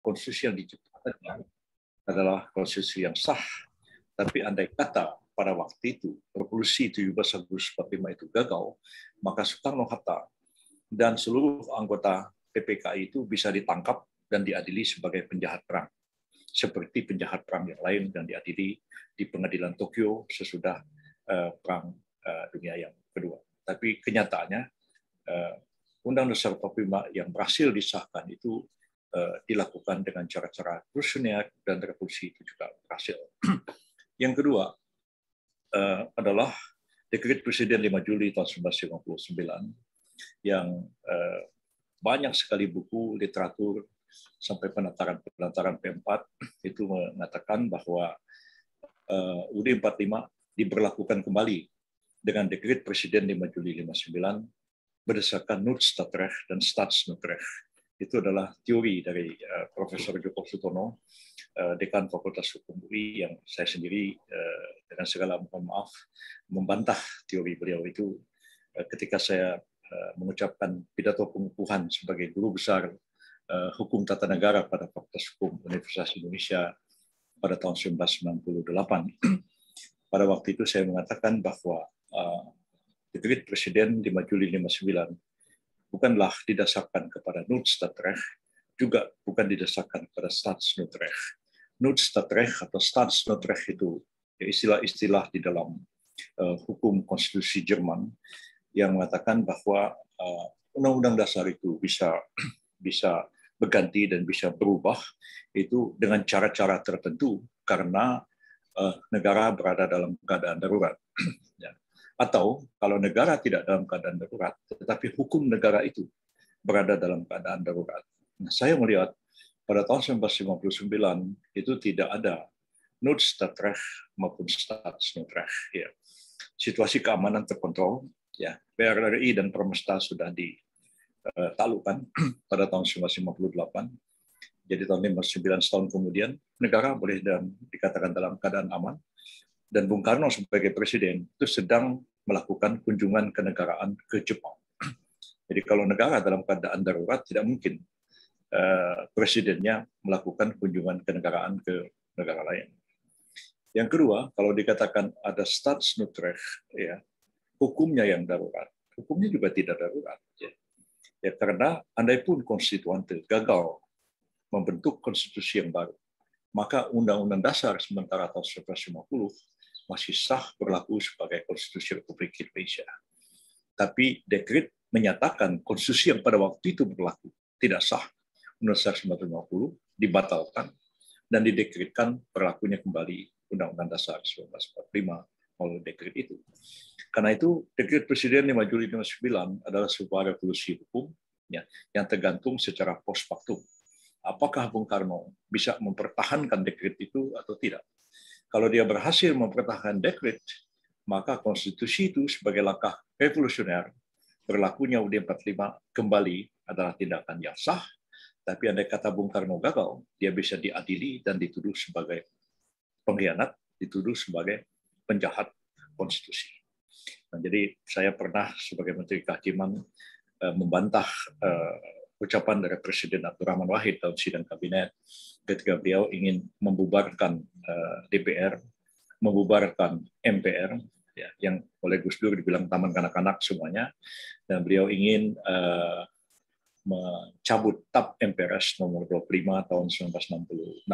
konstitusi yang diciptakan adalah konstitusi yang sah. Tapi andai kata pada waktu itu revolusi 17 Agustus 45 itu gagal, maka Soekarno-Hatta dan seluruh anggota PPKI itu bisa ditangkap dan diadili sebagai penjahat perang, seperti penjahat perang yang lain dan diadili di pengadilan Tokyo sesudah Perang Dunia yang kedua. Tapi kenyataannya Undang-Undang Dasar 45 yang berhasil disahkan itu dilakukan dengan cara-cara revolusioner dan revolusi itu juga berhasil. Yang kedua adalah Dekret Presiden 5 Juli tahun 1959 yang banyak sekali buku, literatur, sampai penataran P4 itu mengatakan bahwa UUD 45 diberlakukan kembali dengan Dekret Presiden 5 Juli 59 berdasarkan Noodstadrecht dan Staatsnoodrecht. Itu adalah teori dari Profesor Joko Sutono, Dekan Fakultas Hukum UI, yang saya sendiri dengan segala mohon maaf membantah teori beliau itu ketika saya mengucapkan pidato pengukuhan sebagai guru besar hukum tata negara pada Fakultas Hukum Universitas Indonesia pada tahun 1998. Pada waktu itu saya mengatakan bahwa Dekret Presiden 5 Juli 59 bukanlah didasarkan kepada Noodstadrecht, juga bukan didasarkan pada Staatsnoodrecht. Noodstadrecht atau Staatsnoodrecht itu istilah-istilah di dalam hukum konstitusi Jerman yang mengatakan bahwa undang-undang dasar itu bisa berganti dan bisa berubah itu dengan cara-cara tertentu karena negara berada dalam keadaan darurat. Atau kalau negara tidak dalam keadaan darurat, tetapi hukum negara itu berada dalam keadaan darurat. Nah, saya melihat pada tahun 1959 itu tidak ada Noodstadrecht maupun Staatsnoodrecht. Ya. Situasi keamanan terkontrol. Ya. PRRI dan Permesta sudah ditaklukkan pada tahun 1958. Jadi tahun 1959 setahun kemudian negara boleh dikatakan dalam keadaan aman. Dan Bung Karno sebagai presiden itu sedang melakukan kunjungan kenegaraan ke Jepang. Jadi kalau negara dalam keadaan darurat tidak mungkin presidennya melakukan kunjungan kenegaraan ke negara lain. Yang kedua, kalau dikatakan ada Staatsnoodrecht, ya, hukumnya yang darurat, hukumnya juga tidak darurat. Ya, karena andai pun konstituante gagal membentuk konstitusi yang baru, maka Undang-Undang Dasar sementara tahun 1950 masih sah berlaku sebagai konstitusi Republik Indonesia. Tapi dekret menyatakan konstitusi yang pada waktu itu berlaku tidak sah, Undang-Undang Dasar 1950 dibatalkan dan didekretkan berlakunya kembali Undang-Undang Dasar 1945 melalui dekret itu. Karena itu Dekret Presiden 5 Juli 1959 adalah sebuah revolusi hukum ya, yang tergantung secara post factum. Apakah Bung Karno bisa mempertahankan dekret itu atau tidak? Kalau dia berhasil mempertahankan dekret, maka konstitusi itu sebagai langkah revolusioner berlakunya UUD 45 kembali adalah tindakan yang sah, tapi andai kata Bung Karno gagal, dia bisa diadili dan dituduh sebagai pengkhianat, dituduh sebagai penjahat konstitusi. Nah, jadi saya pernah sebagai Menteri Kehakiman membantah ucapan dari Presiden Abdurrahman Wahid dalam sidang kabinet ketika beliau ingin membubarkan DPR, membubarkan MPR, ya, yang oleh Gus Dur dibilang taman kanak-kanak semuanya, dan beliau ingin mencabut TAP MPRS nomor 25 tahun 1966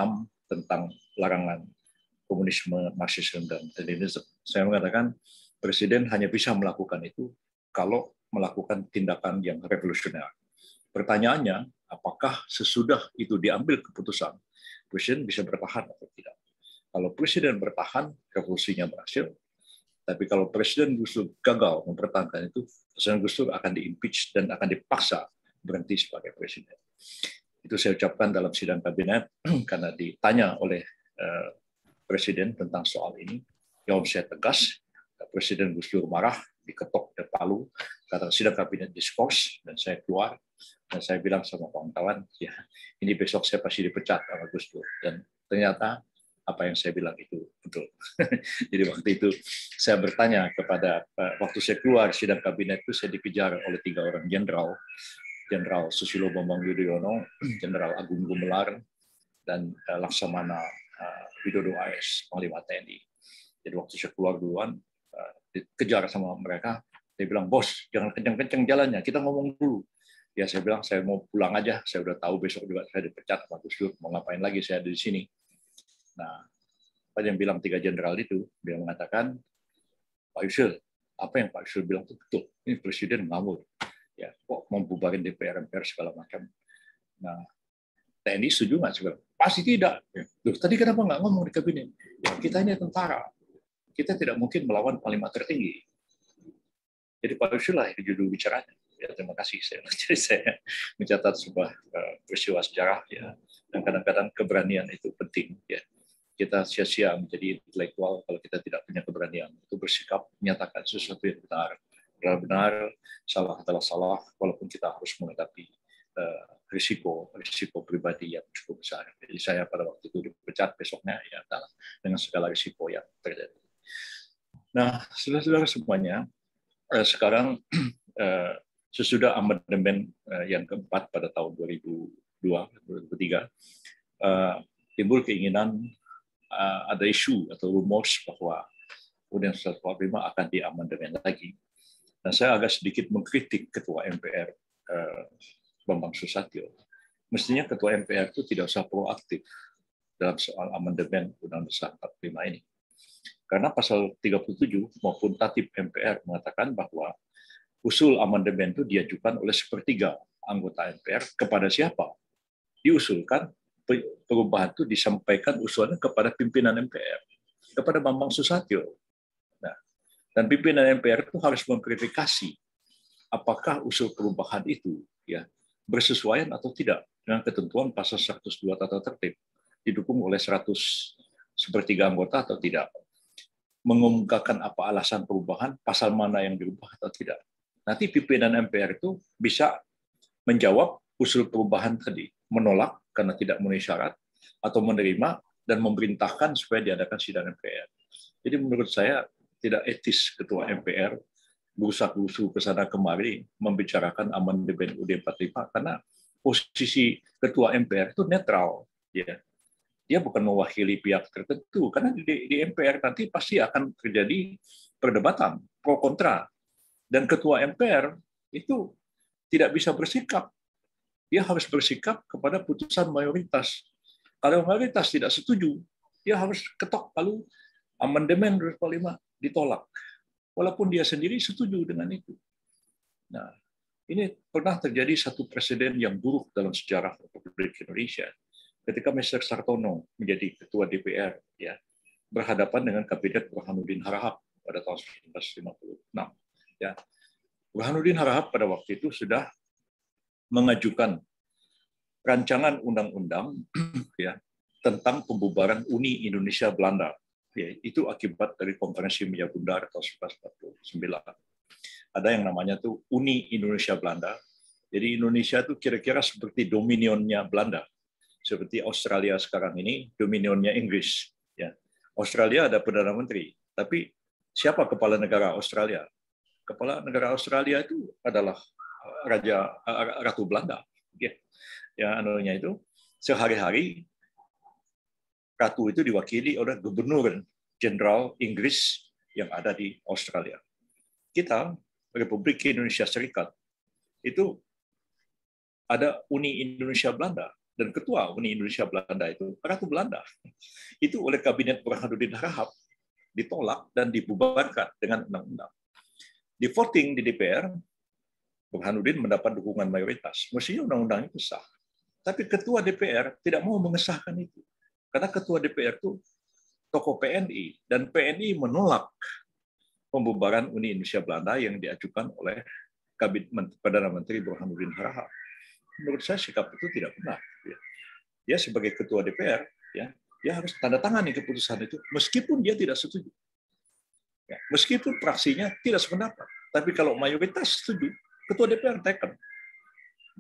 tentang larangan komunisme, Marxisme, dan Leninisme. Saya mengatakan Presiden hanya bisa melakukan itu kalau melakukan tindakan yang revolusioner. Pertanyaannya, apakah sesudah itu diambil keputusan, Presiden bisa bertahan atau tidak? Kalau Presiden bertahan, revolusinya berhasil. Tapi kalau Presiden Gus Dur gagal mempertahankan itu, Presiden Gus Dur akan di-impeach dan akan dipaksa berhenti sebagai Presiden. Itu saya ucapkan dalam sidang kabinet karena ditanya oleh Presiden tentang soal ini. Jawab saya tegas, Presiden Gus Dur marah, diketok di palu, kata sidang kabinet diskors, dan saya keluar, dan saya bilang sama kawan-kawan, ya ini besok saya pasti dipecat sama Gus Dur. Dan ternyata apa yang saya bilang itu betul. Jadi waktu itu saya bertanya kepada, waktu saya keluar sidang kabinet itu saya dikejar oleh 3 orang jenderal, Jenderal Susilo Bambang Yudhoyono, Jenderal Agung Gumelar, dan Laksamana Widodo AS, Panglima TNI. Jadi waktu saya keluar duluan, dikejar sama mereka, dia bilang, bos, jangan kenceng-kenceng jalannya, kita ngomong dulu. Ya saya bilang, saya mau pulang aja, saya udah tahu besok juga saya dipecat sama Gus Dur, mau ngapain lagi saya ada di sini. Nah, apa yang bilang 3 jenderal itu, dia mengatakan, Pak Yusril, apa yang Pak Yusril bilang itu betul, ini Presiden ngawur. Ya, kok mau bubarin DPR, MPR segala macam. Nah, TNI setuju nggak? Sebenarnya? Pasti tidak. Loh, tadi kenapa nggak ngomong di kabinet? Ya, kita ini tentara. Kita tidak mungkin melawan panglima tertinggi. Jadi Pak Yusril lah yang judul bicaranya. Ya, terima kasih. Jadi saya mencatat sebuah peristiwa sejarah. Ya. Dan kadang-kadang keberanian itu penting. Ya. Kita sia-sia menjadi intelektual kalau kita tidak punya keberanian. Itu bersikap menyatakan sesuatu yang benar. Benar-benar, salah adalah salah, walaupun kita harus menghadapi risiko pribadi yang cukup besar. Jadi saya pada waktu itu dipecat, besoknya ya dengan segala risiko yang terjadi. Nah, saudara-saudara semuanya, sekarang sesudah amandemen yang keempat pada tahun 2002-2003, timbul keinginan, ada isu atau rumors bahwa Undang-Undang 45 akan diamandemen lagi. Dan saya agak sedikit mengkritik Ketua MPR Bambang Susatyo. Mestinya Ketua MPR itu tidak usah proaktif dalam soal amandemen Undang-Undang 45 ini. Karena pasal 37 maupun tatib MPR mengatakan bahwa usul amandemen itu diajukan oleh sepertiga anggota MPR kepada siapa? Diusulkan perubahan itu disampaikan usulannya kepada pimpinan MPR, kepada Bambang Susatyo. Nah, dan pimpinan MPR itu harus memverifikasi apakah usul perubahan itu ya bersesuaian atau tidak dengan ketentuan pasal 102 tata tertib, didukung oleh 100/3 anggota atau tidak, mengumumkakan apa alasan perubahan, pasal mana yang dirubah atau tidak. Nanti pimpinan MPR itu bisa menjawab usul perubahan tadi, menolak karena tidak memenuhi syarat, atau menerima dan memerintahkan supaya diadakan sidang MPR. Jadi menurut saya tidak etis Ketua MPR berusaha-usuh ke sana kemari membicarakan amandemen UUD 45 karena posisi Ketua MPR itu netral, ya. Dia bukan mewakili pihak tertentu, karena di MPR nanti pasti akan terjadi perdebatan pro kontra, dan Ketua MPR itu tidak bisa bersikap, dia harus bersikap kepada putusan mayoritas. Kalau mayoritas tidak setuju, dia harus ketok palu, amandemen 45 ditolak, walaupun dia sendiri setuju dengan itu. Nah, ini pernah terjadi satu presiden yang buruk dalam sejarah Republik Indonesia. Ketika Mr. Sartono menjadi ketua DPR, ya, berhadapan dengan kabinet Burhanuddin Harahap pada tahun 1956. Ya. Burhanuddin Harahap pada waktu itu sudah mengajukan rancangan undang-undang ya, tentang pembubaran Uni Indonesia Belanda. Ya, itu akibat dari konferensi Meja Bundar tahun 1949. Ada yang namanya tuh Uni Indonesia Belanda. Jadi Indonesia itu kira-kira seperti dominionnya Belanda. Seperti Australia sekarang ini dominionnya Inggris. Ya. Australia ada Perdana Menteri, tapi siapa kepala negara Australia? Kepala negara Australia itu adalah Ratu Belanda. Ya. Yang anunya itu sehari-hari Ratu itu diwakili oleh Gubernur Jenderal Inggris yang ada di Australia. Kita, Republik Indonesia Serikat, itu ada Uni Indonesia Belanda. Dan ketua Uni Indonesia Belanda itu Ratu Belanda. Itu oleh Kabinet Burhanuddin Harahap ditolak dan dibubarkan dengan undang-undang. Di voting di DPR, Burhanuddin mendapat dukungan mayoritas. Mestinya undang-undang itu sah. Tapi ketua DPR tidak mau mengesahkan itu. Karena ketua DPR itu tokoh PNI, dan PNI menolak pembubaran Uni Indonesia Belanda yang diajukan oleh Kabinet Perdana Menteri Burhanuddin Harahap. Menurut saya sikap itu tidak benar. Dia sebagai ketua DPR, ya, dia harus tanda tangani keputusan itu, meskipun dia tidak setuju. Ya, meskipun fraksinya tidak sependapat, tapi kalau mayoritas setuju, ketua DPR teken.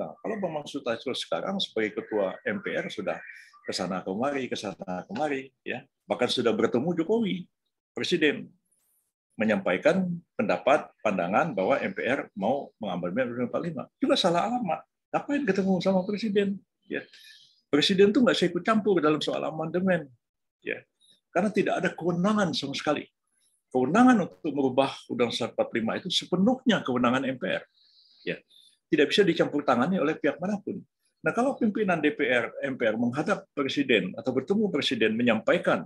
Nah, kalau Bambang Susatyo sekarang sebagai ketua MPR sudah kesana kemari, ya, bahkan sudah bertemu Jokowi, Presiden, menyampaikan pendapat, pandangan bahwa MPR mau mengamandemen Undang-Undang 45. Juga salah alamat. Ngapain ketemu sama Presiden? Ya. Presiden itu nggak bisa ikut campur dalam soal amandemen, ya, karena tidak ada kewenangan sama sekali. Kewenangan untuk merubah Undang-Undang 45 itu sepenuhnya kewenangan MPR. Ya, tidak bisa dicampur tangani oleh pihak manapun. Nah, kalau pimpinan DPR, MPR menghadap presiden atau bertemu presiden menyampaikan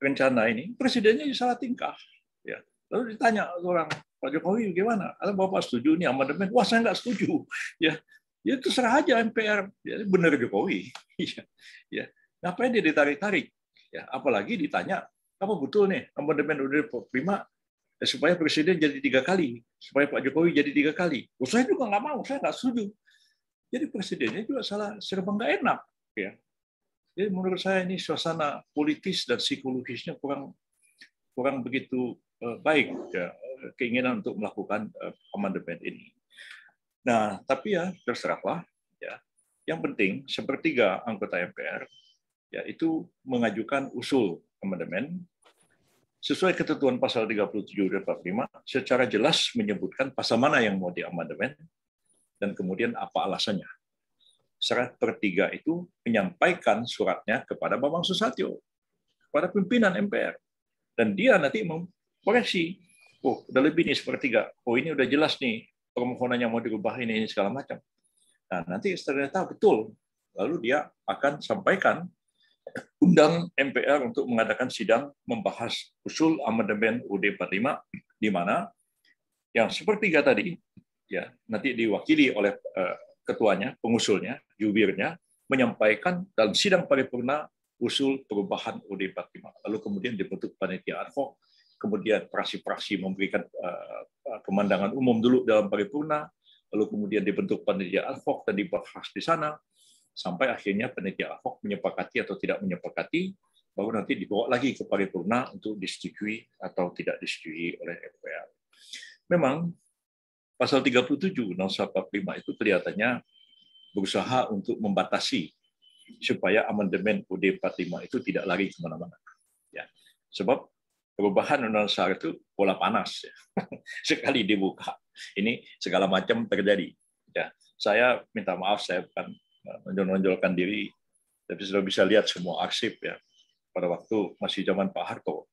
rencana ini, presidennya salah tingkah. Ya. Lalu ditanya orang, Pak Jokowi gimana? Kalau Bapak setuju nih amandemen? Wah, saya nggak setuju. Ya, ya terserah aja MPR. Ya, benar Jokowi. Ya, ya. Ngapain dia ditarik-tarik? Ya, apalagi ditanya, apa betul nih amandemen UUD 45 supaya presiden jadi 3 kali, supaya Pak Jokowi jadi 3 kali. Saya juga nggak mau, saya nggak setuju. Jadi presidennya juga salah, serba nggak enak. Ya. Jadi menurut saya ini suasana politis dan psikologisnya kurang begitu baik, ya, keinginan untuk melakukan amandemen ini. Nah, tapi ya terserahlah. Ya. Yang penting sepertiga anggota MPR ya itu mengajukan usul amandemen sesuai ketentuan pasal 37 dan 45 secara jelas menyebutkan pasal mana yang mau diamandemen dan kemudian apa alasannya. Secara pertiga itu menyampaikan suratnya kepada Bambang Susatyo, kepada pimpinan MPR. Dan dia nanti mengkoreksi, oh udah lebih nih sepertiga, oh ini udah jelas nih permohonannya mau dirubah ini segala macam. Nah nanti ternyata betul, lalu dia akan sampaikan undang MPR untuk mengadakan sidang membahas usul amandemen UUD 45 di mana yang sepertiga tadi ya nanti diwakili oleh ketuanya, pengusulnya, jubirnya menyampaikan dalam sidang paripurna usul perubahan UUD 45. Lalu kemudian dibentuk panitia ad hoc, kemudian fraksi-fraksi memberikan pemandangan umum dulu dalam paripurna, lalu kemudian dibentuk panitia ad hoc dan dibahas di sana sampai akhirnya panitia ad hoc menyepakati atau tidak menyepakati, baru nanti dibawa lagi ke paripurna untuk disetujui atau tidak disetujui oleh MPR. Memang pasal 37 Undang-Undang 45 itu kelihatannya berusaha untuk membatasi supaya amandemen UUD 45 itu tidak lari kemana-mana. Ya. Sebab perubahan Undang-Undang itu bola panas. Ya. Sekali dibuka, ini segala macam terjadi. Ya. Saya minta maaf, saya bukan menonjolkan diri, tapi sudah bisa lihat semua arsip ya. Pada waktu masih zaman Pak Harto,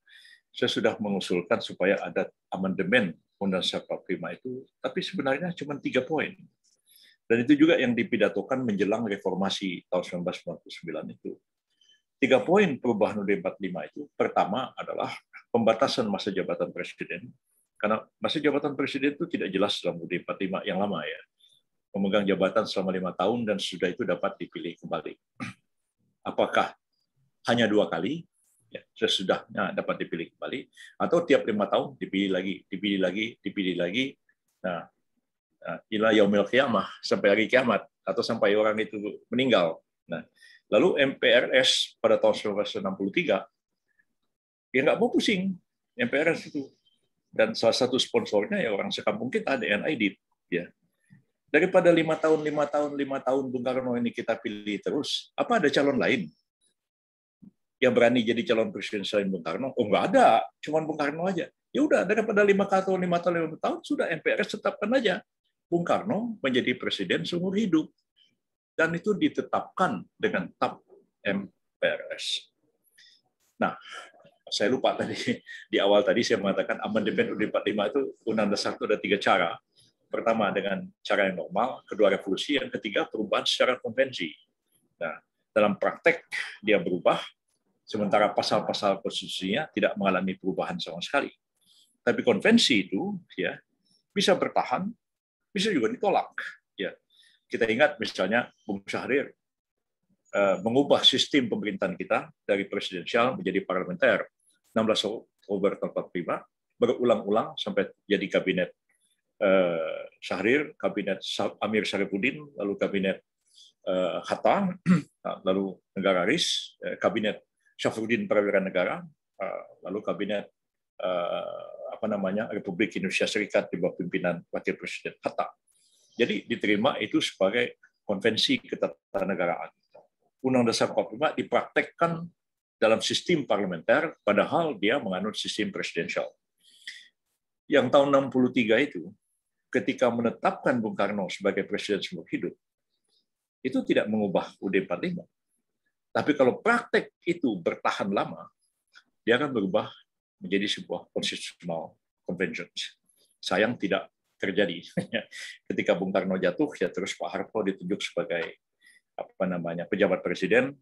saya sudah mengusulkan supaya ada amandemen Undang-Undang 45 itu, tapi sebenarnya cuma 3 poin. Dan itu juga yang dipidatokan menjelang reformasi tahun 1999 itu. 3 poin perubahan UUD 45 itu, pertama adalah pembatasan masa jabatan presiden, karena masa jabatan presiden itu tidak jelas dalam UUD 45 yang lama ya. Memegang jabatan selama 5 tahun dan sudah itu dapat dipilih kembali. Apakah hanya 2 kali, ya, sesudahnya dapat dipilih kembali, atau tiap 5 tahun dipilih lagi. Nah, ila yaumil qiyamah, sampai hari kiamat, atau sampai orang itu meninggal. Nah, lalu MPRS pada tahun 1963, ya nggak mau pusing MPRS itu. Dan salah satu sponsornya ya orang sekampung kita, DNID. Ya. Daripada 5 tahun Bung Karno ini kita pilih terus, apa ada calon lain yang berani jadi calon presiden selain Bung Karno? Oh nggak ada, cuma Bung Karno aja. Ya udah, daripada 5 tahun sudah MPRS tetapkan aja Bung Karno menjadi presiden seumur hidup, dan itu ditetapkan dengan TAP MPRS. Nah, saya lupa tadi di awal tadi saya mengatakan amandemen UUD 45 itu Undang Dasar itu ada 3 cara. Pertama dengan cara yang normal, kedua revolusi, yang ketiga perubahan secara konvensi. Nah, dalam praktek dia berubah, sementara pasal-pasal konstitusinya tidak mengalami perubahan sama sekali. Tapi konvensi itu ya bisa bertahan, bisa juga ditolak. Ya, kita ingat misalnya Bung Syahrir mengubah sistem pemerintahan kita dari presidensial menjadi parlementer 16 Oktober tahun 45, berulang-ulang sampai jadi kabinet Syahrir, kabinet Amir Syarifuddin, lalu kabinet Hatta, lalu Negara RIS, kabinet Syafruddin Prawira Negara, lalu kabinet Republik Indonesia Serikat di bawah pimpinan Wakil Presiden Hatta. Jadi diterima itu sebagai konvensi ketatanegaraan. Undang-Undang Dasar 45 dipraktekkan dalam sistem parlementer, padahal dia menganut sistem presidensial. Yang tahun 63 itu, ketika menetapkan Bung Karno sebagai presiden seumur hidup, itu tidak mengubah UUD 45. Tapi kalau praktek itu bertahan lama, dia akan berubah menjadi sebuah constitutional convention. Sayang tidak terjadi. Ketika Bung Karno jatuh, ya terus Pak Harto ditunjuk sebagai pejabat presiden,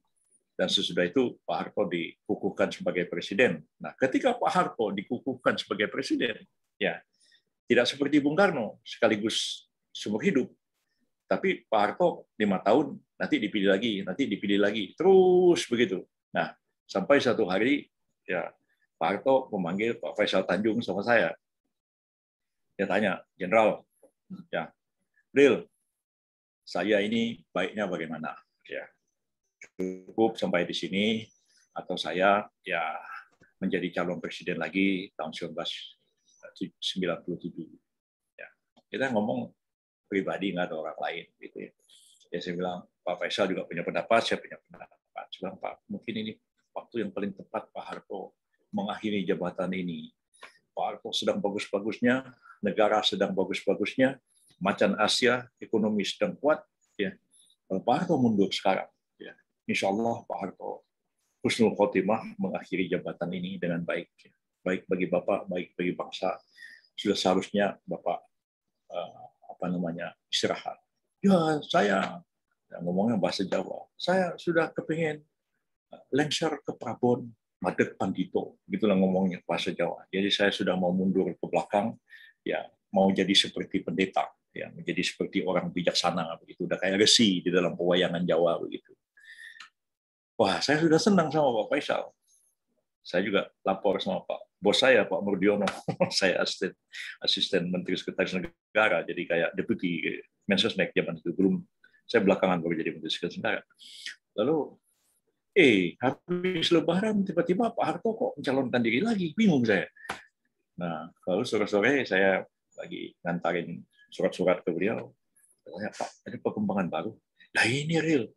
dan sesudah itu Pak Harto dikukuhkan sebagai presiden. Nah, ketika Pak Harto dikukuhkan sebagai presiden, ya tidak seperti Bung Karno sekaligus seumur hidup, tapi Pak Harto 5 tahun, nanti dipilih lagi, terus begitu. Nah, sampai satu hari ya Pak Harto memanggil Pak Faisal Tanjung sama saya. Dia tanya, Jenderal, ya, Bril, saya ini baiknya bagaimana? Ya, cukup sampai di sini atau saya ya menjadi calon presiden lagi tahun 1997. Ya, kita ngomong pribadi, nggak ada orang lain gitu ya. Ya saya bilang Pak Faisal juga punya pendapat, saya punya pendapat. Saya bilang Pak, mungkin ini waktu yang paling tepat Pak Harto mengakhiri jabatan ini. Pak Harto sedang bagus-bagusnya, negara sedang bagus-bagusnya, macan Asia ekonomi sedang kuat. Ya, Pak Harto mundur sekarang. Ya, Insya Allah Pak Harto husnul khotimah mengakhiri jabatan ini dengan baik. Baik bagi Bapak, baik bagi bangsa. Sudah seharusnya Bapak istirahat. Ya, saya ngomongnya bahasa Jawa. Saya sudah kepingin lengser ke Prabon, Madeg Pandito, gitulah ngomongnya bahasa Jawa. Jadi saya sudah mau mundur ke belakang, ya mau jadi seperti pendeta, ya menjadi seperti orang bijaksana begitu. Udah kayak resi di dalam pewayangan Jawa begitu. Wah, saya sudah senang sama Pak Faisal. Saya juga lapor sama Pak bos saya, Pak Murdiono. Saya asisten Menteri Sekretaris Negara, jadi kayak deputi Mensesnek zaman itu. Belum, saya belakangan baru jadi Menteri Sekretaris Negara. Lalu, habis Lebaran tiba-tiba Pak Harto kok mencalonkan diri lagi, bingung saya. Nah, lalu sore-sore saya lagi ngantarin surat-surat ke beliau. Saya, Pak, ada perkembangan baru. Nah ini real.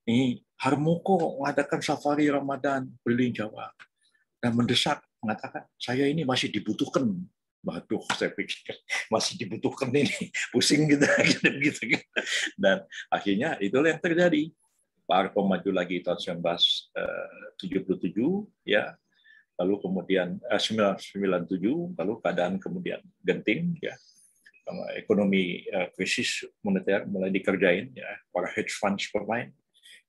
Ini Harmoko mengadakan safari Ramadan keliling Jawa dan mendesak mengatakan saya ini masih dibutuhkan. Waduh, saya pikir masih dibutuhkan ini, pusing gitu, gitu. Dan akhirnya itulah yang terjadi. Pak Harto maju lagi tahun 1977, ya. Lalu kemudian 1997, lalu keadaan kemudian genting, ya. Ekonomi krisis moneter mulai dikerjain, ya. Para hedge funds bermain,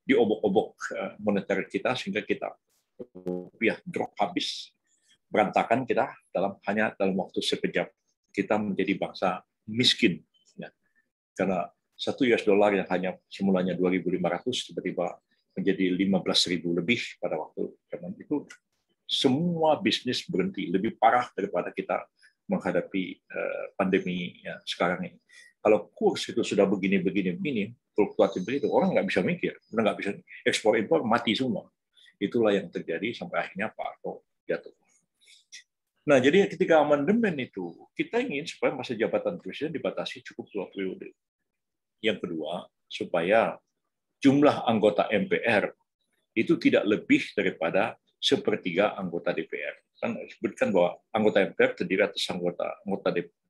diobok-obok moneter kita sehingga kita rupiah drop habis, berantakan kita hanya dalam waktu sekejap kita menjadi bangsa miskin, ya. Karena $1 yang hanya semulanya 2.500 tiba-tiba menjadi 15.000 lebih pada waktu zaman itu. Semua bisnis berhenti, lebih parah daripada kita menghadapi pandemi ya, sekarang ini. Kalau kurs itu sudah begini, fluktuatif begitu, orang nggak bisa mikir, nggak bisa ekspor impor mati semua. Itulah yang terjadi sampai akhirnya Pak Harto jatuh. Nah, jadi ketika amandemen itu, kita ingin supaya masa jabatan presiden dibatasi cukup 2 periode. Yang kedua, supaya jumlah anggota MPR itu tidak lebih daripada 1/3 anggota DPR. Kan disebutkan bahwa anggota MPR terdiri atas anggota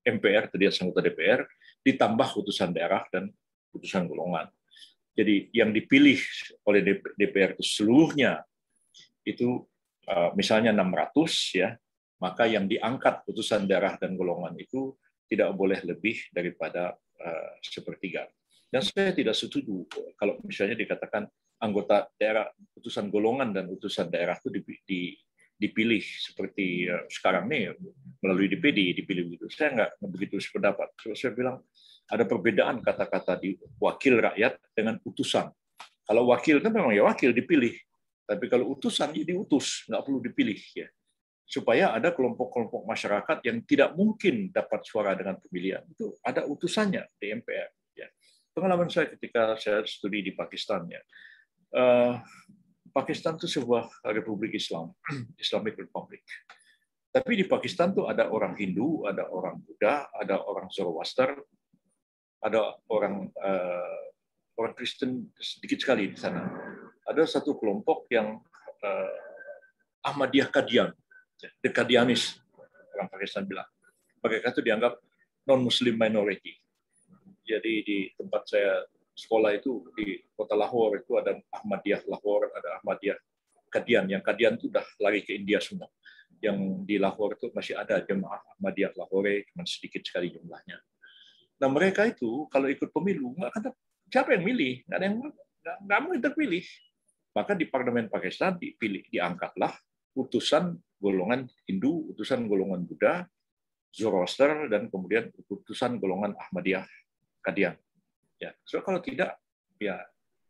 MPR terdiri atas anggota DPR ditambah utusan daerah dan utusan golongan. Jadi yang dipilih oleh DPR itu seluruhnya itu misalnya 600, ya, maka yang diangkat utusan daerah dan golongan itu tidak boleh lebih daripada 1/3. Dan saya tidak setuju kalau misalnya dikatakan anggota daerah, utusan golongan dan utusan daerah itu dipilih seperti sekarang nih melalui DPD dipilih begitu. Saya nggak begitu sependapat. Saya bilang ada perbedaan kata-kata di wakil rakyat dengan utusan. Kalau wakil kan memang ya wakil dipilih, tapi kalau utusan ya diutus, nggak perlu dipilih, ya. Supaya ada kelompok-kelompok masyarakat yang tidak mungkin dapat suara dengan pemilihan, itu ada utusannya di MPR. Ya. Pengalaman saya ketika saya studi di Pakistan, ya. Pakistan itu sebuah republik Islam, Islamic Republic. Tapi di Pakistan tuh ada orang Hindu, ada orang Buddha, ada orang Zoroaster, ada orang Kristen sedikit sekali di sana. Ada satu kelompok yang Ahmadiyah Qadian, the Qadianis, orang Pakistan bilang. Mereka itu dianggap non-Muslim minority. Jadi di tempat saya sekolah itu di kota Lahore itu ada Ahmadiyah Lahore, ada Ahmadiyah Kadian. Yang Kadian itu udah lari ke India semua. Yang di Lahore itu masih ada jemaah Ahmadiyah Lahore, cuma sedikit sekali jumlahnya. Nah mereka itu kalau ikut pemilu nggak kata siapa yang milih, nggak ada yang nggak mau terpilih. Maka di Parlemen Pakistan diangkatlah utusan golongan Hindu, utusan golongan Buddha, Zoroaster, dan kemudian utusan golongan Ahmadiyah Kadian. Ya, so kalau tidak ya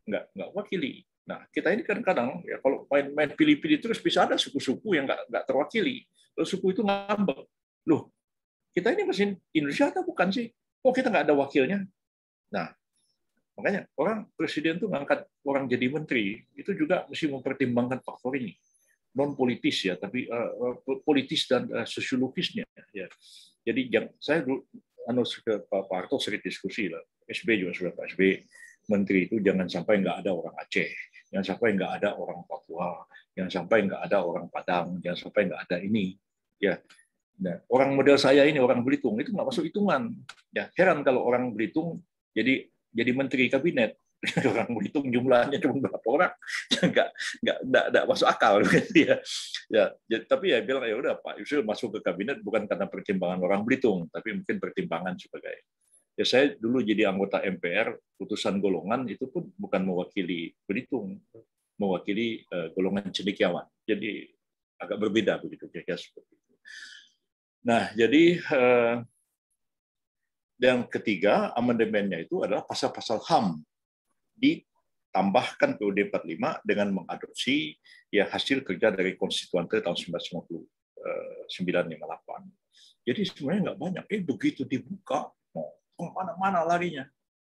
nggak wakili. Nah kita ini kadang-kadang ya kalau main pilih-pilih terus bisa ada suku-suku yang nggak terwakili. Lalu suku itu ngambek. Loh, kita ini mesin Indonesia atau bukan sih? Oh kita nggak ada wakilnya. Nah makanya orang presiden tuh ngangkat orang jadi menteri itu juga mesti mempertimbangkan faktor ini, non politis ya, tapi politis dan sosiologisnya. Ya. Jadi saya dulu ke Pak Harto sering diskusi lah, SB juga sudah Pak SB menteri itu jangan sampai nggak ada orang Aceh, jangan sampai nggak ada orang Papua, jangan sampai nggak ada orang Padang, jangan sampai nggak ada ini. Ya. Nah, orang model saya ini orang Belitung itu nggak masuk hitungan. Ya heran kalau orang Belitung jadi menteri kabinet. Orang Belitung jumlahnya cuma berapa orang, nggak masuk akal gitu ya. Tapi ya bilang ya udah Pak Yusril masuk ke kabinet bukan karena pertimbangan orang Belitung, tapi mungkin pertimbangan sebagai ya saya dulu jadi anggota MPR utusan golongan itu pun bukan mewakili Belitung, mewakili golongan cendekiawan. Jadi agak berbeda begitu kira-kira seperti itu. Nah, jadi yang ketiga amandemennya itu adalah pasal-pasal HAM ditambahkan ke UUD 45 dengan mengadopsi ya hasil kerja dari Konstituante tahun 1958. Jadi sebenarnya nggak banyak. Begitu dibuka, kemana-mana larinya.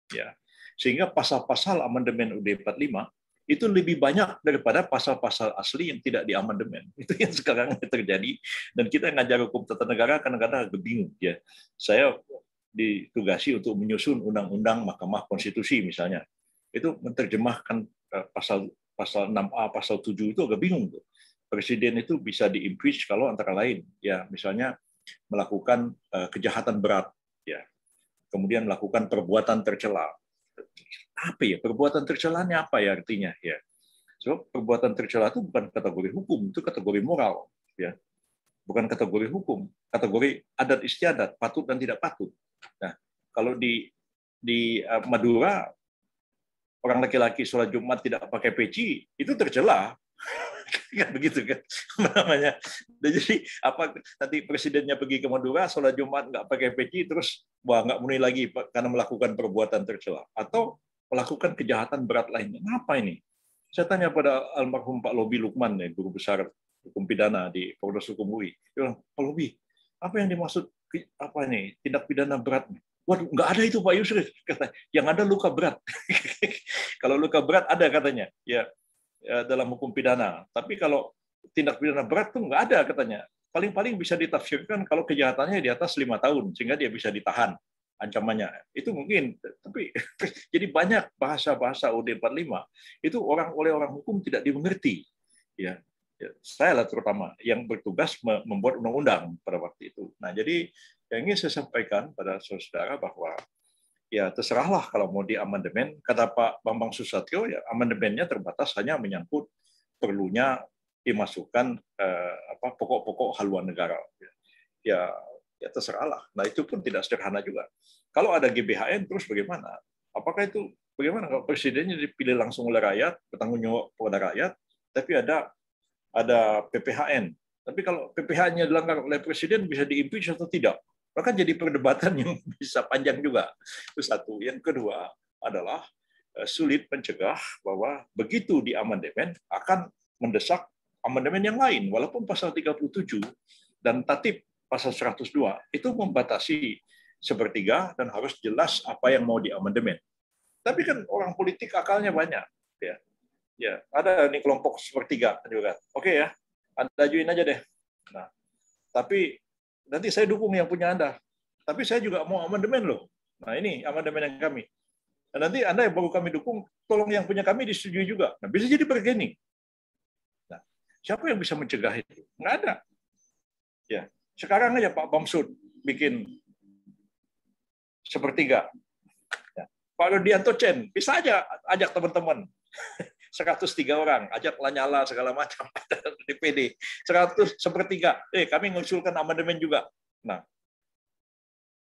Ya, sehingga pasal-pasal amandemen UUD 45 itu lebih banyak daripada pasal-pasal asli yang tidak diamandemen. Itu yang sekarang terjadi. Dan kita ngajar hukum tata negara kadang-kadang agak bingung. Ya. Saya ditugasi untuk menyusun undang-undang Mahkamah Konstitusi misalnya. Itu menerjemahkan pasal 6A, pasal 7 itu agak bingung. Presiden itu bisa di-impeach kalau antara lain, ya misalnya melakukan kejahatan berat, ya, kemudian melakukan perbuatan tercela. Apa ya perbuatan tercelanya apa ya artinya ya? So perbuatan tercela itu bukan kategori hukum, itu kategori moral, ya, bukan kategori hukum, kategori adat istiadat, patut dan tidak patut. Nah kalau di Madura orang laki-laki sholat Jumat tidak pakai peci itu tercela. Kan begitu kan namanya. Jadi apa nanti presidennya pergi ke Madura sholat Jumat nggak pakai peci terus wah nggak muni lagi karena melakukan perbuatan tercela atau melakukan kejahatan berat lainnya. Apa ini? Saya tanya pada almarhum Pak Lobi Lukman, guru besar hukum pidana di Fakultas Hukum UI. Dia bilang, Pak Lobi, apa yang dimaksud apa ini tindak pidana berat? Waduh, nggak ada itu Pak Yusril. Kata, yang ada luka berat. Kalau luka berat ada katanya. Ya, dalam hukum pidana. Tapi kalau tindak pidana berat tuh nggak ada katanya. Paling-paling bisa ditafsirkan kalau kejahatannya di atas 5 tahun sehingga dia bisa ditahan ancamannya. Itu mungkin, tapi jadi banyak bahasa-bahasa UUD 45 itu oleh orang hukum tidak dimengerti. Ya, saya lah terutama yang bertugas membuat undang-undang pada waktu itu. Nah, jadi yang ingin saya sampaikan pada saudara bahwa ya terserahlah kalau mau diamandemen. Kata Pak Bambang Susatyo, ya amandemennya terbatas hanya menyangkut perlunya dimasukkan pokok-pokok haluan negara. Ya terserahlah. Nah itu pun tidak sederhana juga. Kalau ada GBHN terus bagaimana? Apakah itu bagaimana kalau presidennya dipilih langsung oleh rakyat, bertanggung jawab kepada rakyat, tapi ada PPHN. Tapi kalau PPHN-nya dilanggar oleh presiden bisa diimpeach atau tidak? Maka jadi perdebatan yang bisa panjang juga. Itu satu. Yang kedua adalah sulit mencegah bahwa begitu di amandemen akan mendesak amandemen yang lain. Walaupun pasal 37 dan tatib pasal 102 itu membatasi sepertiga dan harus jelas apa yang mau diamandemen. Tapi kan orang politik akalnya banyak. Ya, ada nih kelompok sepertiga juga. Oke ya, Anda ajuin aja deh. Nah, tapi nanti saya dukung yang punya Anda. Tapi saya juga mau amandemen loh. Nah ini amandemen yang kami. Nah, nanti Anda yang baru kami dukung, tolong yang punya kami disetujui juga. Nah, bisa jadi bargaining. Nah, siapa yang bisa mencegah itu? Nggak ada. Ya, sekarang aja Pak Bamsud bikin sepertiga. Ya. Pak Rudianto Chen, bisa aja ajak teman-teman. 103 orang, ajak Lanyala segala macam DPD. 100 sepertiga. Kami mengusulkan amandemen juga. Nah,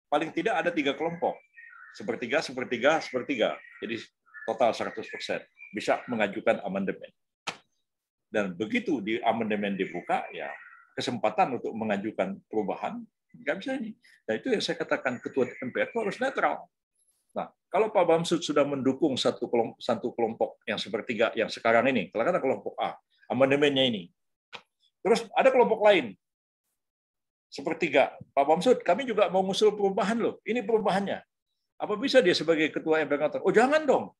paling tidak ada 3 kelompok. Sepertiga, sepertiga, sepertiga. Jadi total 100% bisa mengajukan amandemen. Dan begitu di amandemen dibuka, ya kesempatan untuk mengajukan perubahan nggak bisa ini. Nah itu yang saya katakan ketua MPR itu harus netral. Nah kalau Pak Bamsud sudah mendukung satu kelompok yang sepertiga yang sekarang ini, katakanlah kelompok A, amandemennya ini. Terus ada kelompok lain sepertiga, Pak Bamsud, kami juga mau ngusul perubahan loh. Ini perubahannya. Apa bisa dia sebagai ketua MPR mengatakan, oh jangan dong.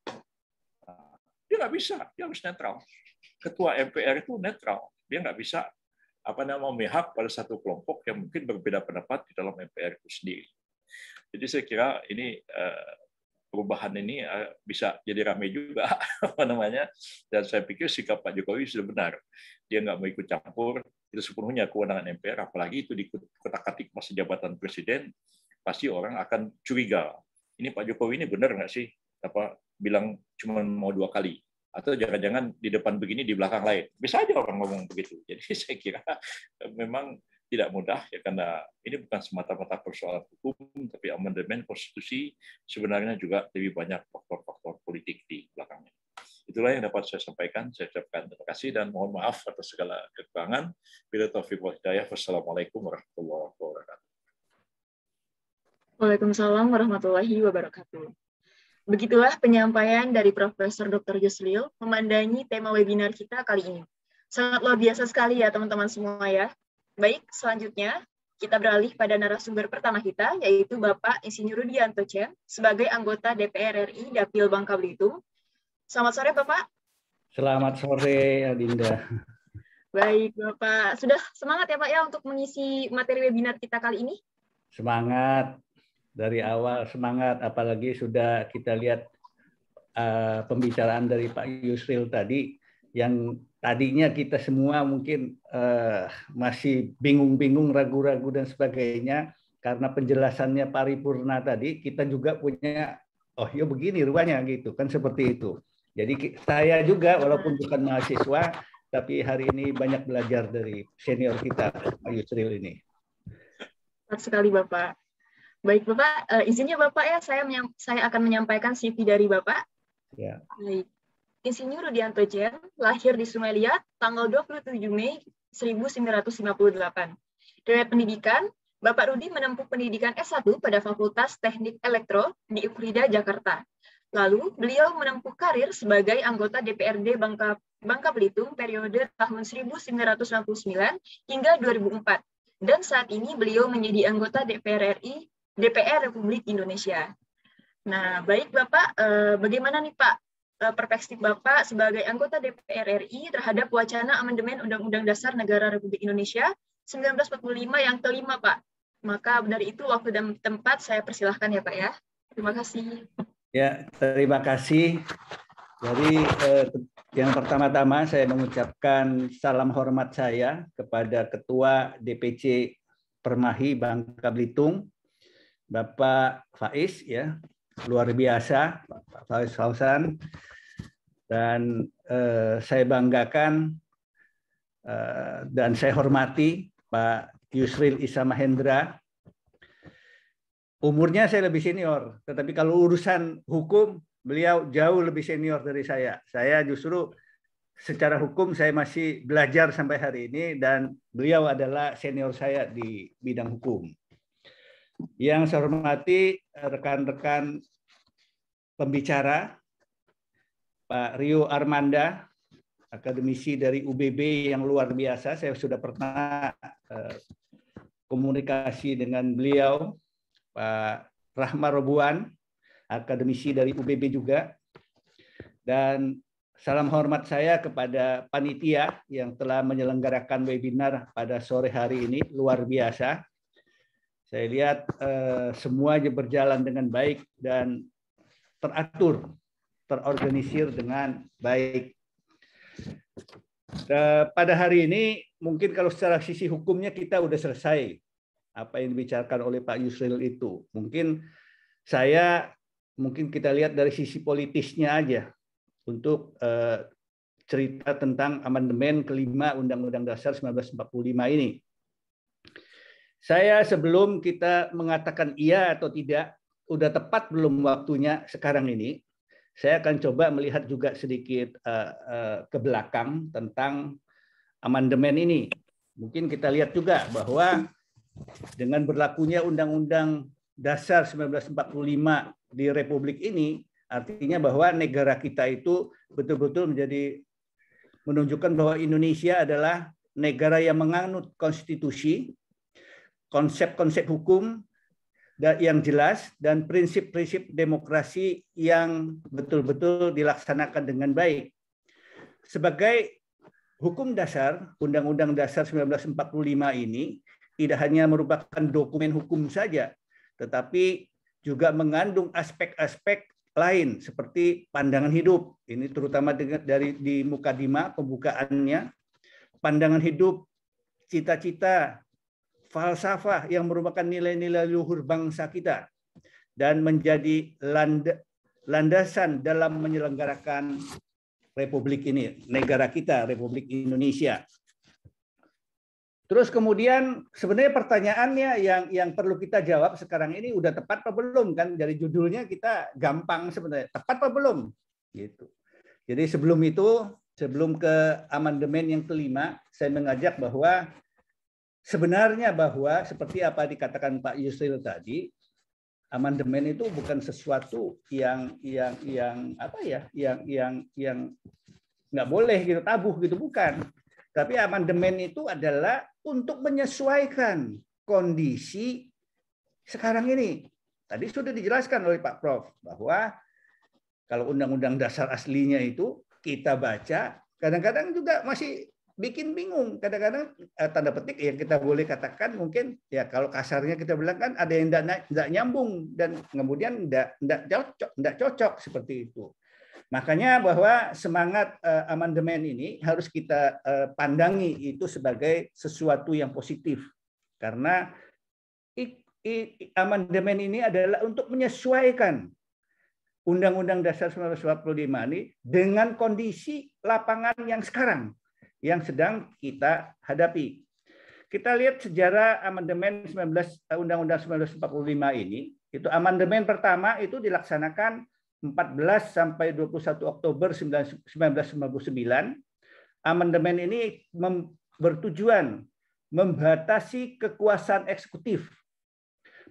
Dia nggak bisa, dia harus netral. Ketua MPR itu netral, dia nggak bisa memihak pada satu kelompok yang mungkin berbeda pendapat di dalam MPR itu sendiri. Jadi saya kira ini perubahan ini bisa jadi ramai juga dan saya pikir sikap Pak Jokowi sudah benar. Dia nggak mau ikut campur, itu sepenuhnya kewenangan MPR, apalagi itu di kotak-katik masa jabatan presiden, pasti orang akan curiga. Ini Pak Jokowi ini benar nggak sih bilang cuma mau 2 kali? Atau jangan-jangan di depan begini, di belakang lain. Bisa aja orang ngomong begitu. Jadi saya kira memang tidak mudah, ya karena ini bukan semata-mata persoalan hukum, tapi amandemen konstitusi sebenarnya juga lebih banyak faktor-faktor politik di belakangnya. Itulah yang dapat saya sampaikan. Saya ucapkan terima kasih dan mohon maaf atas segala kekurangan. Bila taufiq wal hidayah. Wassalamualaikum warahmatullahi wabarakatuh. Waalaikumsalam warahmatullahi wabarakatuh. Begitulah penyampaian dari Profesor Dr. Yusril memandangi tema webinar kita kali ini. Sangat luar biasa sekali ya teman-teman semua ya. Baik, selanjutnya kita beralih pada narasumber pertama kita, yaitu Bapak Insinyur Rudianto Chen sebagai anggota DPR RI Dapil Bangka Belitung. Selamat sore Bapak. Selamat sore Adinda. Baik Bapak, sudah semangat ya Pak ya untuk mengisi materi webinar kita kali ini? Semangat. Dari awal semangat, apalagi sudah kita lihat pembicaraan dari Pak Yusril tadi, yang tadinya kita semua mungkin masih bingung-bingung, ragu-ragu dan sebagainya, karena penjelasannya paripurna tadi, kita juga punya, oh ya begini rupanya gitu, kan seperti itu. Jadi saya juga walaupun bukan mahasiswa, tapi hari ini banyak belajar dari senior kita, Pak Yusril ini. Tepat sekali Bapak. Baik Bapak, izinnya Bapak ya, saya akan menyampaikan CV dari Bapak. Ya. Baik. Insinyur Rudianto Chen lahir di Sungai Liat tanggal 27 Mei 1958. Riwayat pendidikan, Bapak Rudi menempuh pendidikan S1 pada Fakultas Teknik Elektro di UPRIDA, Jakarta. Lalu, beliau menempuh karir sebagai anggota DPRD Bangka Belitung periode tahun 1999 hingga 2004. Dan saat ini beliau menjadi anggota DPR Republik Indonesia. Nah, baik Bapak, bagaimana nih Pak perspektif Bapak sebagai anggota DPR RI terhadap wacana amandemen Undang-Undang Dasar Negara Republik Indonesia 1945 yang kelima Pak? Maka dari itu waktu dan tempat saya persilahkan ya Pak ya. Terima kasih. Ya, terima kasih. Jadi yang pertama-tama saya mengucapkan salam hormat saya kepada Ketua DPC Permahi Bangka Belitung, Bapak Faiz, ya luar biasa Pak Faiz Fauzan, dan saya banggakan dan saya hormati Pak Yusril Issa Mahendra. Umurnya saya lebih senior, tetapi kalau urusan hukum beliau jauh lebih senior dari saya. Saya justru secara hukum saya masih belajar sampai hari ini dan beliau adalah senior saya di bidang hukum. Yang saya hormati rekan-rekan pembicara, Pak Rio Armanda, akademisi dari UBB yang luar biasa. Saya sudah pernah komunikasi dengan beliau, Pak Rahma Robuan, akademisi dari UBB juga. Dan salam hormat saya kepada panitia yang telah menyelenggarakan webinar pada sore hari ini, luar biasa. Saya lihat semuanya berjalan dengan baik dan teratur, terorganisir dengan baik. Pada hari ini mungkin kalau secara sisi hukumnya kita sudah selesai apa yang dibicarakan oleh Pak Yusril itu. Mungkin saya mungkin kita lihat dari sisi politisnya aja untuk cerita tentang amandemen kelima Undang-Undang Dasar 1945 ini. Saya sebelum kita mengatakan iya atau tidak, udah tepat belum waktunya sekarang ini, saya akan coba melihat juga sedikit ke belakang tentang amandemen ini. Mungkin kita lihat juga bahwa dengan berlakunya Undang-Undang Dasar 1945 di Republik ini, artinya bahwa negara kita itu betul-betul menunjukkan bahwa Indonesia adalah negara yang menganut konstitusi, konsep-konsep hukum yang jelas, dan prinsip-prinsip demokrasi yang betul-betul dilaksanakan dengan baik. Sebagai hukum dasar, Undang-Undang Dasar 1945 ini tidak hanya merupakan dokumen hukum saja, tetapi juga mengandung aspek-aspek lain seperti pandangan hidup. Ini terutama di mukadimah pembukaannya, pandangan hidup, cita-cita, falsafah yang merupakan nilai-nilai luhur bangsa kita dan menjadi landasan dalam menyelenggarakan Republik ini, negara kita, Republik Indonesia. Terus kemudian sebenarnya pertanyaannya yang perlu kita jawab sekarang ini udah tepat apa belum, kan dari judulnya kita gampang sebenarnya, tepat apa belum gitu. Jadi sebelum ke amandemen yang kelima, saya mengajak bahwa sebenarnya bahwa seperti apa dikatakan Pak Yusril tadi, amandemen itu bukan sesuatu yang nggak boleh gitu, tabuh gitu, bukan. Tapi amandemen itu adalah untuk menyesuaikan kondisi sekarang ini. Tadi sudah dijelaskan oleh Pak Prof bahwa kalau Undang-Undang Dasar aslinya itu kita baca, kadang-kadang juga masih bikin bingung. Kadang-kadang tanda petik yang kita boleh katakan mungkin ya kalau kasarnya kita bilang kan ada yang tidak nyambung dan kemudian tidak cocok seperti itu. Makanya bahwa semangat amandemen ini harus kita pandangi itu sebagai sesuatu yang positif. Karena amandemen ini adalah untuk menyesuaikan Undang-Undang Dasar 1945 ini dengan kondisi lapangan yang sekarang, yang sedang kita hadapi. Kita lihat sejarah amandemen Undang-Undang 1945 ini, itu amandemen pertama itu dilaksanakan 14 sampai 21 Oktober 1999. Amandemen ini bertujuan membatasi kekuasaan eksekutif,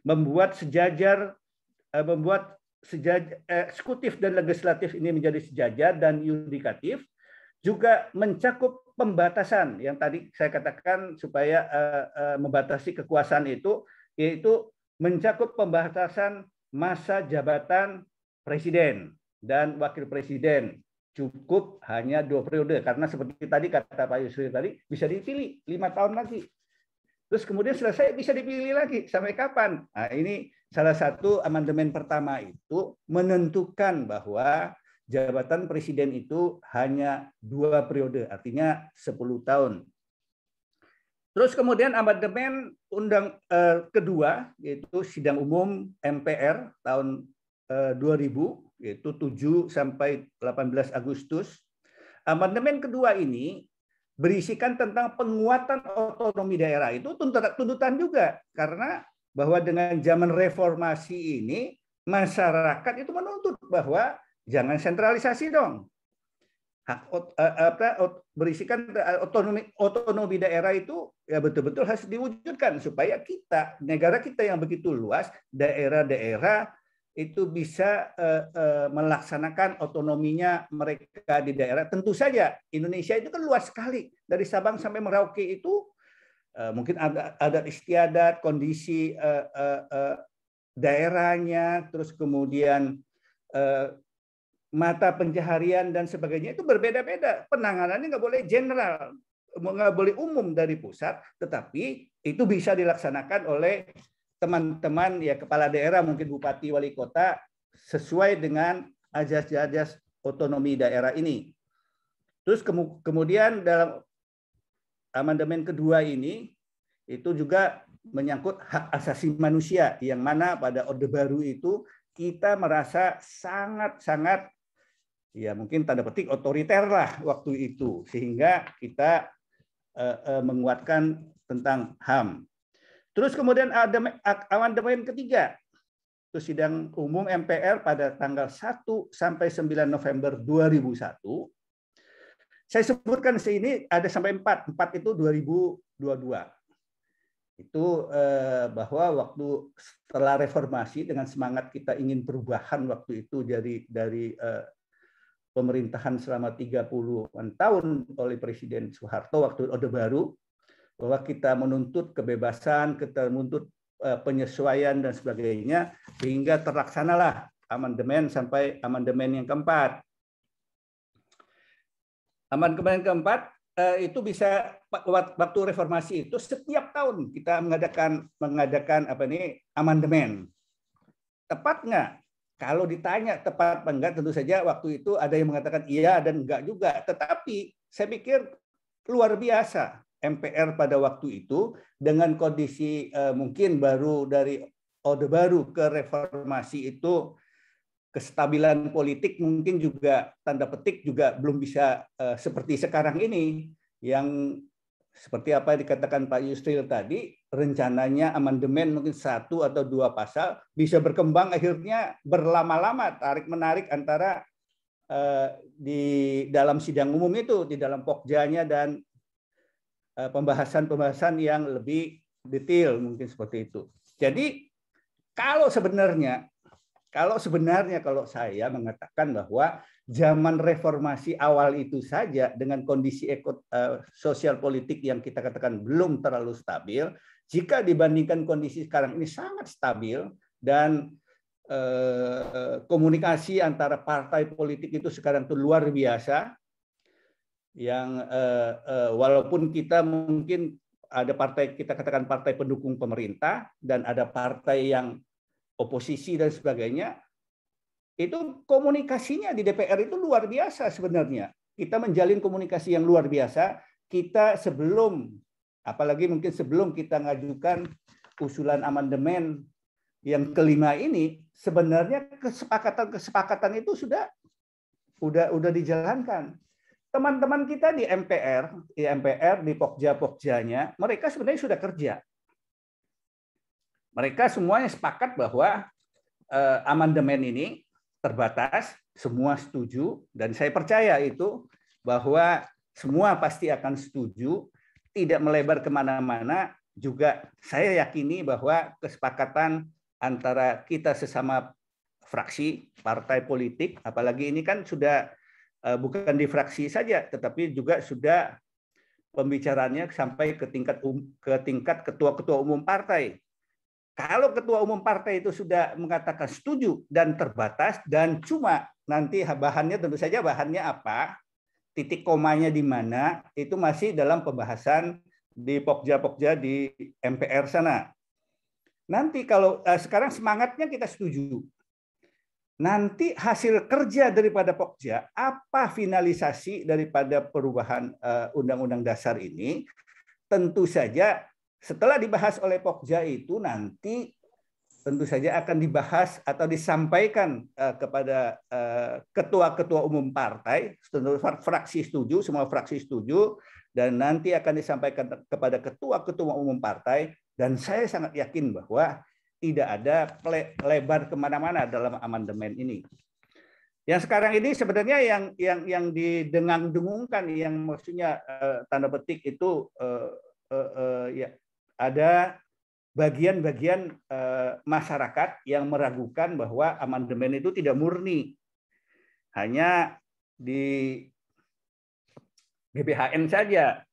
membuat eksekutif dan legislatif ini menjadi sejajar dan yudikatif, juga mencakup pembatasan yang tadi saya katakan supaya membatasi kekuasaan itu, yaitu mencakup pembatasan masa jabatan presiden dan wakil presiden, cukup hanya 2 periode karena seperti tadi kata Pak Yusril tadi bisa dipilih 5 tahun lagi. Terus kemudian selesai bisa dipilih lagi sampai kapan? Nah, ini salah satu amandemen pertama itu menentukan bahwa jabatan presiden itu hanya 2 periode, artinya 10 tahun. Terus kemudian amandemen kedua yaitu sidang umum MPR tahun 2000 yaitu 7 sampai 18 Agustus. Amandemen kedua ini berisikan tentang penguatan otonomi daerah. Itu tuntutan juga karena bahwa dengan zaman reformasi ini masyarakat itu menuntut bahwa jangan sentralisasi dong. Berisikan otonomi daerah itu ya betul-betul harus diwujudkan supaya negara kita yang begitu luas, daerah-daerah itu bisa melaksanakan otonominya mereka di daerah. Tentu saja Indonesia itu kan luas sekali, dari Sabang sampai Merauke itu mungkin ada adat istiadat, kondisi daerahnya, terus kemudian mata pencaharian dan sebagainya itu berbeda-beda. Penanganannya nggak boleh general, nggak boleh umum dari pusat, tetapi itu bisa dilaksanakan oleh teman-teman ya kepala daerah, mungkin bupati, wali kota, sesuai dengan ajas-ajas otonomi daerah ini. Terus kemudian dalam amandemen kedua ini itu juga menyangkut hak asasi manusia, yang mana pada Orde Baru itu kita merasa sangat-sangat, ya mungkin tanda petik otoriter lah waktu itu, sehingga kita menguatkan tentang HAM. Terus kemudian ada amandemen ketiga, itu sidang umum MPR pada tanggal 1 sampai 9 November 2001. Saya sebutkan sini ada sampai 4 itu 2022. Itu bahwa waktu setelah reformasi dengan semangat kita ingin perubahan waktu itu dari pemerintahan selama 30-an tahun oleh Presiden Soeharto waktu Orde Baru, bahwa kita menuntut kebebasan, kita menuntut penyesuaian dan sebagainya, sehingga terlaksanalah amandemen sampai amandemen yang keempat. Amandemen keempat itu bisa waktu reformasi itu setiap tahun kita mengadakan amandemen. Tepat nggak? Kalau ditanya tepat apa enggak, tentu saja waktu itu ada yang mengatakan iya dan enggak juga. Tetapi saya pikir luar biasa MPR pada waktu itu dengan kondisi mungkin baru dari Orde Baru ke reformasi itu, kestabilan politik mungkin juga tanda petik juga belum bisa seperti sekarang ini, yang seperti apa yang dikatakan Pak Yusril tadi, rencananya amandemen mungkin 1 atau 2 pasal bisa berkembang akhirnya berlama-lama tarik-menarik antara di dalam sidang umum itu, di dalam pokjanya dan pembahasan-pembahasan yang lebih detail mungkin seperti itu. Jadi kalau sebenarnya kalau saya mengatakan bahwa zaman reformasi awal itu saja dengan kondisi sosial politik yang kita katakan belum terlalu stabil, jika dibandingkan kondisi sekarang ini sangat stabil dan komunikasi antara partai politik itu sekarang itu luar biasa, yang walaupun kita mungkin ada partai, kita katakan partai pendukung pemerintah dan ada partai yang oposisi dan sebagainya, itu komunikasinya di DPR itu luar biasa sebenarnya. Kita menjalin komunikasi yang luar biasa. Kita apalagi mungkin sebelum kita ngajukan usulan amandemen yang kelima ini, sebenarnya kesepakatan itu sudah dijalankan. Teman-teman kita di MPR, di pokja-pokjanya, mereka sebenarnya sudah kerja. Mereka semuanya sepakat bahwa amandemen ini terbatas, semua setuju, dan saya percaya itu bahwa semua pasti akan setuju, tidak melebar kemana-mana. Juga saya yakini bahwa kesepakatan antara kita sesama fraksi, partai politik, apalagi ini kan sudah bukan di fraksi saja, tetapi juga sudah pembicaraannya sampai ke tingkat ketua-ketua umum partai. Kalau ketua umum partai itu sudah mengatakan setuju dan terbatas, dan cuma nanti bahannya tentu saja bahannya apa, titik komanya di mana, itu masih dalam pembahasan di pokja-pokja di MPR sana. Nanti kalau sekarang semangatnya kita setuju. Nanti hasil kerja daripada pokja, apa finalisasi daripada perubahan Undang-Undang Dasar ini, tentu saja setelah dibahas oleh pokja itu nanti tentu saja akan dibahas atau disampaikan kepada ketua-ketua umum partai, fraksi setuju, semua fraksi setuju, dan nanti akan disampaikan kepada ketua-ketua umum partai, dan saya sangat yakin bahwa tidak ada lebar kemana-mana dalam amandemen ini. Yang sekarang ini sebenarnya yang didengang-dengungkan, yang maksudnya tanda petik itu ya, ada bagian-bagian masyarakat yang meragukan bahwa amandemen itu tidak murni, hanya di GBHN saja.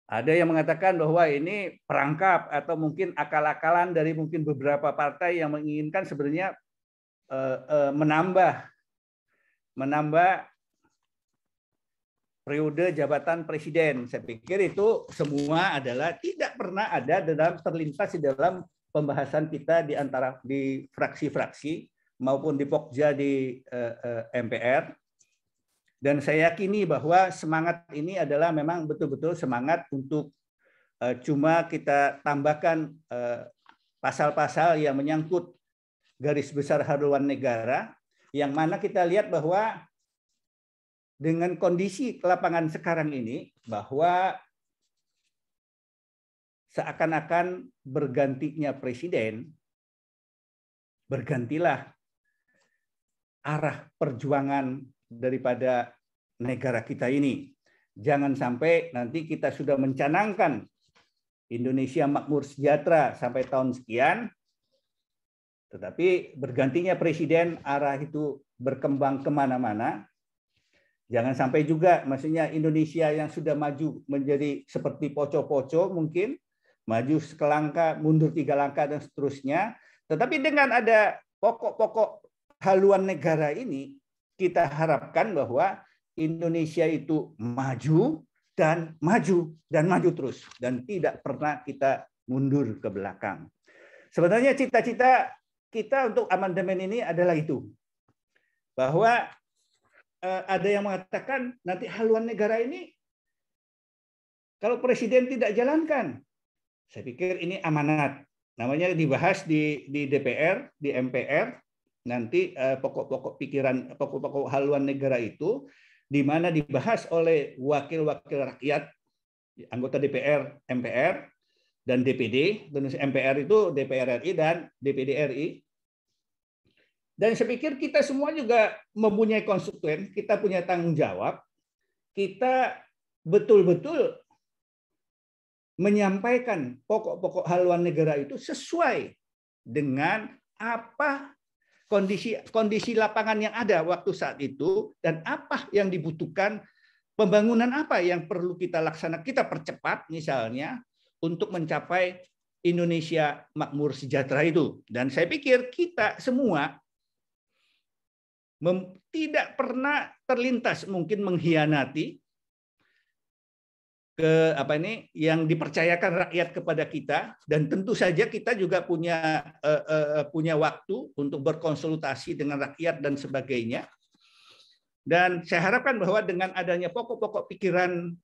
Ada yang mengatakan bahwa ini perangkap atau mungkin akal-akalan dari mungkin beberapa partai yang menginginkan sebenarnya menambah periode jabatan presiden. Saya pikir itu semua adalah tidak pernah ada terlintas di dalam pembahasan kita di fraksi-fraksi maupun di pokja di MPR. Dan saya yakini bahwa semangat ini adalah memang betul-betul semangat untuk cuma kita tambahkan pasal-pasal yang menyangkut garis besar haluan negara, yang mana kita lihat bahwa dengan kondisi lapangan sekarang ini, bahwa seakan-akan bergantinya presiden, bergantilah arah perjuangan daripada negara kita ini. Jangan sampai nanti kita sudah mencanangkan Indonesia makmur sejahtera sampai tahun sekian, tetapi bergantinya presiden arah itu berkembang kemana-mana. Jangan sampai juga maksudnya Indonesia yang sudah maju menjadi seperti poco-poco mungkin, maju sekelangkah, mundur 3 langkah dan seterusnya. Tetapi dengan ada pokok-pokok haluan negara ini, kita harapkan bahwa Indonesia itu maju dan maju terus, dan tidak pernah kita mundur ke belakang. Sebenarnya cita-cita kita untuk amandemen ini adalah itu, bahwa ada yang mengatakan nanti haluan negara ini kalau presiden tidak jalankan. Saya pikir ini amanat, namanya dibahas di DPR, di MPR, nanti pokok-pokok pikiran, pokok-pokok haluan negara itu, di mana dibahas oleh wakil-wakil rakyat, anggota DPR, MPR, dan DPD. Dan MPR itu DPR RI dan DPD RI. Dan saya pikir kita semua juga mempunyai konstituen, kita punya tanggung jawab, kita betul-betul menyampaikan pokok-pokok haluan negara itu sesuai dengan apa kondisi lapangan yang ada waktu saat itu, dan apa yang dibutuhkan, pembangunan apa yang perlu kita laksanakan, kita percepat misalnya untuk mencapai Indonesia makmur sejahtera itu. Dan saya pikir kita semua tidak pernah terlintas mungkin mengkhianati yang dipercayakan rakyat kepada kita, dan tentu saja kita juga punya waktu untuk berkonsultasi dengan rakyat dan sebagainya. Dan saya harapkan bahwa dengan adanya pokok-pokok pikiran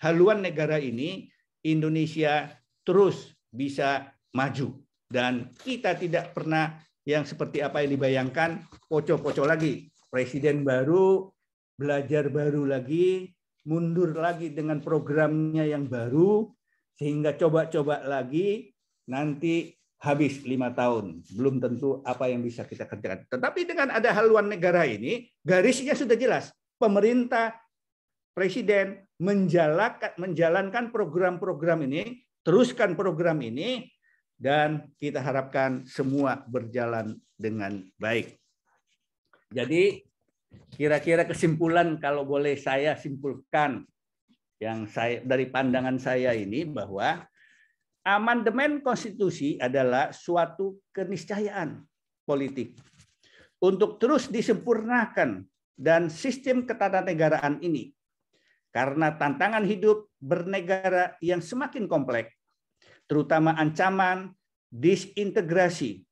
haluan negara ini, Indonesia terus bisa maju, dan kita tidak pernah yang seperti apa yang dibayangkan, poco-poco lagi, presiden baru, belajar baru lagi, mundur lagi dengan programnya yang baru, sehingga coba-coba lagi, nanti habis 5 tahun. Belum tentu apa yang bisa kita kerjakan. Tetapi dengan ada haluan negara ini, garisnya sudah jelas. Pemerintah, presiden menjalankan program-program ini, teruskan program ini, dan kita harapkan semua berjalan dengan baik. Jadi, kira-kira kesimpulan kalau boleh saya simpulkan dari pandangan saya ini, bahwa amandemen konstitusi adalah suatu keniscayaan politik untuk terus disempurnakan dan sistem ketatanegaraan ini, karena tantangan hidup bernegara yang semakin kompleks, terutama ancaman disintegrasi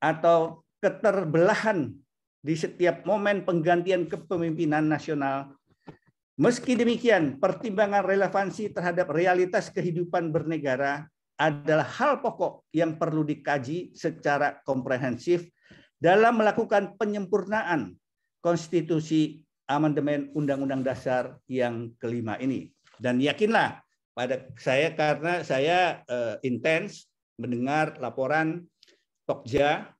atau keterbelahan di setiap momen penggantian kepemimpinan nasional. Meski demikian, pertimbangan relevansi terhadap realitas kehidupan bernegara adalah hal pokok yang perlu dikaji secara komprehensif dalam melakukan penyempurnaan konstitusi amandemen Undang-Undang Dasar yang kelima ini. Dan yakinlah pada saya, karena saya intens mendengar laporan Pokja,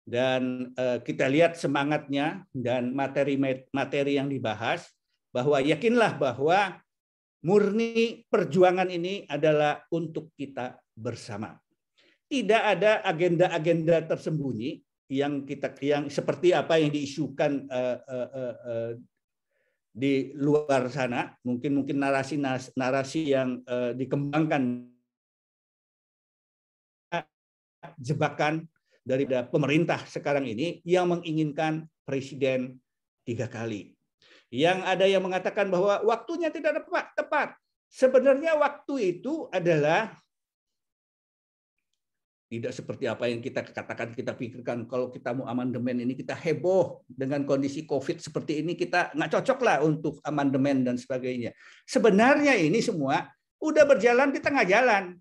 dan kita lihat semangatnya dan materi yang dibahas, bahwa yakinlah bahwa murni perjuangan ini adalah untuk kita bersama. Tidak ada agenda-agenda tersembunyi yang seperti apa yang diisukan di luar sana, mungkin narasi yang dikembangkan, jebakan dari pemerintah sekarang ini yang menginginkan presiden 3 kali. Yang ada yang mengatakan bahwa waktunya tidak tepat. Sebenarnya waktu itu adalah tidak seperti apa yang kita katakan, kita pikirkan kalau kita mau amandemen ini kita heboh dengan kondisi COVID seperti ini, kita nggak cocok lah untuk amandemen dan sebagainya. Sebenarnya ini semua udah berjalan di tengah jalan.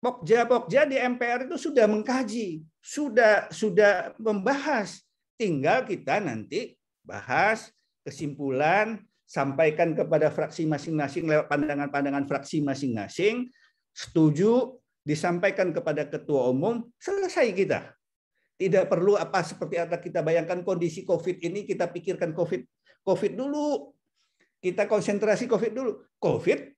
Pokja di MPR itu sudah mengkaji, sudah membahas. Tinggal kita nanti bahas kesimpulan, sampaikan kepada fraksi masing-masing lewat pandangan-pandangan fraksi masing-masing, setuju, disampaikan kepada ketua umum, selesai kita. Tidak perlu apa seperti apa kita bayangkan kondisi COVID ini, kita pikirkan COVID dulu. Kita konsentrasi COVID dulu. COVID,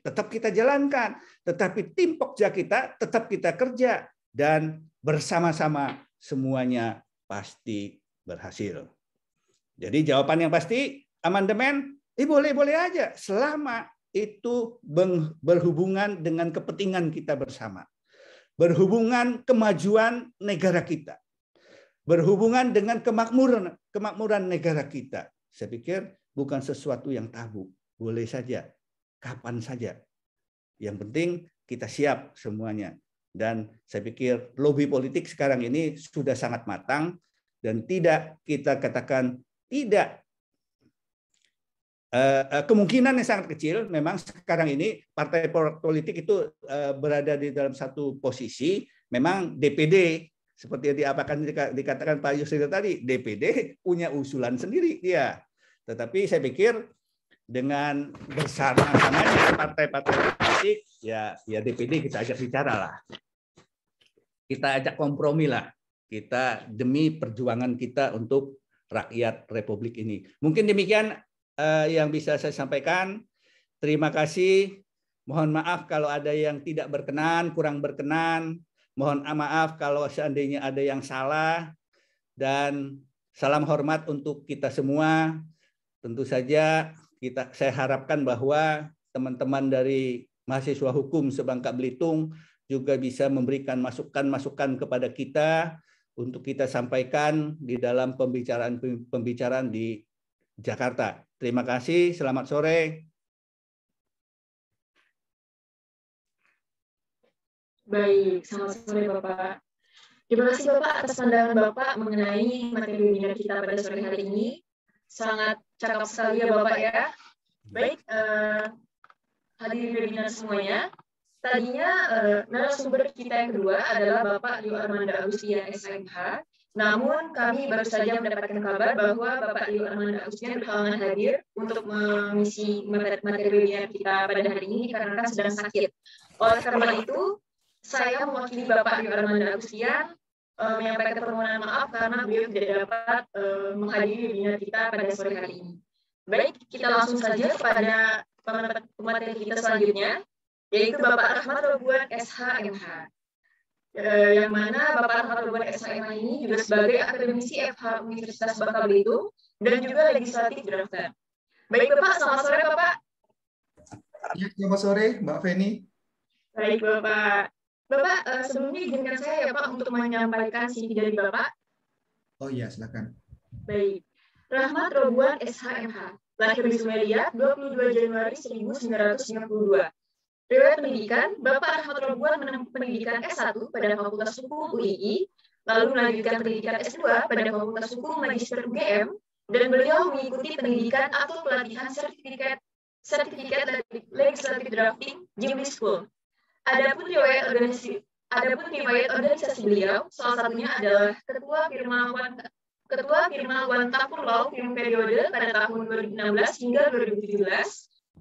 tetap kita jalankan. Tetapi tim Pokja kita tetap kita kerja. Dan bersama-sama semuanya pasti berhasil. Jadi jawaban yang pasti, amandemen, boleh-boleh aja. Selama itu berhubungan dengan kepentingan kita bersama. Berhubungan kemajuan negara kita. Berhubungan dengan kemakmuran negara kita. Saya pikir bukan sesuatu yang tabu. Boleh saja. Kapan saja. Yang penting kita siap semuanya. Dan saya pikir lobi politik sekarang ini sudah sangat matang dan tidak kita katakan tidak. Kemungkinan yang sangat kecil. Memang sekarang ini partai politik itu berada di dalam satu posisi. Memang DPD seperti yang dikatakan Pak Yusril tadi, DPD punya usulan sendiri dia. Tetapi saya pikir dengan bersama-samanya partai-partai politik, ya DPD kita ajak bicara lah. Kita ajak kompromi lah. Kita demi perjuangan kita untuk rakyat Republik ini. Mungkin demikian yang bisa saya sampaikan. Terima kasih. Mohon maaf kalau ada yang tidak berkenan, kurang berkenan. Mohon maaf kalau seandainya ada yang salah. Dan salam hormat untuk kita semua. Tentu saja saya harapkan bahwa teman-teman dari mahasiswa hukum se-Bangka Belitung juga bisa memberikan masukan-masukan kepada kita untuk kita sampaikan di dalam pembicaraan di Jakarta. Terima kasih, selamat sore. Baik, selamat sore Bapak. Terima kasih Bapak atas pandangan Bapak mengenai materi webinar kita pada sore hari ini. Sangat cakap sekali ya Bapak ya. Baik, hadirin webinar semuanya. Tadinya narasumber kita yang kedua adalah Bapak Rio Armanda Agustian SMH. Namun kami baru saja mendapatkan kabar bahwa Bapak Rio Armanda Agustian berhalangan hadir untuk mengisi materi webinar kita pada hari ini dikarenakan sedang sakit. Oleh karena itu, saya mewakili Bapak Rio Armanda Agustian menyampaikan permohonan maaf karena beliau tidak dapat menghadiri webinar kita pada sore hari ini. Baik, kita langsung saja kepada pemateri kita selanjutnya, yaitu Bapak Rahmat Robuan SHMH. Yang mana Bapak Rahmat Robuan SHMH ini juga sebagai akademisi FH Universitas Bangka Belitung dan juga legislatif drafter. Baik Bapak, selamat sore Bapak. Ya, selamat sore Mbak Feni. Baik Bapak. Bapak, sebelumnya izinkan saya ya Pak untuk menyampaikan CV dari Bapak. Oh iya, silakan. Baik. Rahmat Robuan SHMH, lahir di Sumelia 22 Januari 1992. Riwayat pendidikan, Bapak Rahmat Robuan menempuh pendidikan S1 pada Fakultas Hukum UII, lalu melanjutkan pendidikan S2 pada Fakultas Hukum Magister UGM, dan beliau mengikuti pendidikan atau pelatihan sertifikat legislative drafting Jimli School. Adapun riwayat organisasi beliau, salah satunya adalah Ketua Firmawan Tapur Law periode pada tahun 2016 hingga 2017.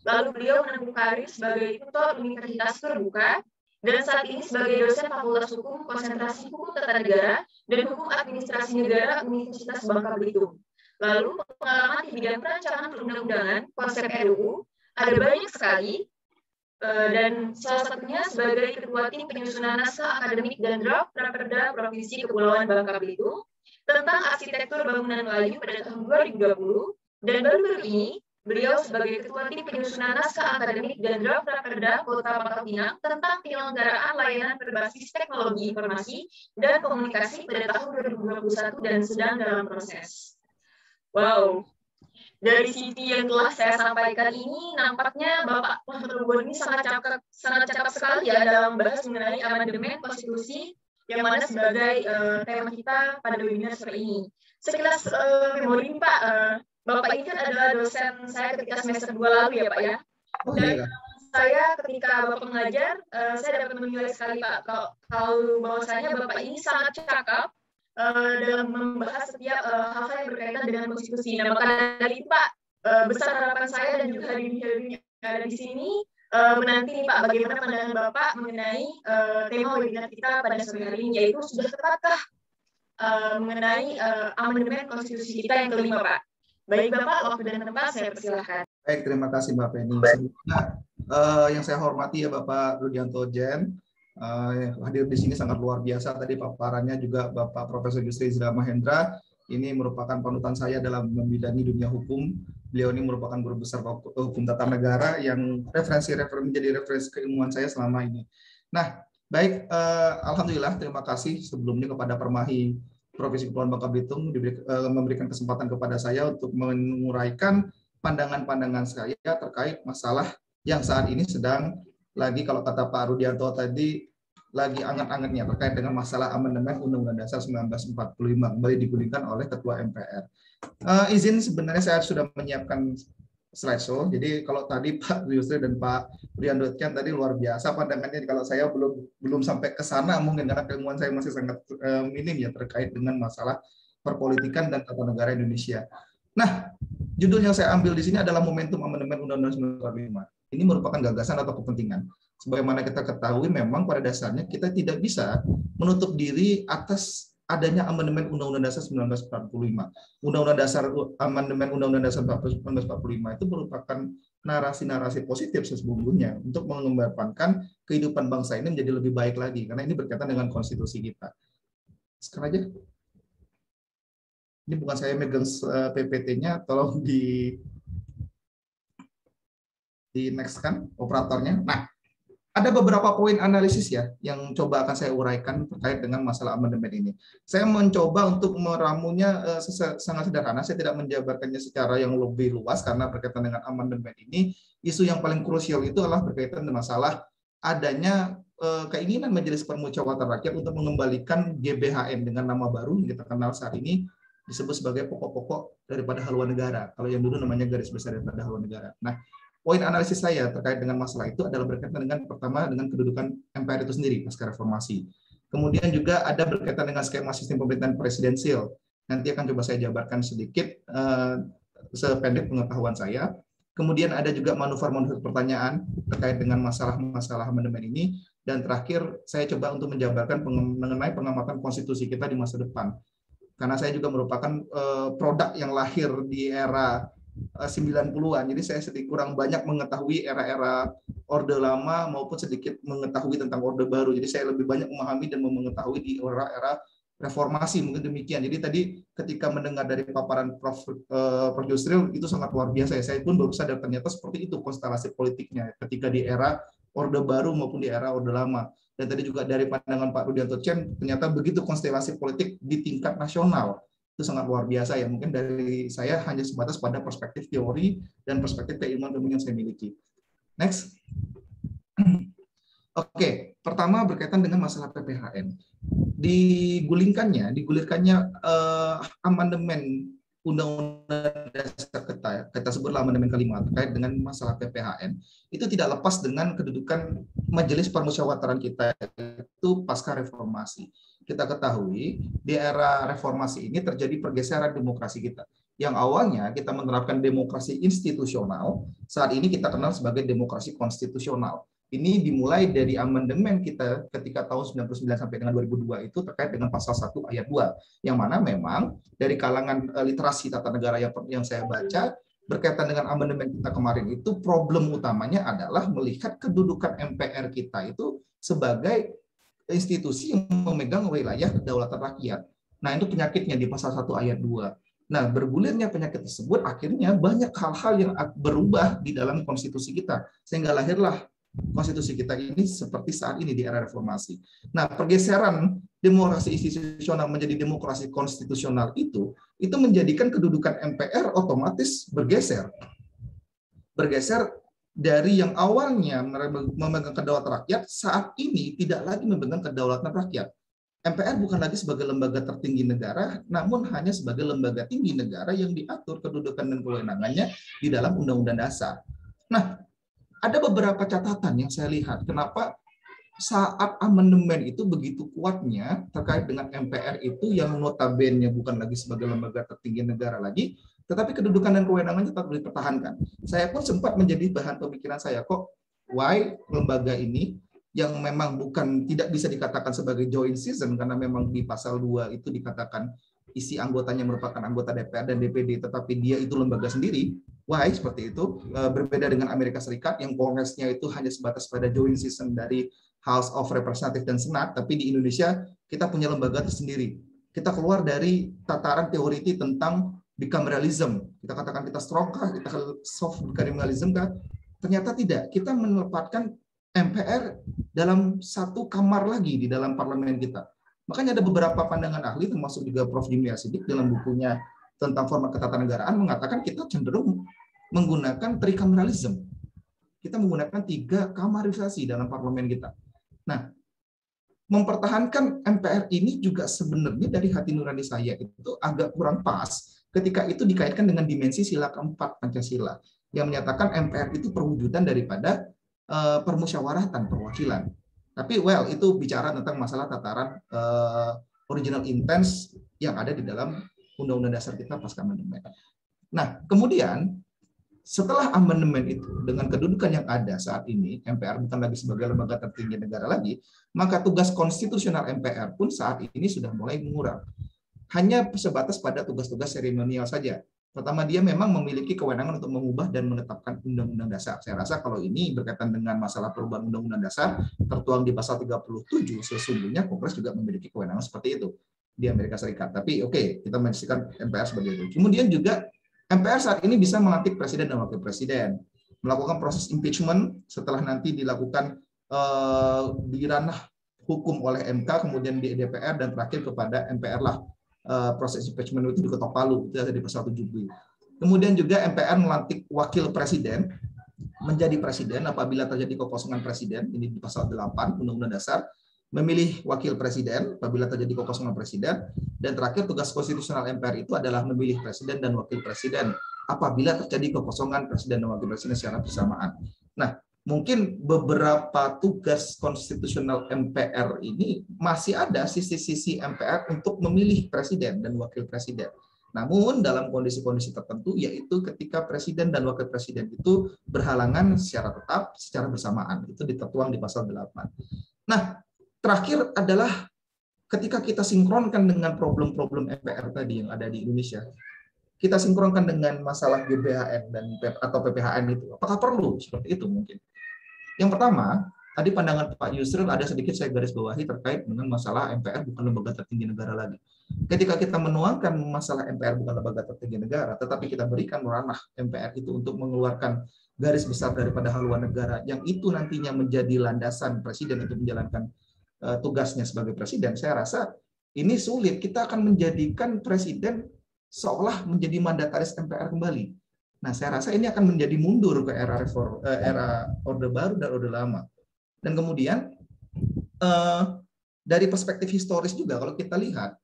Lalu beliau menempuh karir sebagai tutor Universitas Terbuka dan saat ini sebagai dosen Fakultas Hukum Konsentrasi Hukum Tata Negara dan Hukum Administrasi Negara Universitas Bangka Belitung. Lalu pengalaman di bidang perancangan perundang-undangan, konsep RUU, ada banyak sekali. Dan salah satunya sebagai Ketua Tim Penyusunan Naskah Akademik dan Draft Raperda Provinsi Kepulauan Bangka Belitung tentang arsitektur bangunan Melayu pada tahun 2020, dan baru-baru ini beliau sebagai Ketua Tim Penyusunan Naskah Akademik dan Draft Raperda Kota Pangkal Pinang tentang penyelenggaraan layanan berbasis teknologi informasi dan komunikasi pada tahun 2021 dan sedang dalam proses. Wow. Dari CV yang telah saya sampaikan ini, nampaknya Bapak Rahmat Robuan ini sangat cakap sekali ya dalam membahas mengenai amandemen konstitusi yang mana sebagai tema kita pada webinar sore ini. Sekilas memori Pak, Bapak ini kan adalah dosen saya ketika semester 2 lalu ya Pak ya. Dan saya ketika Bapak mengajar, saya dapat menilai sekali Pak, kalau bahwasanya Bapak ini sangat cakap dalam membahas setiap hal-hal yang berkaitan dengan konstitusi. Nah, maka dari itu Pak, besar harapan saya dan juga hadirin yang ada di sini menanti nih Pak, bagaimana pandangan Bapak mengenai tema webinar kita pada sore hari ini, yaitu sudah tepatkah mengenai amandemen konstitusi kita yang kelima Pak. Baik Bapak, waktu dan tempat saya persilahkan. Baik, terima kasih Mbak Feni. Sebelumnya yang saya hormati ya Bapak Rudianto Jen, hadir di sini sangat luar biasa. Tadi paparannya juga Bapak Profesor Yusri Zira Mahendra. Ini merupakan panutan saya dalam membidangi dunia hukum. Beliau ini merupakan guru besar hukum tata negara yang menjadi referensi keilmuan saya selama ini. Nah, baik, alhamdulillah terima kasih sebelumnya kepada Permahi Provinsi Kepulauan Bangka Belitung memberikan kesempatan kepada saya untuk menguraikan pandangan-pandangan saya terkait masalah yang saat ini sedang lagi, kalau kata Pak Rudianto tadi, lagi anget-angetnya terkait dengan masalah amandemen Undang-Undang Dasar 1945 kembali digulingkan oleh Ketua MPR. Izin, sebenarnya saya sudah menyiapkan slideshow. Jadi kalau tadi Pak Yusri dan Pak Rudianto tadi luar biasa pandangannya, kalau saya belum sampai ke sana mungkin karena keilmuan saya masih sangat minim ya terkait dengan masalah perpolitikan dan tata negara Indonesia. Nah, judul yang saya ambil di sini adalah momentum amandemen Undang-Undang 1945. Ini merupakan gagasan atau kepentingan. Sebagaimana kita ketahui, memang pada dasarnya kita tidak bisa menutup diri atas adanya amandemen Undang-Undang Dasar 1945. Undang-Undang Dasar amandemen Undang-Undang Dasar 1945 itu merupakan narasi-narasi positif sesungguhnya untuk mengedepankan kehidupan bangsa ini menjadi lebih baik lagi, karena ini berkaitan dengan konstitusi kita. Sekarang aja. Ini bukan saya megang PPT-nya, tolong di next kan operatornya. Nah, ada beberapa poin analisis ya yang coba akan saya uraikan terkait dengan masalah amandemen ini. Saya mencoba untuk meramunya sangat sederhana. Saya tidak menjabarkannya secara yang lebih luas karena berkaitan dengan amandemen ini. Isu yang paling krusial itu adalah berkaitan dengan masalah adanya keinginan Majelis Permusyawaratan Rakyat untuk mengembalikan GBHN dengan nama baru yang kita kenal saat ini disebut sebagai pokok-pokok daripada haluan negara. Kalau yang dulu namanya garis besar daripada haluan negara. Nah, poin analisis saya terkait dengan masalah itu adalah berkaitan dengan pertama dengan kedudukan MPR itu sendiri pasca reformasi. Kemudian juga ada berkaitan dengan skema sistem pemerintahan presidensial. Nanti akan coba saya jabarkan sedikit sependek pengetahuan saya. Kemudian ada juga manuver-manuver pertanyaan terkait dengan masalah-masalah amandemen ini. Dan terakhir saya coba untuk menjabarkan mengenai pengamatan konstitusi kita di masa depan. Karena saya juga merupakan produk yang lahir di era 90-an, jadi saya sedikit kurang banyak mengetahui era-era Orde Lama maupun sedikit mengetahui tentang Orde Baru. Jadi saya lebih banyak memahami dan mengetahui di era-era reformasi, mungkin demikian. Jadi tadi ketika mendengar dari paparan Prof. Yusril itu sangat luar biasa ya. Saya pun baru sadar ternyata seperti itu konstelasi politiknya ketika di era Orde Baru maupun di era Orde Lama. Dan tadi juga dari pandangan Pak Rudianto Chen, ternyata begitu konstelasi politik di tingkat nasional. Itu sangat luar biasa ya. Mungkin dari saya hanya sebatas pada perspektif teori dan perspektif keilmuan yang saya miliki. Next. Oke, pertama berkaitan dengan masalah PPHN. Digulirkannya amandemen Undang-Undang Dasar kita sebutlah amandemen kelima terkait dengan masalah PPHN itu tidak lepas dengan kedudukan Majelis Permusyawaratan kita itu pasca reformasi. Kita ketahui di era reformasi ini terjadi pergeseran demokrasi kita. Yang awalnya kita menerapkan demokrasi institusional, saat ini kita kenal sebagai demokrasi konstitusional. Ini dimulai dari amandemen kita ketika tahun 99 sampai dengan 2002 itu terkait dengan pasal 1 ayat 2, yang mana memang dari kalangan literasi tata negara yang saya baca berkaitan dengan amandemen kita kemarin itu problem utamanya adalah melihat kedudukan MPR kita itu sebagai institusi yang memegang wilayah kedaulatan rakyat. Nah, itu penyakitnya di pasal 1 ayat 2. Nah, bergulirnya penyakit tersebut akhirnya banyak hal-hal yang berubah di dalam konstitusi kita sehingga lahirlah konstitusi kita ini seperti saat ini di era reformasi. Nah, pergeseran demokrasi institusional menjadi demokrasi konstitusional itu menjadikan kedudukan MPR otomatis bergeser. Bergeser dari yang awalnya memegang kedaulatan rakyat, saat ini tidak lagi memegang kedaulatan rakyat. MPR bukan lagi sebagai lembaga tertinggi negara, namun hanya sebagai lembaga tinggi negara yang diatur kedudukan dan kewenangannya di dalam Undang-Undang Dasar. Nah, ada beberapa catatan yang saya lihat kenapa saat amandemen itu begitu kuatnya terkait dengan MPR itu yang notabene bukan lagi sebagai lembaga tertinggi negara lagi, tetapi kedudukan dan kewenangannya tetap dipertahankan. Saya pun sempat menjadi bahan pemikiran saya, kok why lembaga ini yang memang bukan tidak bisa dikatakan sebagai joint season karena memang di pasal 2 itu dikatakan isi anggotanya merupakan anggota DPR dan DPD, tetapi dia itu lembaga sendiri. Why seperti itu? Berbeda dengan Amerika Serikat yang kongresnya itu hanya sebatas pada joint season dari House of Representatives dan Senat, tapi di Indonesia kita punya lembaga tersendiri. Kita keluar dari tataran teoriti tentang bicameralism. Kita katakan kita strong kah, kita soft bicameralism kah? Ternyata tidak. Kita menempatkan MPR dalam satu kamar lagi di dalam parlemen kita. Makanya ada beberapa pandangan ahli, termasuk juga Prof. Jimli Asidik dalam bukunya tentang format ketatanegaraan mengatakan kita cenderung menggunakan tricameralism. Kita menggunakan 3 kamarisasi dalam parlemen kita. Nah, mempertahankan MPR ini juga sebenarnya dari hati nurani saya itu agak kurang pas ketika itu dikaitkan dengan dimensi sila keempat Pancasila yang menyatakan MPR itu perwujudan daripada permusyawaratan perwakilan. Tapi itu bicara tentang masalah tataran original intent yang ada di dalam Undang-Undang Dasar kita pasca amandemen. Nah, kemudian setelah amandemen itu dengan kedudukan yang ada saat ini, MPR bukan lagi sebagai lembaga tertinggi negara lagi, maka tugas konstitusional MPR pun saat ini sudah mulai mengurang. Hanya sebatas pada tugas-tugas seremonial saja. Pertama, dia memang memiliki kewenangan untuk mengubah dan menetapkan Undang-Undang Dasar. Saya rasa kalau ini berkaitan dengan masalah perubahan Undang-Undang Dasar, tertuang di pasal 37, sesungguhnya Kongres juga memiliki kewenangan seperti itu di Amerika Serikat. Tapi oke, kita menyaksikan MPR sebagai itu. Kemudian juga MPR saat ini bisa melantik presiden dan wakil presiden, melakukan proses impeachment setelah nanti dilakukan di ranah hukum oleh MK, kemudian di DPR, dan terakhir kepada MPR lah. Proses impeachment itu diketok palu, itu ada di pasal 70. Kemudian juga MPR melantik wakil presiden menjadi presiden apabila terjadi kekosongan presiden, ini di pasal 8 Undang-Undang Dasar, memilih wakil presiden apabila terjadi kekosongan presiden, dan terakhir tugas konstitusional MPR itu adalah memilih presiden dan wakil presiden apabila terjadi kekosongan presiden dan wakil presiden secara bersamaan. Nah, mungkin beberapa tugas konstitusional MPR ini masih ada sisi-sisi MPR untuk memilih presiden dan wakil presiden. Namun dalam kondisi-kondisi tertentu, yaitu ketika presiden dan wakil presiden itu berhalangan secara tetap, secara bersamaan. Itu ditertuang di pasal 8. Nah, terakhir adalah ketika kita sinkronkan dengan problem-problem MPR tadi yang ada di Indonesia, kita sinkronkan dengan masalah GBHN dan atau PPHN itu, apakah perlu seperti itu mungkin? Yang pertama, tadi pandangan Pak Yusril ada sedikit saya garis bawahi terkait dengan masalah MPR bukan lembaga tertinggi negara lagi. Ketika kita menuangkan masalah MPR bukan lembaga tertinggi negara, tetapi kita berikan ranah MPR itu untuk mengeluarkan garis besar daripada haluan negara, yang itu nantinya menjadi landasan presiden untuk menjalankan tugasnya sebagai presiden, saya rasa ini sulit. Kita akan menjadikan presiden seolah menjadi mandataris MPR kembali. Nah, saya rasa ini akan menjadi mundur ke era Orde Baru dan Orde Lama. Dan kemudian dari perspektif historis juga, kalau kita lihat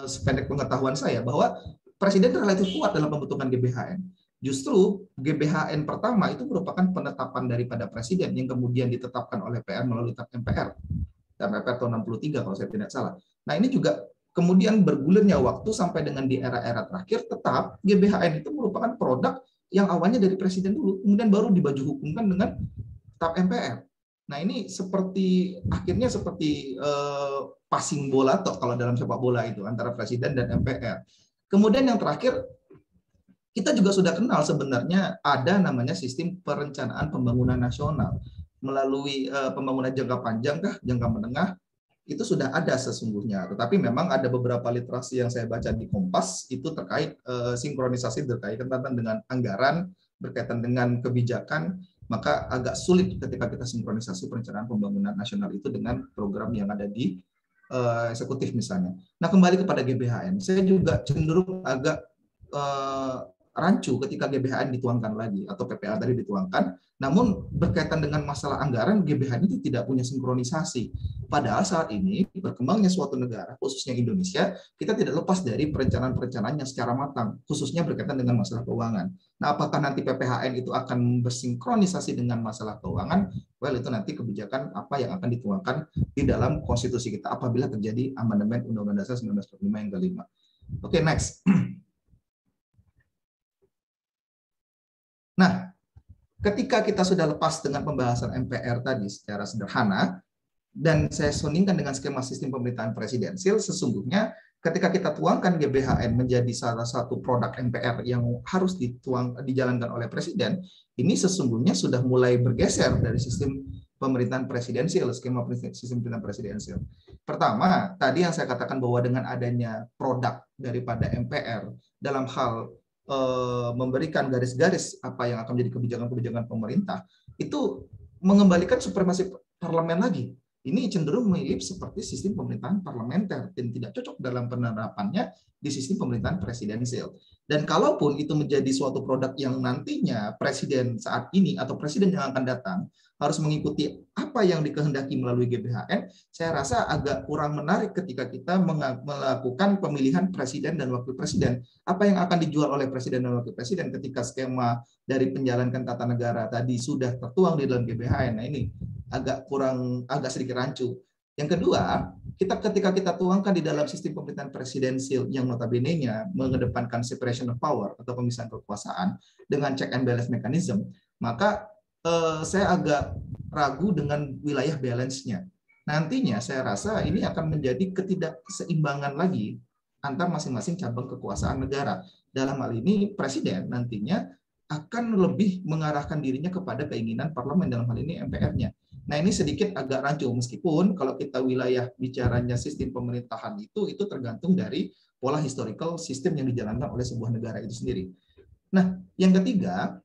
sependek pengetahuan saya bahwa presiden relatif kuat dalam pembentukan GBHN. Justru GBHN pertama itu merupakan penetapan daripada presiden yang kemudian ditetapkan oleh PR melalui MPR. MPR tahun 63 kalau saya tidak salah. Nah, ini juga kemudian bergulirnya waktu sampai dengan di era-era terakhir, tetap GBHN itu merupakan produk yang awalnya dari presiden dulu, kemudian baru dibaju hukumkan dengan TAP MPR. Nah, ini seperti akhirnya seperti passing bola toh kalau dalam sepak bola itu antara presiden dan MPR. Kemudian yang terakhir, kita juga sudah kenal sebenarnya ada namanya sistem perencanaan pembangunan nasional melalui pembangunan jangka panjang kah, jangka menengah, itu sudah ada sesungguhnya. Tetapi memang ada beberapa literasi yang saya baca di Kompas itu terkait sinkronisasi berkaitan dengan anggaran, berkaitan dengan kebijakan, maka agak sulit ketika kita sinkronisasi perencanaan pembangunan nasional itu dengan program yang ada di eksekutif misalnya. Nah, kembali kepada GBHN, saya juga cenderung agak rancu ketika GBHN dituangkan lagi atau PPA tadi dituangkan, namun berkaitan dengan masalah anggaran GBHN itu tidak punya sinkronisasi. Padahal saat ini berkembangnya suatu negara, khususnya Indonesia, kita tidak lepas dari perencanaan-perencanaan yang secara matang, khususnya berkaitan dengan masalah keuangan. Nah, apakah nanti PPHN itu akan bersinkronisasi dengan masalah keuangan? Well, itu nanti kebijakan apa yang akan dituangkan di dalam konstitusi kita apabila terjadi amandemen Undang-Undang Dasar 1945 yang kelima. Oke, next. Nah, ketika kita sudah lepas dengan pembahasan MPR tadi secara sederhana, dan saya sondingkan dengan skema sistem pemerintahan presidensil, sesungguhnya ketika kita tuangkan GBHN menjadi salah satu produk MPR yang harus dijalankan oleh presiden, ini sesungguhnya sudah mulai bergeser dari sistem pemerintahan presidensial, skema sistem pemerintahan presidensial. Pertama, tadi yang saya katakan bahwa dengan adanya produk daripada MPR dalam hal memberikan garis-garis apa yang akan menjadi kebijakan-kebijakan pemerintah, itu mengembalikan supremasi parlemen lagi. Ini cenderung mirip seperti sistem pemerintahan parlementer dan tidak cocok dalam penerapannya di sistem pemerintahan presidensial. Dan kalaupun itu menjadi suatu produk yang nantinya presiden saat ini atau presiden yang akan datang harus mengikuti apa yang dikehendaki melalui GBHN, saya rasa agak kurang menarik ketika kita melakukan pemilihan presiden dan wakil presiden. Apa yang akan dijual oleh presiden dan wakil presiden ketika skema dari menjalankan tata negara tadi sudah tertuang di dalam GBHN. Nah, ini agak sedikit rancu. Yang kedua, ketika kita tuangkan di dalam sistem pemerintahan presidensial yang notabene-nya mengedepankan separation of power atau pemisahan kekuasaan dengan check and balance mechanism, maka saya agak ragu dengan wilayah balance-nya. Nantinya saya rasa ini akan menjadi ketidakseimbangan lagi antar masing-masing cabang kekuasaan negara. Dalam hal ini presiden nantinya akan lebih mengarahkan dirinya kepada keinginan parlemen, dalam hal ini MPR-nya. Nah, ini sedikit agak rancu, meskipun kalau kita wilayah bicaranya sistem pemerintahan itu tergantung dari pola historical sistem yang dijalankan oleh sebuah negara itu sendiri. Nah, yang ketiga,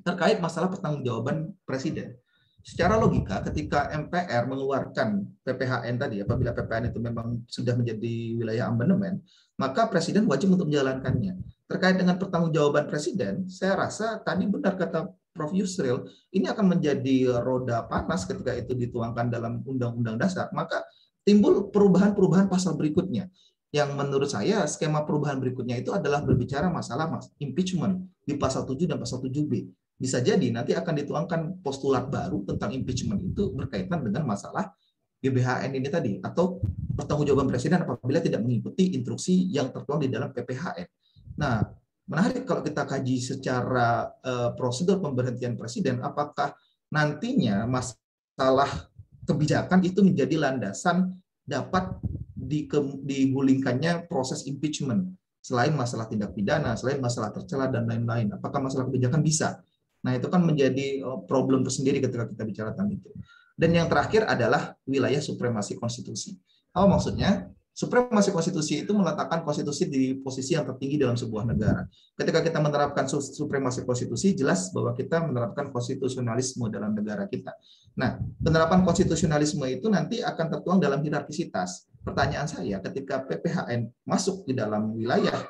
terkait masalah pertanggungjawaban presiden. Secara logika, ketika MPR mengeluarkan PPHN tadi, apabila PPHN itu memang sudah menjadi wilayah amandemen, maka presiden wajib untuk menjalankannya. Terkait dengan pertanggungjawaban presiden, saya rasa tadi benar kata Prof. Yusril, ini akan menjadi roda panas ketika itu dituangkan dalam Undang-Undang Dasar, maka timbul perubahan-perubahan pasal berikutnya. Yang menurut saya skema perubahan berikutnya itu adalah berbicara masalah impeachment di pasal 7 dan pasal 7B. Bisa jadi nanti akan dituangkan postulat baru tentang impeachment itu berkaitan dengan masalah GBHN ini tadi, atau pertanggungjawaban presiden apabila tidak mengikuti instruksi yang tertuang di dalam PPHN. Nah, menarik kalau kita kaji secara prosedur pemberhentian presiden, apakah nantinya masalah kebijakan itu menjadi landasan dapat digulingkannya proses impeachment, selain masalah tindak pidana, selain masalah tercela dan lain-lain. Apakah masalah kebijakan bisa? Nah, itu kan menjadi problem tersendiri ketika kita bicara tentang itu. Dan yang terakhir adalah wilayah supremasi konstitusi. Apa maksudnya? Supremasi konstitusi itu meletakkan konstitusi di posisi yang tertinggi dalam sebuah negara. Ketika kita menerapkan supremasi konstitusi, jelas bahwa kita menerapkan konstitusionalisme dalam negara kita. Nah, penerapan konstitusionalisme itu nanti akan tertuang dalam hierarkisitas. Pertanyaan saya, ketika PPHN masuk di dalam wilayah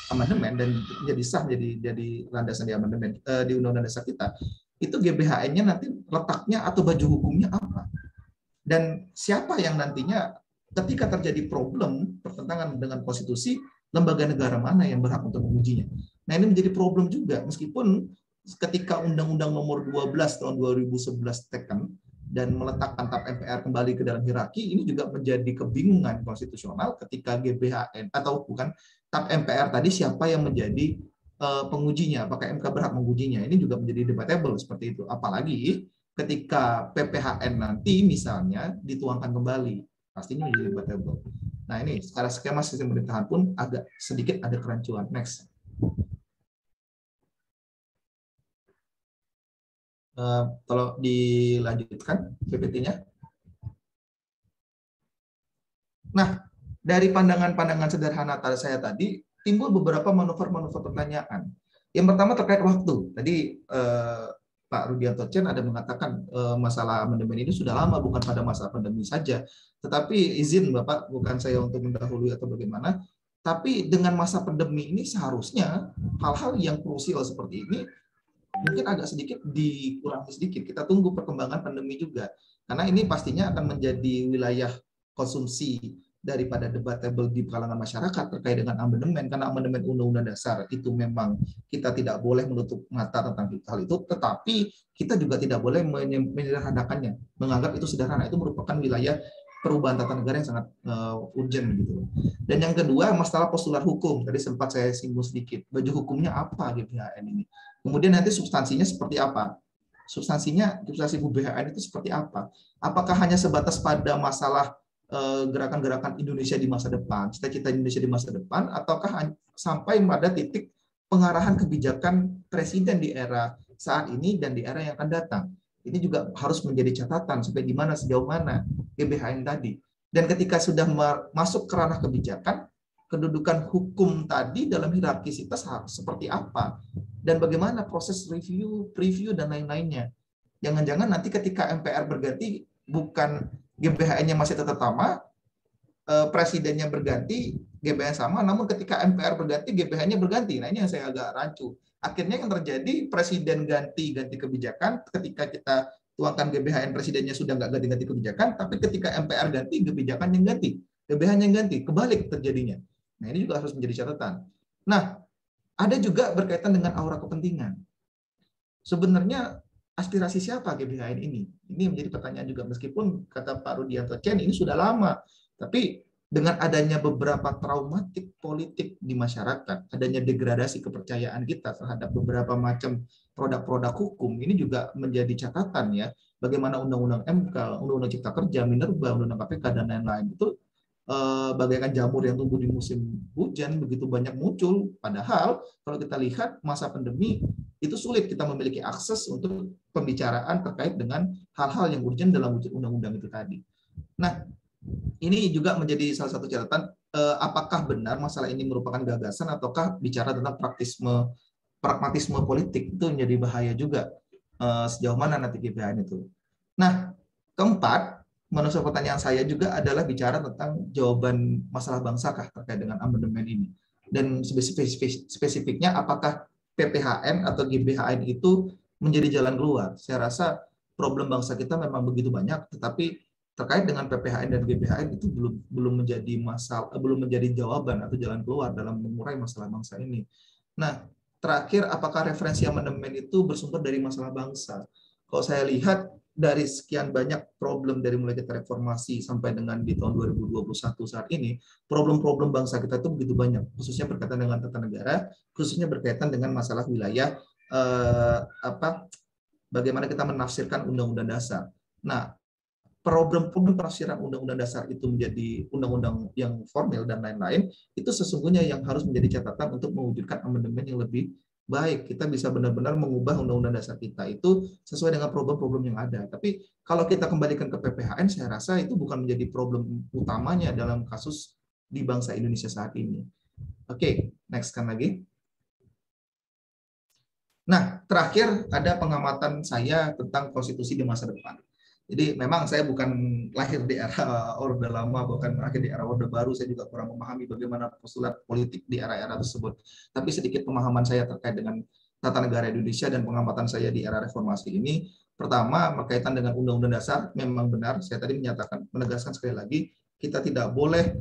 amandemen dan jadi sah jadi landasan di amandemen di Undang-Undang Dasar kita, itu GBHN-nya nanti letaknya atau baju hukumnya apa, dan siapa yang nantinya ketika terjadi problem pertentangan dengan konstitusi, lembaga negara mana yang berhak untuk mengujinya. Nah, ini menjadi problem juga, meskipun ketika Undang-Undang Nomor 12 tahun 2011 teken dan meletakkan TAP MPR kembali ke dalam hierarki, ini juga menjadi kebingungan konstitusional ketika GBHN atau bukan TAP MPR tadi siapa yang menjadi pengujinya, apakah MK berhak mengujinya, ini juga menjadi debatable seperti itu. Apalagi ketika PPHN nanti misalnya dituangkan kembali, pastinya menjadi debatable. Nah, ini secara skema sistem pemerintahan pun agak sedikit ada kerancuan. Next. Tolong dilanjutkan PPT-nya. Nah, dari pandangan-pandangan sederhana saya tadi, timbul beberapa manuver-manuver pertanyaan. Yang pertama terkait waktu. Tadi Pak Rudianto Chen ada mengatakan masalah amandemen ini sudah lama, bukan pada masa pandemi saja. Tetapi izin Bapak, bukan saya untuk mendahului atau bagaimana, tapi dengan masa pandemi ini seharusnya hal-hal yang krusial seperti ini mungkin agak sedikit dikurangi sedikit. Kita tunggu perkembangan pandemi juga. Karena ini pastinya akan menjadi wilayah konsumsi daripada debatable di kalangan masyarakat terkait dengan amandemen, karena amandemen Undang-Undang Dasar itu memang kita tidak boleh menutup mata tentang hal itu, tetapi kita juga tidak boleh menyederhanakannya, menganggap itu sederhana. Itu merupakan wilayah perubahan tata negara yang sangat urgent gitu. Dan yang kedua, masalah postulat hukum. Tadi sempat saya singgung sedikit. Baju hukumnya apa GBHN ini? Kemudian nanti substansinya seperti apa? Substansi GBHN itu seperti apa? Apakah hanya sebatas pada masalah gerakan-gerakan Indonesia di masa depan, cita-cita Indonesia di masa depan, ataukah sampai pada titik pengarahan kebijakan presiden di era saat ini dan di era yang akan datang? Ini juga harus menjadi catatan sampai di mana, sejauh mana GBHN tadi. Dan ketika sudah masuk ke ranah kebijakan, kedudukan hukum tadi dalam hierarkisitas seperti apa? Dan bagaimana proses review, preview, dan lain-lainnya. Jangan-jangan nanti ketika MPR berganti, bukan GBHN-nya masih tetap sama, presidennya berganti, GBHN sama, namun ketika MPR berganti, GBHN-nya berganti. Nah, ini yang saya agak rancu. Akhirnya yang terjadi, presiden ganti kebijakan, ketika kita tuangkan GBHN, presidennya sudah nggak ganti-ganti kebijakan, tapi ketika MPR ganti, kebijakan yang ganti, GBHN yang ganti, kebalik terjadinya. Nah, ini juga harus menjadi catatan. Nah, ada juga berkaitan dengan aura kepentingan. Sebenarnya aspirasi siapa GBHN ini? Ini menjadi pertanyaan juga, meskipun kata Pak Rudianto Chen ini sudah lama, tapi dengan adanya beberapa traumatik politik di masyarakat, adanya degradasi kepercayaan kita terhadap beberapa macam produk-produk hukum, ini juga menjadi catatan ya, bagaimana Undang-Undang MK, Undang-Undang Cipta Kerja, Minerba, Undang-Undang KPK, dan lain-lain itu bagaikan jamur yang tumbuh di musim hujan, begitu banyak muncul. Padahal kalau kita lihat masa pandemi, itu sulit kita memiliki akses untuk pembicaraan terkait dengan hal-hal yang urgent dalam wujud undang-undang itu tadi. Nah, ini juga menjadi salah satu catatan, apakah benar masalah ini merupakan gagasan ataukah bicara tentang pragmatisme politik. Itu menjadi bahaya juga, sejauh mana nanti GBHN itu. Nah, keempat, menurut pertanyaan saya juga adalah bicara tentang jawaban masalah bangsakah terkait dengan amandemen ini. Dan spesifiknya apakah PPHN atau GBHN itu menjadi jalan keluar. Saya rasa problem bangsa kita memang begitu banyak, tetapi terkait dengan PPHN dan GBHN itu belum menjadi masalah, belum menjadi jawaban atau jalan keluar dalam mengurai masalah bangsa ini. Nah, terakhir, apakah referensi amandemen itu bersumber dari masalah bangsa? Kalau saya lihat dari sekian banyak problem dari mulai kita reformasi sampai dengan di tahun 2021 saat ini, problem-problem bangsa kita itu begitu banyak, khususnya berkaitan dengan tata negara, khususnya berkaitan dengan masalah wilayah, bagaimana kita menafsirkan Undang-Undang Dasar. Nah, problem-problem penafsiran Undang-Undang Dasar itu menjadi undang-undang yang formal dan lain-lain, itu sesungguhnya yang harus menjadi catatan untuk mewujudkan amandemen yang lebih baik. Kita bisa benar-benar mengubah Undang-Undang Dasar kita itu sesuai dengan problem-problem yang ada. Tapi kalau kita kembalikan ke PPHN, saya rasa itu bukan menjadi problem utamanya dalam kasus di bangsa Indonesia saat ini. Oke, next kan lagi. Nah, terakhir ada pengamatan saya tentang konstitusi di masa depan. Jadi memang saya bukan lahir di era Orde Lama, bukan lahir di era Orde Baru, saya juga kurang memahami bagaimana postulat politik di era-era tersebut. Tapi sedikit pemahaman saya terkait dengan tata negara Indonesia dan pengamatan saya di era reformasi ini, pertama berkaitan dengan Undang-Undang Dasar, memang benar, saya tadi menegaskan sekali lagi, kita tidak boleh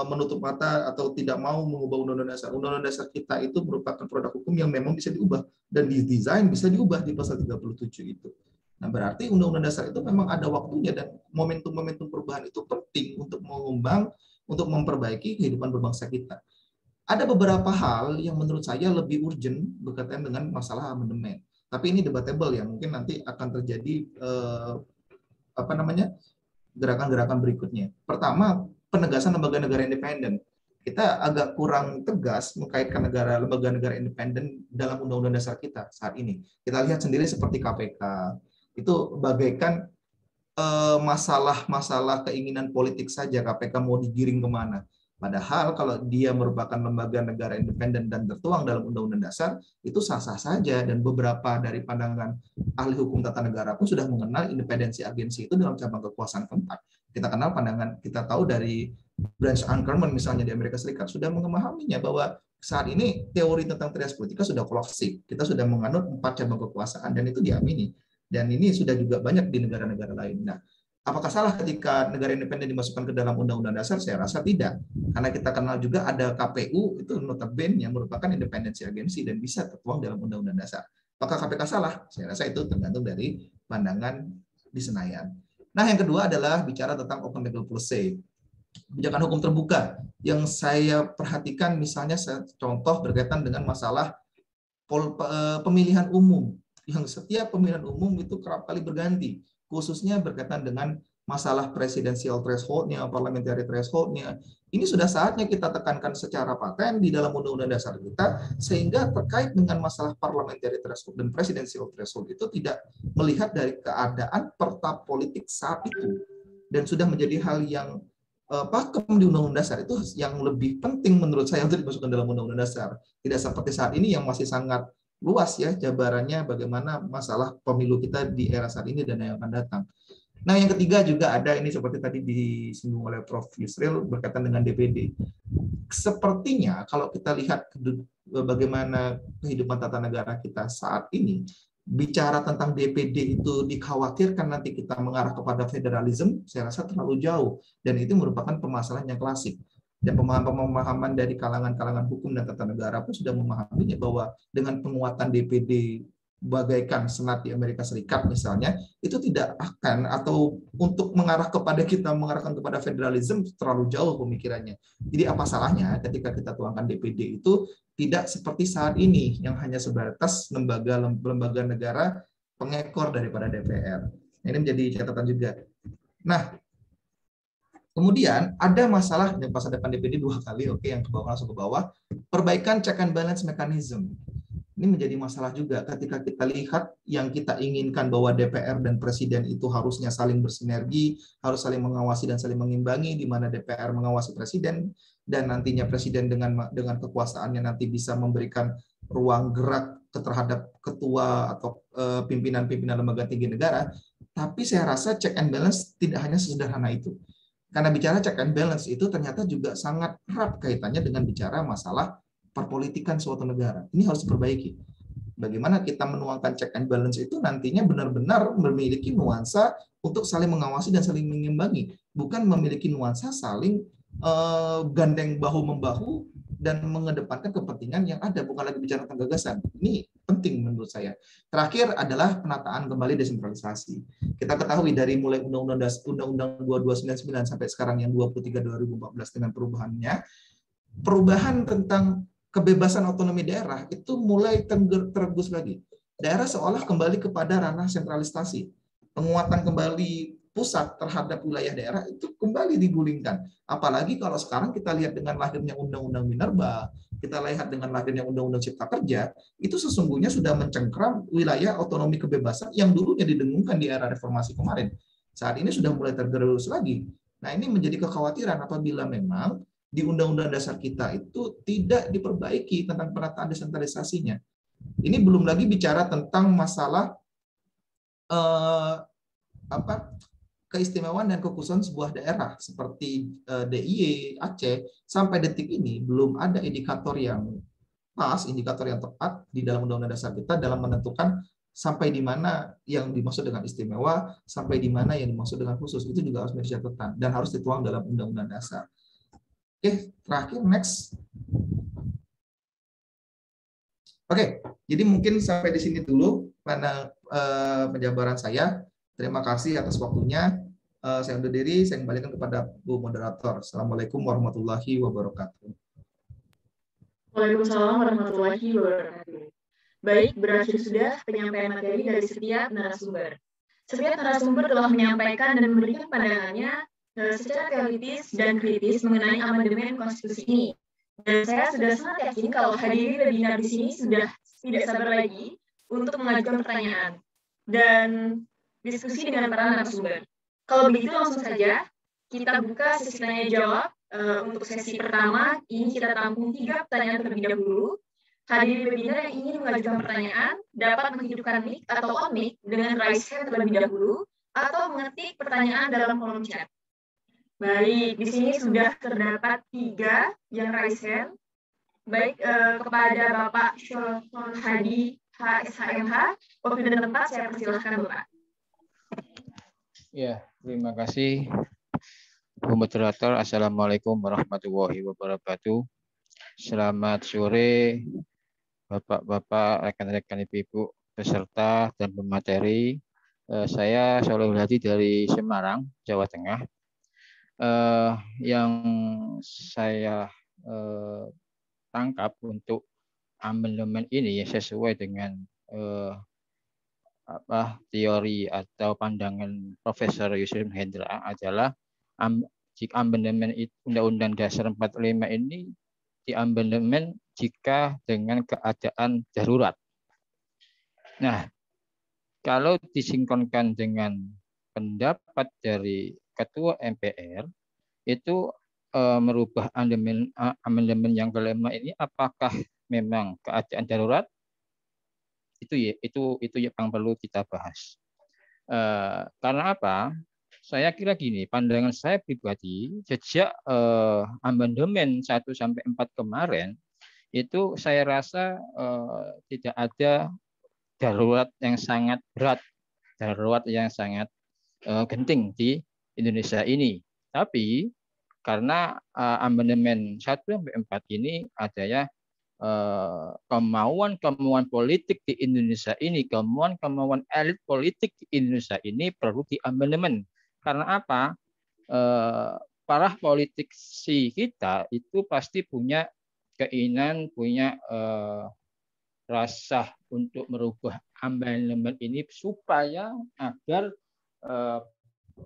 menutup mata atau tidak mau mengubah Undang-Undang Dasar. Undang-Undang Dasar kita itu merupakan produk hukum yang memang bisa diubah, dan didesain bisa diubah di pasal 37 itu. Nah, berarti Undang-Undang Dasar itu memang ada waktunya, dan momentum-momentum perubahan itu penting untuk mengembang, untuk memperbaiki kehidupan berbangsa kita. Ada beberapa hal yang menurut saya lebih urgent berkaitan dengan masalah amandemen. Tapi ini debatable ya, mungkin nanti akan terjadi gerakan-gerakan berikutnya. Pertama, penegasan lembaga negara independen. Kita agak kurang tegas mengkaitkan lembaga negara independen dalam Undang-Undang Dasar kita saat ini. Kita lihat sendiri seperti KPK. Itu bagaikan masalah keinginan politik saja, KPK mau digiring kemana. Padahal kalau dia merupakan lembaga negara independen dan tertuang dalam Undang-Undang Dasar, itu sah-sah saja, dan beberapa dari pandangan ahli hukum tata negara pun sudah mengenal independensi agensi itu dalam cabang kekuasaan keempat. Kita tahu dari Branch Ankerman misalnya di Amerika Serikat sudah memahaminya bahwa saat ini teori tentang trias politika sudah kolapsik. Kita sudah menganut 4 cabang kekuasaan, dan itu diamini. Dan ini sudah juga banyak di negara-negara lain. Nah, Apakah salah ketika negara independen dimasukkan ke dalam Undang-Undang Dasar? Saya rasa tidak. Karena kita kenal juga ada KPU, itu notabene yang merupakan independensi agensi dan bisa tertuang dalam Undang-Undang Dasar. Apakah KPK salah? Saya rasa itu tergantung dari pandangan di Senayan. Nah, yang kedua adalah bicara tentang open legal policy. Kebijakan hukum terbuka yang saya perhatikan misalnya contoh berkaitan dengan masalah pemilihan umum, yang setiap pemilihan umum itu kerap kali berganti, khususnya berkaitan dengan masalah presidensial threshold-nya, parliamentary threshold-nya. Ini sudah saatnya kita tekankan secara paten di dalam Undang-Undang Dasar kita, sehingga terkait dengan masalah parliamentary threshold dan presidensial threshold itu tidak melihat dari keadaan peta politik saat itu, dan sudah menjadi hal yang pakem di Undang-Undang Dasar itu yang lebih penting menurut saya untuk dimasukkan dalam Undang-Undang Dasar. Tidak seperti saat ini yang masih sangat luas ya jabarannya bagaimana masalah pemilu kita di era saat ini dan yang akan datang. Nah, yang ketiga juga ada ini seperti tadi disinggung oleh Prof. Yusril berkaitan dengan DPD. Sepertinya kalau kita lihat bagaimana kehidupan tata negara kita saat ini, bicara tentang DPD itu dikhawatirkan nanti kita mengarah kepada federalisme, saya rasa terlalu jauh. Dan itu merupakan permasalahan yang klasik. Dan pemahaman dari kalangan-kalangan hukum dan tata negara pun sudah memahaminya bahwa dengan penguatan DPD bagaikan Senat di Amerika Serikat misalnya, itu tidak akan, atau untuk mengarah kepada kita mengarahkan kepada federalisme terlalu jauh pemikirannya. Jadi apa salahnya ketika kita tuangkan DPD itu tidak seperti saat ini yang hanya sebatas lembaga negara pengekor daripada DPR. Ini menjadi catatan juga. Nah, kemudian ada masalah di masa depan DPD 2 kali, oke, yang ke bawah langsung ke bawah, perbaikan check and balance mechanism. Ini menjadi masalah juga ketika kita lihat yang kita inginkan bahwa DPR dan Presiden itu harusnya saling bersinergi, harus saling mengawasi dan saling mengimbangi, di mana DPR mengawasi Presiden dan nantinya Presiden dengan kekuasaannya nanti bisa memberikan ruang gerak terhadap ketua atau pimpinan-pimpinan lembaga tinggi negara. Tapi saya rasa check and balance tidak hanya sesederhana itu. Karena bicara check and balance itu ternyata juga sangat erat kaitannya dengan bicara masalah perpolitikan suatu negara. Ini harus diperbaiki. Bagaimana kita menuangkan check and balance itu nantinya benar-benar memiliki nuansa untuk saling mengawasi dan saling mengimbangi, bukan memiliki nuansa saling gandeng bahu-membahu dan mengedepankan kepentingan yang ada, bukan lagi bicara tentang gagasan. Ini penting menurut saya. Terakhir adalah penataan kembali desentralisasi. Kita ketahui dari mulai Undang-Undang 2299 sampai sekarang yang 23 2014 dengan perubahannya, perubahan tentang kebebasan otonomi daerah itu mulai tergerus lagi. Daerah seolah kembali kepada ranah sentralisasi. Penguatan kembali pusat terhadap wilayah daerah itu kembali digulingkan. Apalagi kalau sekarang kita lihat dengan lahirnya Undang-Undang Minerba, kita lihat dengan lahirnya Undang-Undang Cipta Kerja, itu sesungguhnya sudah mencengkram wilayah otonomi kebebasan yang dulunya didengungkan di era reformasi kemarin. Saat ini sudah mulai tergerus lagi. Nah, ini menjadi kekhawatiran apabila memang di Undang-Undang Dasar kita itu tidak diperbaiki tentang penataan desentralisasinya. Ini belum lagi bicara tentang masalah keistimewaan dan kekhususan sebuah daerah seperti DIY Aceh. Sampai detik ini belum ada indikator yang pas, indikator yang tepat di dalam Undang-Undang Dasar kita dalam menentukan sampai di mana yang dimaksud dengan istimewa, sampai di mana yang dimaksud dengan khusus. Itu juga harus menjadi catatan dan harus dituang dalam Undang-Undang Dasar. Oke, terakhir next. Oke, jadi mungkin sampai di sini dulu karena penjabaran saya. Terima kasih atas waktunya. Saya undur diri, saya kembalikan kepada Bu Moderator. Assalamualaikum warahmatullahi wabarakatuh. Waalaikumsalam warahmatullahi wabarakatuh. Baik, berakhir sudah penyampaian materi dari setiap narasumber. Setiap narasumber telah menyampaikan dan memberikan pandangannya secara teoritis dan kritis mengenai amandemen konstitusi ini. Dan saya sudah sangat yakin kalau hadirin webinar di sini sudah tidak sabar lagi untuk mengajukan pertanyaan dan diskusi dengan para narasumber. Kalau begitu langsung saja kita buka sesi tanya jawab. Untuk sesi pertama ini kita tampung 3 pertanyaan terlebih dahulu. Hadirin webinar yang ingin mengajukan pertanyaan dapat menghidupkan mic atau on mic dengan raise hand terlebih dahulu atau mengetik pertanyaan dalam kolom chat. Baik, di sini sudah terdapat 3 yang raise hand. Baik, kepada Bapak Syofon Hadi HSHMH, waktu dan tempat saya persilahkan Bapak. Ya, terima kasih Bu Moderator. Assalamualaikum warahmatullahi wabarakatuh. Selamat sore Bapak-bapak, rekan-rekan ibu-ibu, peserta dan pemateri. Saya Soleh Hadi dari Semarang, Jawa Tengah. Yang saya tangkap untuk amandemen ini sesuai dengan teori atau pandangan Profesor Yusuf Hendra adalah jika amandemen Undang-Undang Dasar 45 ini diamandemen jika dengan keadaan darurat. Nah, kalau disinkronkan dengan pendapat dari Ketua MPR itu merubah amandemen yang kelima ini, apakah memang keadaan darurat? Itu yang perlu kita bahas. Karena apa? Saya kira gini, pandangan saya pribadi sejak amandemen 1 sampai 4 kemarin itu saya rasa tidak ada darurat yang sangat berat, darurat yang sangat genting di Indonesia ini. Tapi karena amandemen 1 sampai 4 ini adanya kemauan politik di Indonesia ini, kemauan elit politik di Indonesia ini perlu diamandemen. Karena apa? Para politisi kita itu pasti punya keinginan, punya rasa untuk merubah amandemen ini supaya agar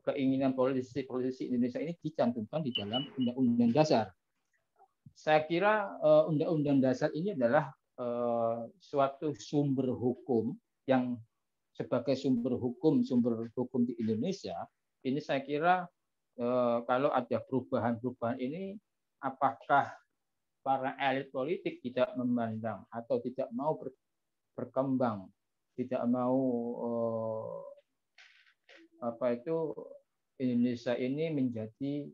keinginan politisi Indonesia ini dicantumkan di dalam Undang-Undang Dasar. Saya kira Undang-Undang Dasar ini adalah suatu sumber hukum yang sebagai sumber hukum di Indonesia. Ini saya kira kalau ada perubahan-perubahan ini, apakah para elit politik tidak memandang atau tidak mau berkembang, tidak mau Indonesia ini menjadi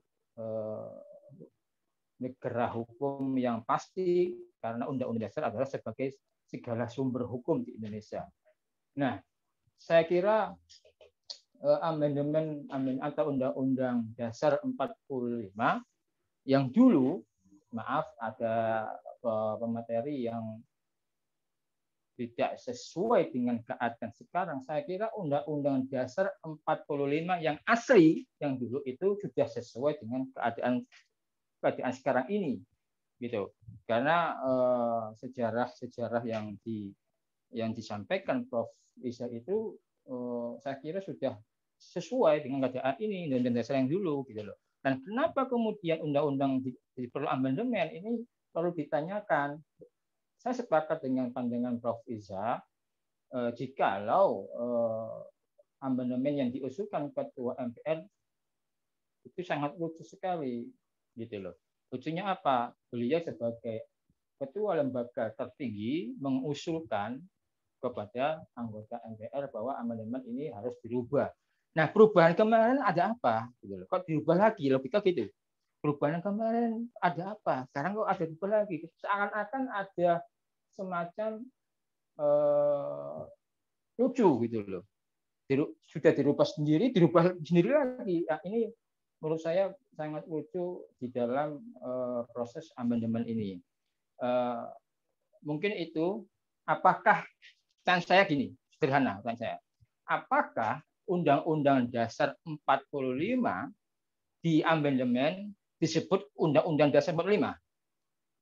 negara hukum yang pasti, karena Undang-Undang Dasar adalah sebagai segala sumber hukum di Indonesia. Nah, saya kira amandemen atau Undang-Undang Dasar 45 yang dulu, maaf ada pemateri yang tidak sesuai dengan keadaan sekarang. Saya kira Undang-Undang Dasar 45 yang asli yang dulu itu sudah sesuai dengan keadaan sekarang ini, gitu. Karena sejarah yang disampaikan Prof. Isa itu saya kira sudah sesuai dengan keadaan ini dan dasar yang dulu, gitu loh. Dan kenapa kemudian undang-undang perlu amandemen ini perlu ditanyakan. Saya sepakat dengan pandangan Prof. Iza, jikalau amandemen yang diusulkan Ketua MPR itu sangat lucu sekali, gitu loh. Lucunya apa? Beliau sebagai ketua lembaga tertinggi mengusulkan kepada anggota MPR bahwa amandemen ini harus dirubah. Nah, perubahan kemarin ada apa? Gitu loh. Kok dirubah lagi? Logika gitu. Perubahan kemarin ada apa? Sekarang kok ada dirubah lagi? Seakan-akan ada semacam lucu gitu loh. Sudah dirubah sendiri lagi. Nah, ini menurut saya sangat lucu di dalam proses amandemen ini. Mungkin itu, apakah, dan saya gini, sederhana, saya, apakah Undang-Undang Dasar 45 di amandemen disebut Undang-Undang Dasar 45?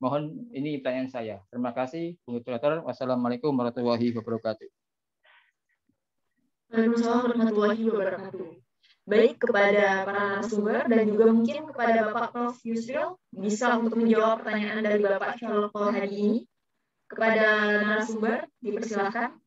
Mohon, ini pertanyaan saya. Terima kasih, Bu Moderator. Wassalamualaikum warahmatullahi wabarakatuh. Waalaikumsalam warahmatullahi wabarakatuh. Baik, kepada para narasumber dan juga mungkin kepada Bapak Prof. Yusril bisa untuk menjawab pertanyaan dari Bapak Soleh Hadi ini. Kepada narasumber, dipersilakan.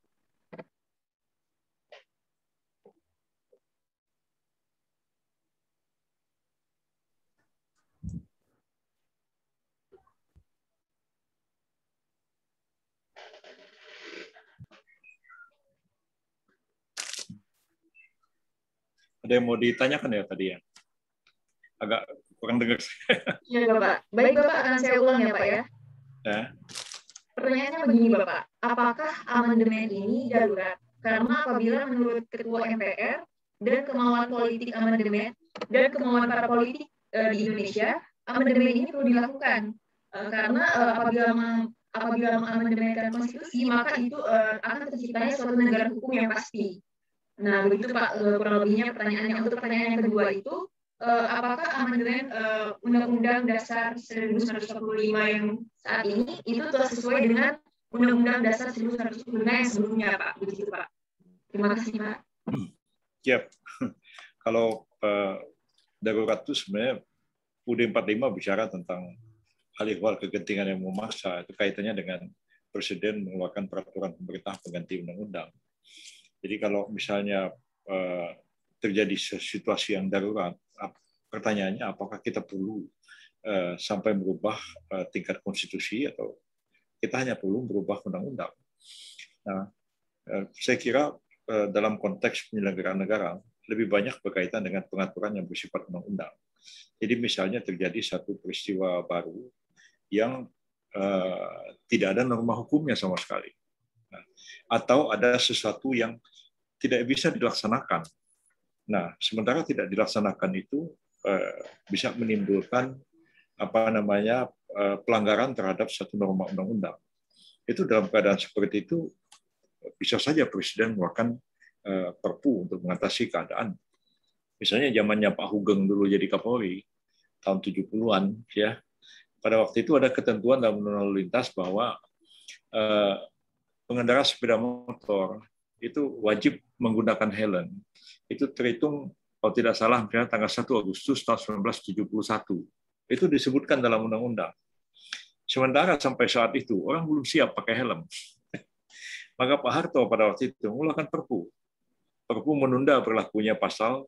Ada yang mau ditanyakan ya tadi ya? Agak kurang dengar. Ya, Bapak. Baik, Bapak, akan saya ulang ya, Pak ya. Ya. Pertanyaannya begini, Bapak. Apakah amandemen ini darurat? Karena apabila menurut Ketua MPR, dan kemauan politik amandemen dan kemauan para politik di Indonesia, amandemen ini perlu dilakukan karena apabila mengamandemenkan konstitusi, maka itu akan terciptanya suatu negara hukum yang pasti. Nah, begitu Pak, kurang lebihnya pertanyaannya. Untuk pertanyaan yang kedua itu, apakah amandemen Undang-Undang Dasar 1945 yang saat ini itu telah sesuai dengan Undang-Undang Dasar 1945 yang sebelumnya, Pak? Begitu, Pak. Terima kasih, Pak. Yep. Kalau darurat itu sebenarnya UUD 45 bicara tentang hal ehwal kegentingan yang memaksa, itu kaitannya dengan Presiden mengeluarkan peraturan pemerintah pengganti undang-undang. Jadi kalau misalnya terjadi situasi yang darurat, pertanyaannya apakah kita perlu sampai merubah tingkat konstitusi atau kita hanya perlu merubah undang-undang. Nah, saya kira dalam konteks penyelenggaraan negara lebih banyak berkaitan dengan pengaturan yang bersifat undang-undang. Jadi misalnya terjadi satu peristiwa baru yang tidak ada norma hukumnya sama sekali. Nah, atau ada sesuatu yang tidak bisa dilaksanakan. Nah, sementara tidak dilaksanakan itu bisa menimbulkan pelanggaran terhadap satu norma undang-undang. Itu dalam keadaan seperti itu bisa saja Presiden mengeluarkan Perpu untuk mengatasi keadaan. Misalnya zamannya Pak Hugeng dulu jadi Kapolri tahun 70-an, ya. Pada waktu itu ada ketentuan dalam undang-undang lalu lintas bahwa pengendara sepeda motor itu wajib menggunakan helm. Itu terhitung kalau tidak salah misalnya tanggal 1 Agustus tahun 1971. Itu disebutkan dalam undang-undang. Sementara sampai saat itu orang belum siap pakai helm. Maka Pak Harto pada waktu itu mengeluarkan Perpu. Perpu menunda berlakunya pasal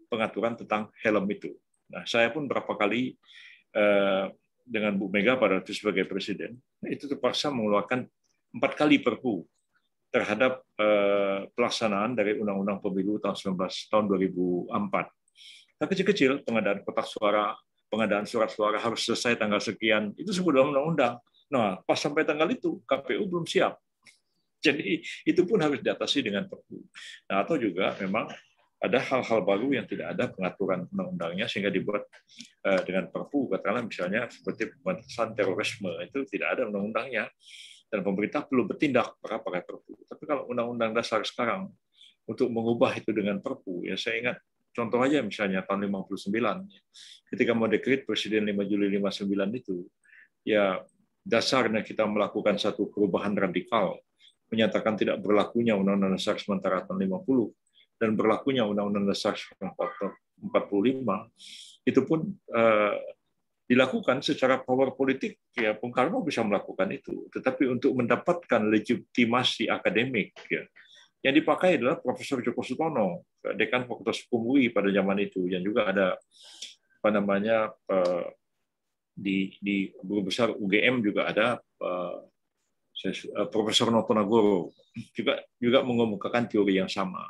pengaturan tentang helm itu. Nah, saya pun berapa kali dengan Bu Mega pada waktu sebagai Presiden, itu terpaksa mengeluarkan 4 kali Perpu terhadap pelaksanaan dari Undang-Undang Pemilu tahun 2004. Nah, kecil-kecil pengadaan kotak suara, pengadaan surat suara harus selesai tanggal sekian, itu sebut dalam undang-undang. Nah, pas sampai tanggal itu KPU belum siap. Jadi itu pun harus diatasi dengan Perpu. Nah, atau juga memang ada hal-hal baru yang tidak ada pengaturan undang-undangnya sehingga dibuat dengan Perpu. Katakanlah misalnya seperti pembatasan terorisme itu tidak ada undang-undangnya dan pemerintah perlu bertindak pakai Perpu. Tapi kalau Undang-Undang Dasar sekarang untuk mengubah itu dengan Perpu, ya saya ingat contoh aja misalnya tahun 59 ketika mau dekret Presiden 5 Juli 59 itu, ya dasarnya kita melakukan satu perubahan radikal, menyatakan tidak berlakunya Undang-Undang Dasar sementara tahun 50 dan berlakunya Undang-Undang Dasar 45, itu pun dilakukan secara power politik. Ya, Bung Karno bisa melakukan itu, tetapi untuk mendapatkan legitimasi akademik, ya, yang dipakai adalah Profesor Djoko Sutono, dekan Fakultas Hukum UI pada zaman itu, yang juga ada di guru besar UGM juga ada Profesor Noto Nagoro juga mengemukakan teori yang sama.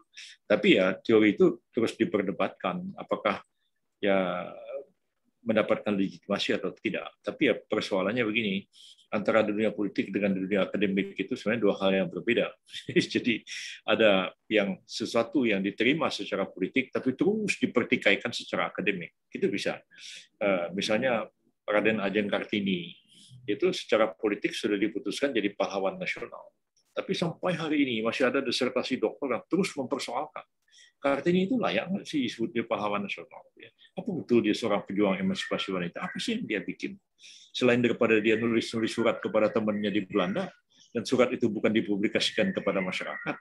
Tapi ya teori itu terus diperdebatkan apakah ya mendapatkan legitimasi atau tidak. Tapi ya persoalannya begini, antara dunia politik dengan dunia akademik itu sebenarnya dua hal yang berbeda. Jadi ada yang sesuatu yang diterima secara politik tapi terus dipertikaikan secara akademik. Itu bisa. Misalnya Raden Ajeng Kartini itu secara politik sudah diputuskan jadi pahlawan nasional. Tapi sampai hari ini masih ada disertasi dokter yang terus mempersoalkan. Kartini itu layak nggak sih disebut dia pahlawan nasional? Apa betul dia seorang pejuang emansipasi wanita? Apa sih yang dia bikin? Selain daripada dia nulis surat kepada temannya di Belanda, dan surat itu bukan dipublikasikan kepada masyarakat.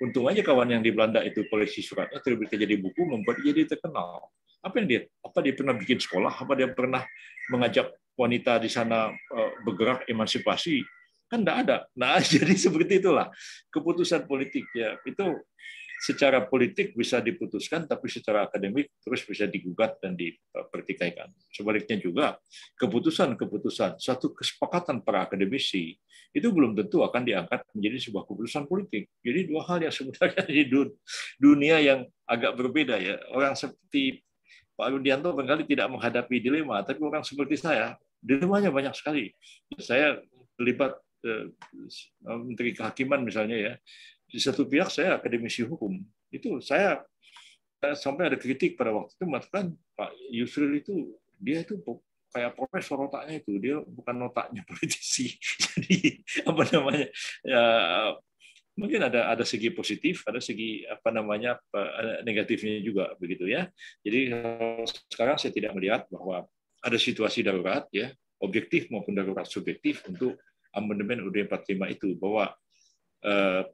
Untung aja kawan yang di Belanda itu koleksi suratnya terbit jadi buku, membuat dia jadi terkenal. Apa dia pernah bikin sekolah? Apa dia pernah mengajak wanita di sana bergerak emansipasi? Kan enggak ada. Nah, jadi seperti itulah keputusan politik ya. Itu secara politik bisa diputuskan, tapi secara akademik terus bisa digugat dan dipertikaikan. Sebaliknya juga keputusan-keputusan satu kesepakatan para akademisi itu belum tentu akan diangkat menjadi sebuah keputusan politik. Jadi dua hal yang sebenarnya di dunia yang agak berbeda ya. Orang seperti Pak Rudianto barangkali tidak menghadapi dilema, tapi orang seperti saya, dilemanya banyak sekali. Saya terlibat Menteri Kehakiman misalnya ya. Di satu pihak saya akademisi hukum. Itu saya sampai ada kritik pada waktu itu mengatakan Pak Yusril itu dia itu kayak profesor otaknya itu, dia bukan otaknya politisi. Jadi apa namanya ya, mungkin ada segi positif, ada segi negatifnya juga begitu ya. Jadi sekarang saya tidak melihat bahwa ada situasi darurat ya, objektif maupun darurat subjektif untuk amandemen UUD 45 itu, bahwa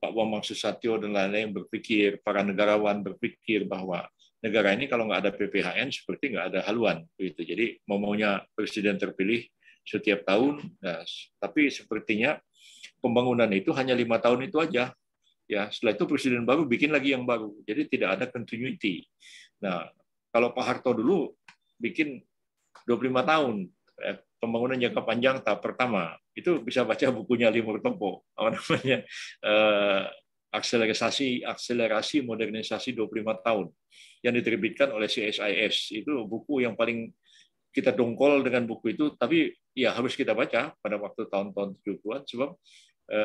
Pak Bambang Susatyo dan lain-lain berpikir, para negarawan berpikir bahwa negara ini kalau nggak ada PPHN seperti nggak ada haluan begitu. Jadi maunya presiden terpilih setiap tahun, nah, tapi sepertinya pembangunan itu hanya 5 tahun itu aja. Ya, setelah itu presiden baru bikin lagi yang baru. Jadi tidak ada continuity. Nah, kalau Pak Harto dulu bikin 25 tahun pembangunan jangka panjang tahap pertama, itu bisa baca bukunya Ali Murtopo, apa namanya, akselerasi modernisasi 25 tahun yang diterbitkan oleh CSIS. Itu buku yang paling kita dongkol dengan buku itu, tapi ya harus kita baca pada waktu tahun-tahun 70-an, sebab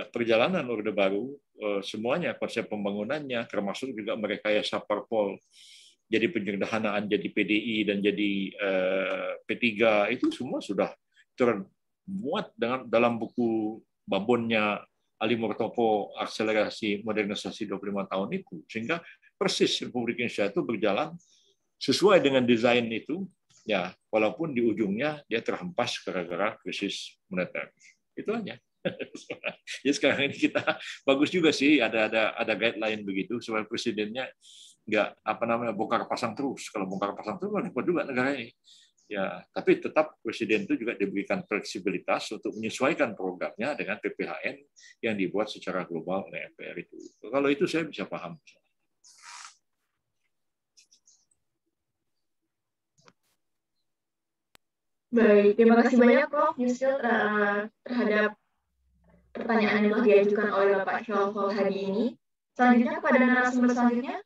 perjalanan Orde Baru semuanya, konsep pembangunannya, termasuk juga merekayasa parpol, jadi penyederhanaan, jadi PDI dan jadi P3, itu semua sudah termuat dalam buku babonnya Ali Murtopo, akselerasi modernisasi 25 tahun itu, sehingga persis Republik Indonesia itu berjalan sesuai dengan desain itu, ya walaupun di ujungnya dia terhempas gara-gara krisis moneter. Itu aja. Jadi sekarang ini kita bagus juga sih ada guideline begitu supaya presidennya nggak bongkar pasang terus. Kalau bongkar pasang terus repot juga negara ini. Ya, tapi tetap presiden itu juga diberikan fleksibilitas untuk menyesuaikan programnya dengan PPHN yang dibuat secara global oleh MPR itu. Kalau itu saya bisa paham. Baik, terima kasih banyak Prof. Yusril terhadap pertanyaan yang telah diajukan oleh Bapak Syariful Hadi ini. Selanjutnya kepada narasumber selanjutnya,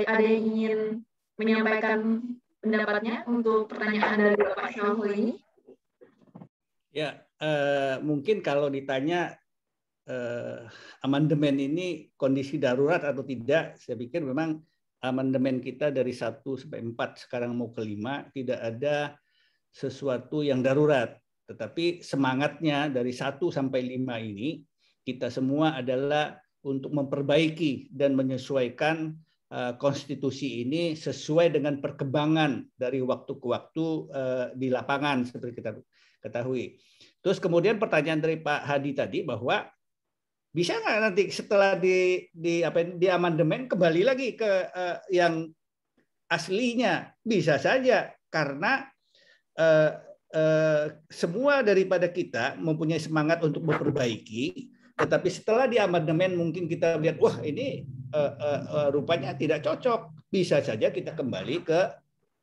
ada yang ingin menyampaikan pendapatnya untuk pertanyaan dari Bapak Syariful ini? Ya, mungkin kalau ditanya amandemen ini kondisi darurat atau tidak, saya pikir memang amandemen kita dari 1 sampai 4 sekarang mau ke 5 tidak ada sesuatu yang darurat. Tetapi semangatnya dari 1 sampai 5 ini kita semua adalah untuk memperbaiki dan menyesuaikan konstitusi ini sesuai dengan perkembangan dari waktu ke waktu di lapangan seperti kita ketahui. Terus kemudian pertanyaan dari Pak Hadi tadi bahwa bisa nggak nanti setelah di amandemen kembali lagi ke yang aslinya? Bisa saja, karena semua daripada kita mempunyai semangat untuk memperbaiki, tetapi setelah di amandemen mungkin kita lihat, wah ini rupanya tidak cocok, bisa saja kita kembali ke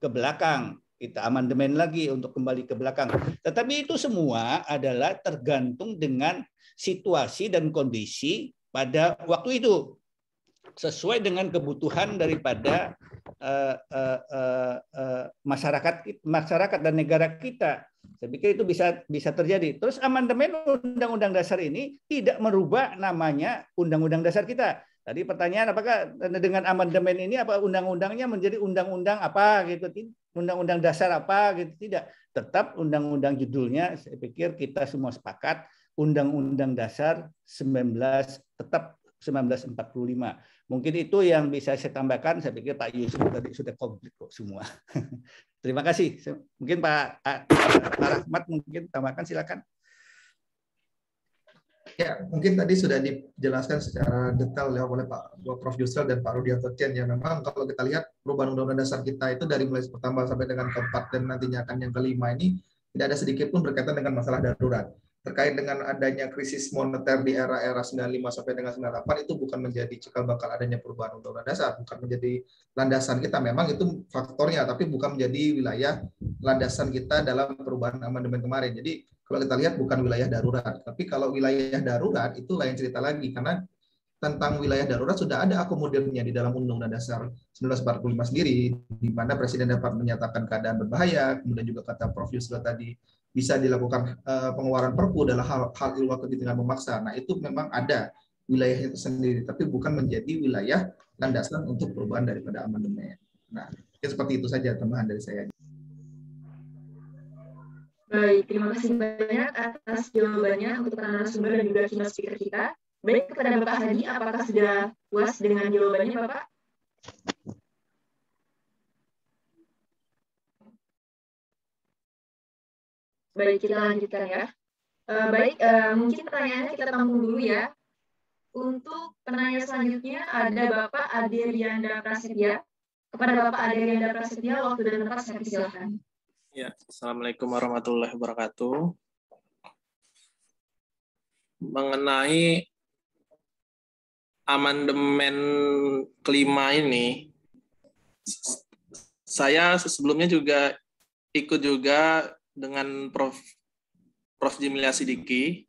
belakang, kita amandemen lagi untuk kembali ke belakang. Tetapi itu semua adalah tergantung dengan situasi dan kondisi pada waktu itu, sesuai dengan kebutuhan daripada masyarakat dan negara kita. Saya pikir itu bisa terjadi. Terus amandemen Undang-Undang Dasar ini tidak merubah namanya Undang-Undang Dasar kita. Tadi pertanyaan, apakah dengan amandemen ini apa undang-undangnya menjadi undang-undang apa gitu, Undang-Undang Dasar apa gitu, tidak. Tetap undang-undang judulnya, saya pikir kita semua sepakat Undang-Undang Dasar 1945. Mungkin itu yang bisa saya tambahkan. Saya pikir Pak Yusuf tadi sudah komplit kok semua. Terima kasih. Mungkin Pak Rahmat mungkin tambahkan, silakan. Ya, mungkin tadi sudah dijelaskan secara detail ya oleh Pak Prof. Yusril dan Pak Rudianto Tien. Ya, memang kalau kita lihat perubahan Undang-Undang Dasar kita itu dari mulai pertama sampai dengan keempat dan nantinya akan yang kelima ini tidak ada sedikit pun berkaitan dengan masalah darurat. Terkait dengan adanya krisis moneter di era 95 sampai dengan 98 itu bukan menjadi cikal bakal adanya perubahan Undang-Undang Dasar, bukan menjadi landasan kita. Memang itu faktornya, tapi bukan menjadi wilayah landasan kita dalam perubahan amandemen kemarin. Jadi kalau kita lihat bukan wilayah darurat, tapi kalau wilayah darurat itu lain cerita lagi, karena tentang wilayah darurat sudah ada akomodirnya di dalam Undang-Undang Dasar 1945 sendiri, di mana Presiden dapat menyatakan keadaan berbahaya, kemudian juga kata Prof. Yusril tadi bisa dilakukan pengeluaran perpu dalam hal ilmu kegentingan memaksa. Nah itu memang ada wilayahnya tersendiri, tapi bukan menjadi wilayah landasan untuk perubahan daripada amandemen. Nah, seperti itu saja tambahan dari saya. Baik, terima kasih banyak atas jawabannya untuk para narasumber dan juga keynote speaker kita. Baik, kepada Bapak Hadi, apakah sudah puas dengan jawabannya, Bapak? Baik, kita lanjutkan ya. Baik, mungkin pertanyaannya kita tampung dulu ya. Untuk penanya selanjutnya ada Bapak Aderianda Prasetya. Kepada Bapak Aderianda Prasetya, waktu dan tempat saya persilahkan. Ya, Assalamualaikum warahmatullahi wabarakatuh. Mengenai amandemen kelima ini, saya sebelumnya juga ikut juga dengan Prof. Jimlia Sidiki,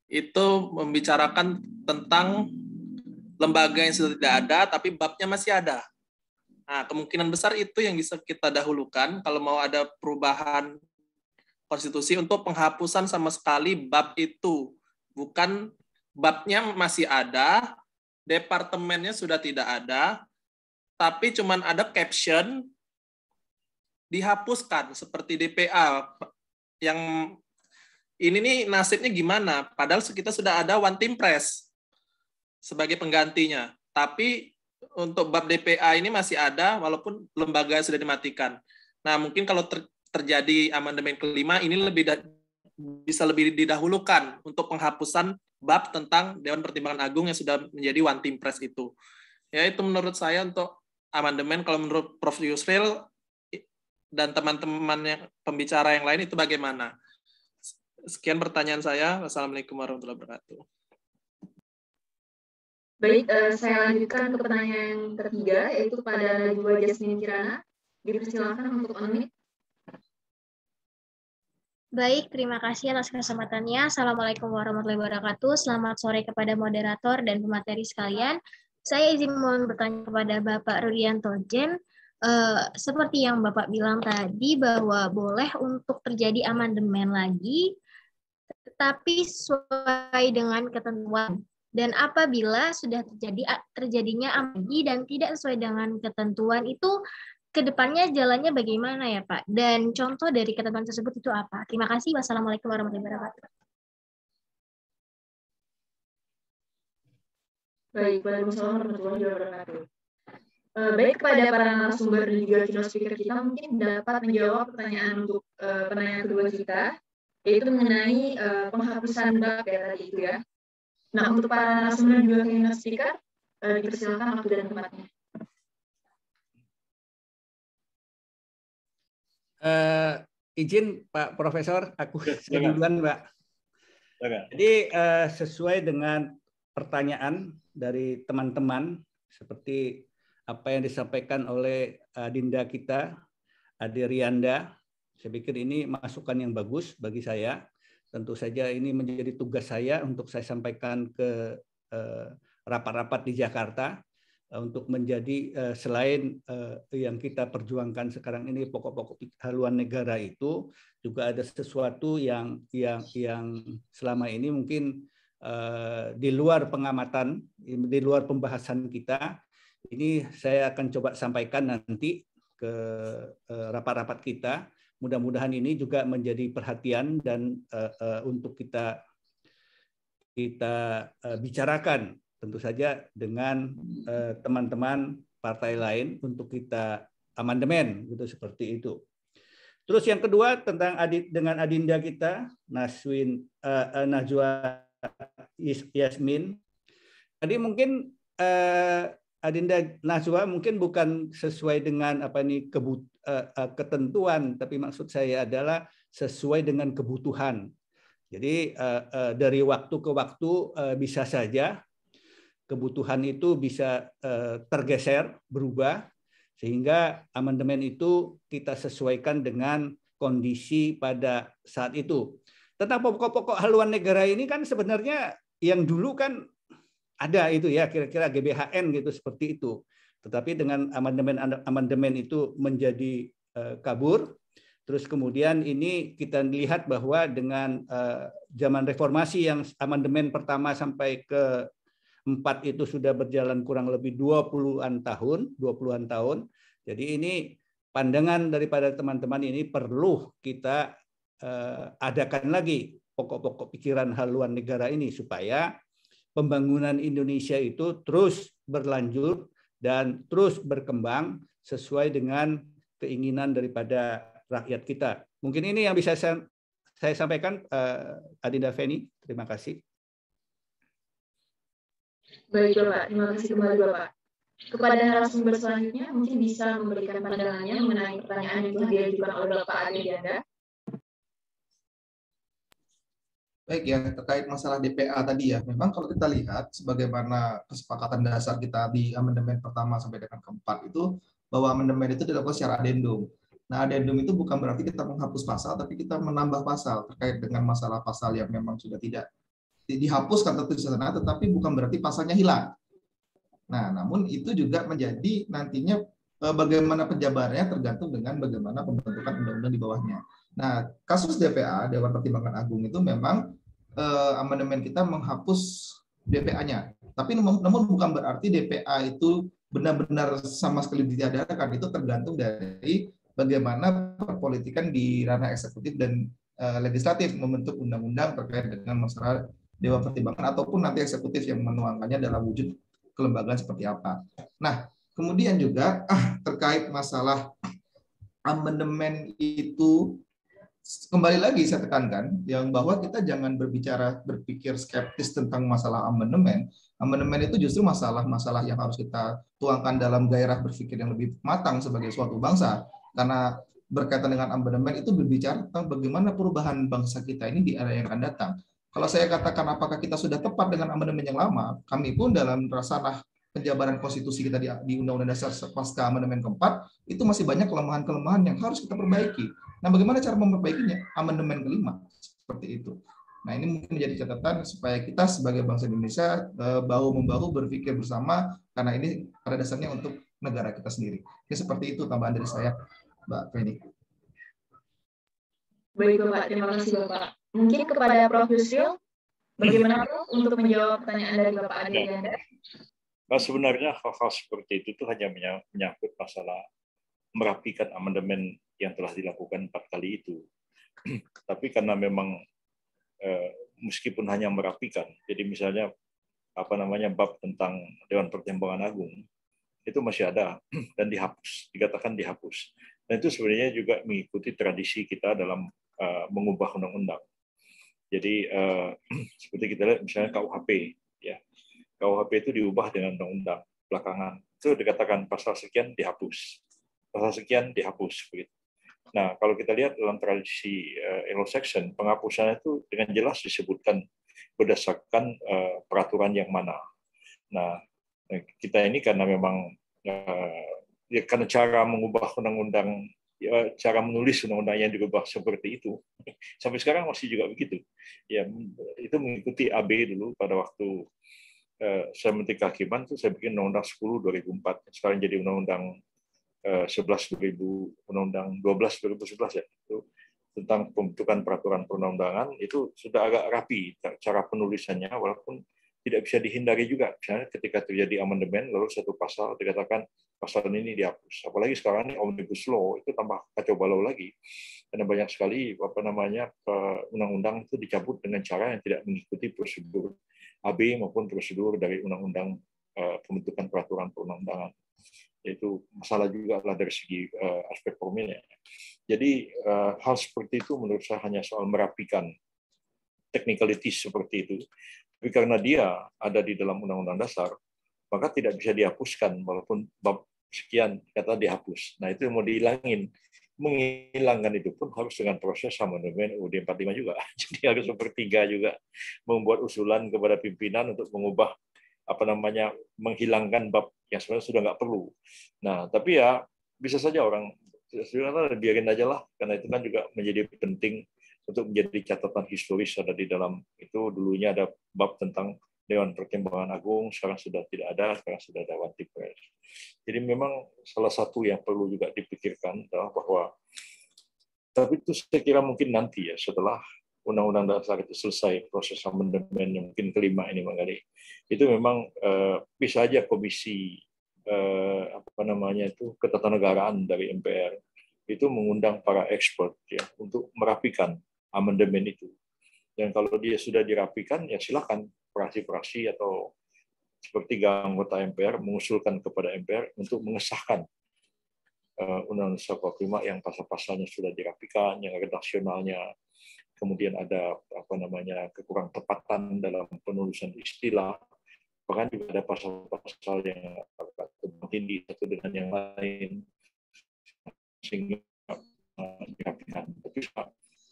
itu membicarakan tentang lembaga yang sudah tidak ada, tapi babnya masih ada. Nah, kemungkinan besar itu yang bisa kita dahulukan kalau mau ada perubahan konstitusi untuk penghapusan sama sekali bab itu. Bukan babnya masih ada, departemennya sudah tidak ada, tapi cuman ada caption dihapuskan seperti DPA. Yang ini nih nasibnya gimana? Padahal kita sudah ada One Team Press sebagai penggantinya. Tapi untuk bab DPA ini masih ada walaupun lembaga sudah dimatikan. Nah, mungkin kalau terjadi amandemen kelima ini bisa lebih didahulukan untuk penghapusan bab tentang Dewan Pertimbangan Agung yang sudah menjadi One Team Press itu. Ya, itu menurut saya untuk amandemen. Kalau menurut Prof. Yusril dan teman-teman yang pembicara yang lain itu bagaimana? Sekian pertanyaan saya. Wassalamualaikum warahmatullahi wabarakatuh. Baik, saya lanjutkan ke pertanyaan yang ketiga, yaitu pada Najwa Jasmine Kirana. Dipersilakan untuk unmute. Baik, terima kasih atas kesempatannya. Assalamualaikum warahmatullahi wabarakatuh. Selamat sore kepada moderator dan pemateri sekalian. Saya izin mohon bertanya kepada Bapak Rudianto Jen. Seperti yang Bapak bilang tadi, bahwa boleh untuk terjadi amandemen lagi, tetapi sesuai dengan ketentuan. Dan apabila sudah terjadinya amandemen dan tidak sesuai dengan ketentuan itu, kedepannya jalannya bagaimana ya Pak? Dan contoh dari ketentuan tersebut itu apa? Terima kasih. Wassalamualaikum warahmatullahi wabarakatuh. Baik, waalaikumsalam warahmatullahi wabarakatuh. Baik, kepada para narasumber dan juga keynote speaker kita mungkin dapat menjawab pertanyaan untuk pertanyaan kedua kita, yaitu mengenai penghapusan bab ya tadi itu ya. Nah, untuk para narasumber dan juga keynote speaker, dipersilakan waktu dan tempatnya. Izin Pak Profesor, aku duluan Pak. Jadi sesuai dengan pertanyaan dari teman-teman, seperti apa yang disampaikan oleh Adinda kita, Aderianda, saya pikir ini masukan yang bagus bagi saya. Tentu saja ini menjadi tugas saya untuk saya sampaikan ke rapat-rapat di Jakarta untuk menjadi selain yang kita perjuangkan sekarang ini pokok-pokok haluan negara itu juga ada sesuatu yang selama ini mungkin di luar pengamatan, di luar pembahasan kita. Ini saya akan coba sampaikan nanti ke rapat-rapat kita. Mudah-mudahan ini juga menjadi perhatian dan untuk kita bicarakan tentu saja dengan teman-teman partai lain untuk kita amandemen gitu seperti itu. Terus yang kedua tentang dengan Adinda kita Najwa Yasmin. Tadi mungkin Adinda Najwa mungkin bukan sesuai dengan ketentuan, tapi maksud saya adalah sesuai dengan kebutuhan. Jadi dari waktu ke waktu bisa saja kebutuhan itu bisa tergeser, berubah, sehingga amandemen itu kita sesuaikan dengan kondisi pada saat itu. Tentang pokok-pokok haluan negara ini kan sebenarnya yang dulu kan ada itu ya, kira-kira GBHN gitu seperti itu. Tetapi dengan amandemen itu menjadi kabur. Terus kemudian ini kita lihat bahwa dengan zaman reformasi yang amandemen pertama sampai ke 4 itu sudah berjalan kurang lebih 20-an tahun. Jadi ini pandangan daripada teman-teman ini perlu kita adakan lagi pokok-pokok pikiran haluan negara ini supaya pembangunan Indonesia itu terus berlanjut dan terus berkembang sesuai dengan keinginan daripada rakyat kita. Mungkin ini yang bisa saya sampaikan, Adinda Feni. Terima kasih. Baik, Bapak. Terima kasih kembali, Bapak. Kepada narasumber selanjutnya, mungkin bisa memberikan pandangannya mengenai pertanyaan yang telah diajukan oleh Bapak Adinda. Baik ya, terkait masalah DPA tadi ya, memang kalau kita lihat sebagaimana kesepakatan dasar kita di amandemen pertama sampai dengan keempat itu, bahwa amandemen itu dilakukan secara adendum. Nah, adendum itu bukan berarti kita menghapus pasal, tapi kita menambah pasal terkait dengan masalah pasal yang memang sudah tidak dihapuskan tentu di sana, tetapi bukan berarti pasalnya hilang. Nah, namun itu juga menjadi nantinya bagaimana penjabarannya tergantung dengan bagaimana pembentukan undang-undang di bawahnya. Nah, kasus DPA, Dewan Pertimbangan Agung itu memang amandemen kita menghapus DPA-nya. Tapi namun bukan berarti DPA itu benar-benar sama sekali ditiadakan. Itu tergantung dari bagaimana perpolitikan di ranah eksekutif dan legislatif membentuk undang-undang terkait dengan masalah Dewan Pertimbangan ataupun nanti eksekutif yang menuangkannya dalam wujud kelembagaan seperti apa. Nah, kemudian juga terkait masalah amandemen itu, kembali lagi saya tekankan yang bahwa kita jangan berpikir skeptis tentang masalah amandemen. Amandemen itu justru masalah-masalah yang harus kita tuangkan dalam gairah berpikir yang lebih matang sebagai suatu bangsa. Karena berkaitan dengan amandemen itu berbicara tentang bagaimana perubahan bangsa kita ini di era yang akan datang. Kalau saya katakan apakah kita sudah tepat dengan amandemen yang lama, kami pun dalam ranah penjabaran konstitusi kita di Undang-Undang Dasar pasca amandemen keempat, itu masih banyak kelemahan-kelemahan yang harus kita perbaiki. Nah, bagaimana cara memperbaikinya? Amandemen kelima, seperti itu. Nah, ini mungkin menjadi catatan supaya kita sebagai bangsa Indonesia bahu-membahu berpikir bersama, karena ini pada dasarnya untuk negara kita sendiri. Jadi seperti itu tambahan dari saya, Mbak Feni. Baik, Bapak. Terima kasih, Bapak. Mungkin kepada Prof. Yusril, bagaimana untuk menjawab pertanyaan dari Bapak Adinda? Nah, sebenarnya hal-hal seperti itu tuh hanya menyangkut masalah merapikan amandemen yang telah dilakukan 4 kali itu. Tapi karena memang meskipun hanya merapikan, jadi misalnya bab tentang Dewan Pertimbangan Agung itu masih ada dan dihapus, dikatakan dihapus. Dan itu sebenarnya juga mengikuti tradisi kita dalam mengubah undang-undang. Jadi seperti kita lihat misalnya KUHP, ya. KUHP itu diubah dengan undang-undang belakangan. Itu dikatakan pasal sekian dihapus, pasal sekian dihapus, begitu. Nah, kalau kita lihat dalam tradisi Anglo-Saxon, penghapusan itu dengan jelas disebutkan berdasarkan peraturan yang mana. Nah, kita ini karena memang karena cara mengubah undang-undang, cara menulis undang-undang yang dirubah seperti itu, sampai sekarang masih juga begitu. Ya, itu mengikuti AB dulu pada waktu saya menteri kehakiman itu saya bikin Undang-Undang 10 2004, sekarang jadi Undang-Undang 11 Undang-Undang 12 2011 ya, itu tentang pembentukan peraturan perundang-undangan itu sudah agak rapi cara penulisannya, walaupun tidak bisa dihindari juga. Misalnya ketika terjadi amandemen lalu satu pasal dikatakan pasal ini dihapus. Apalagi sekarang ini Omnibus Law itu tambah kacau balau lagi. Karena banyak sekali undang-undang itu dicabut dengan cara yang tidak mengikuti prosedur AB maupun prosedur dari undang-undang pembentukan peraturan perundang-undangan. Itu masalah juga lah dari segi aspek formilnya. Jadi hal seperti itu menurut saya hanya soal merapikan technicalities seperti itu. Tapi karena dia ada di dalam Undang-Undang Dasar, maka tidak bisa dihapuskan walaupun bab sekian kata dihapus. Nah, itu mau dihilangin. Menghilangkan itu pun harus dengan proses amandemen UUD 45 juga. Jadi harus sepertiga juga membuat usulan kepada pimpinan untuk mengubah menghilangkan bab yang sebenarnya sudah nggak perlu. Nah, tapi ya bisa saja orang biarin aja lah, karena itu kan juga menjadi penting untuk menjadi catatan historis ada di dalam itu. Dulunya ada bab tentang Dewan Pertimbangan Agung, sekarang sudah tidak ada, sekarang sudah ada One Team Press. Jadi memang salah satu yang perlu juga dipikirkan adalah bahwa, tapi itu saya kira mungkin nanti ya setelah Undang-Undang Dasar itu selesai proses amandemen yang mungkin kelima ini Bang Gali, itu memang bisa aja komisi ketatanegaraan dari MPR itu mengundang para expert ya untuk merapikan amandemen itu. Dan kalau dia sudah dirapikan, ya silakan fraksi-fraksi atau sepertiga anggota MPR mengusulkan kepada MPR untuk mengesahkan Undang-Undang 45 yang pasal-pasalnya sudah dirapikan, yang redaksionalnya kemudian ada kekurang tepatan dalam penulisan istilah, bahkan juga ada pasal-pasal yang agak tinggi satu dengan yang lain sehingga dirapikan. Tapi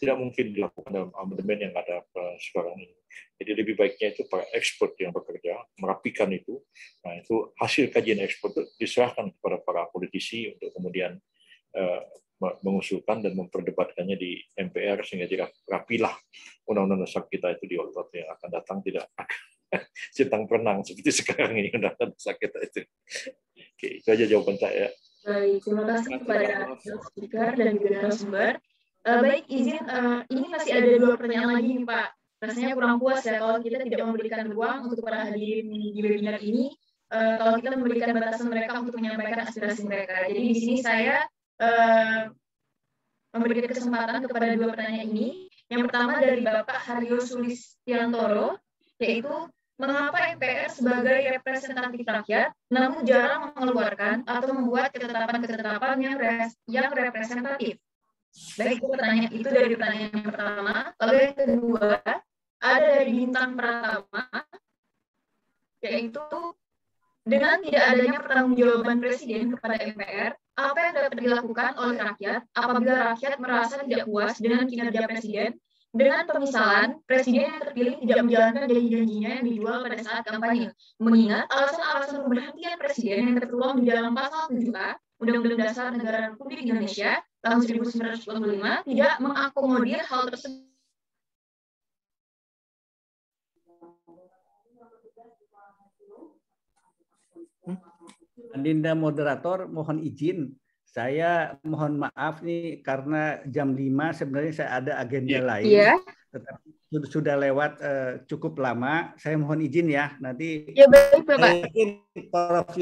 tidak mungkin dilakukan dalam amandemen yang ada sekarang ini. Jadi lebih baiknya itu para expert yang bekerja merapikan itu. Nah, itu hasil kajian expert itu diserahkan kepada para politisi untuk kemudian mengusulkan dan memperdebatkannya di MPR sehingga dirapilah undang-undang dasar kita itu di otot yang akan datang tidak centang perenang seperti sekarang ini undang-undang dasar kita itu. Oke, itu aja jawaban saya. Baik, terima kasih kepada speaker dan juga narasumber. Baik, izin, ini masih ada 2 pertanyaan lagi nih Pak. Rasanya kurang puas ya kalau kita tidak memberikan ruang untuk para hadirin di webinar ini, kalau kita memberikan batasan mereka untuk menyampaikan aspirasi mereka. Jadi di sini saya memberikan kesempatan kepada 2 pertanyaan ini. Yang pertama dari Bapak Haryo Sulistiantoro, yaitu mengapa MPR sebagai representatif rakyat, namun jarang mengeluarkan atau membuat ketetapan-ketetapan yang representatif. Baik, pertanyaan itu dari pertanyaan yang pertama. Lalu yang kedua, ada dari Bintang Pratama, yaitu dengan tidak adanya pertanggungjawaban Presiden kepada MPR, apa yang dapat dilakukan oleh rakyat apabila rakyat merasa tidak puas dengan kinerja Presiden, dengan pemisalan Presiden yang terpilih tidak menjalankan janji-janjinya yang dijual pada saat kampanye, mengingat alasan-alasan pemberhentian Presiden yang tertuang di dalam pasal 7A Undang-Undang Dasar Negara Republik Indonesia tahun 1945 tidak mengakomodir hal tersebut. Adinda moderator, mohon izin. Saya mohon maaf nih karena jam 5 sebenarnya saya ada agenda lain. Iya. Tetapi sudah lewat cukup lama. Saya mohon izin ya. Nanti ya, baik, Bapak. Prof.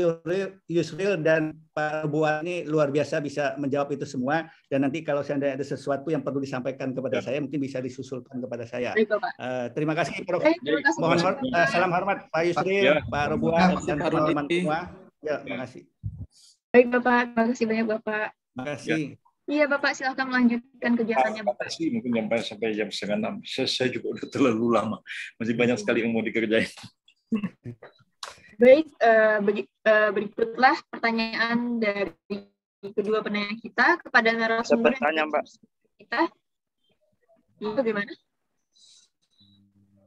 Yusril dan Pak Buat ini luar biasa bisa menjawab itu semua. Dan nanti kalau seandainya ada sesuatu yang perlu disampaikan kepada saya, mungkin bisa disusulkan kepada saya. Baik, Bapak. Terima kasih, Prof. Terima kasih, Mohon salam hormat Pak Yusril, Pak Buat, dan teman-teman semua. Ya, terima kasih. Baik, Bapak. Terima kasih banyak, Bapak. Terima kasih. Iya, Bapak. Silakan melanjutkan kegiatannya, Bapak. Terima kasih. Mungkin sampai jam 5:30. Saya juga udah terlalu lama. Masih banyak sekali yang mau dikerjain. Baik, berikutlah pertanyaan dari kedua penanya kita kepada narasumber kita. Ya, bagaimana?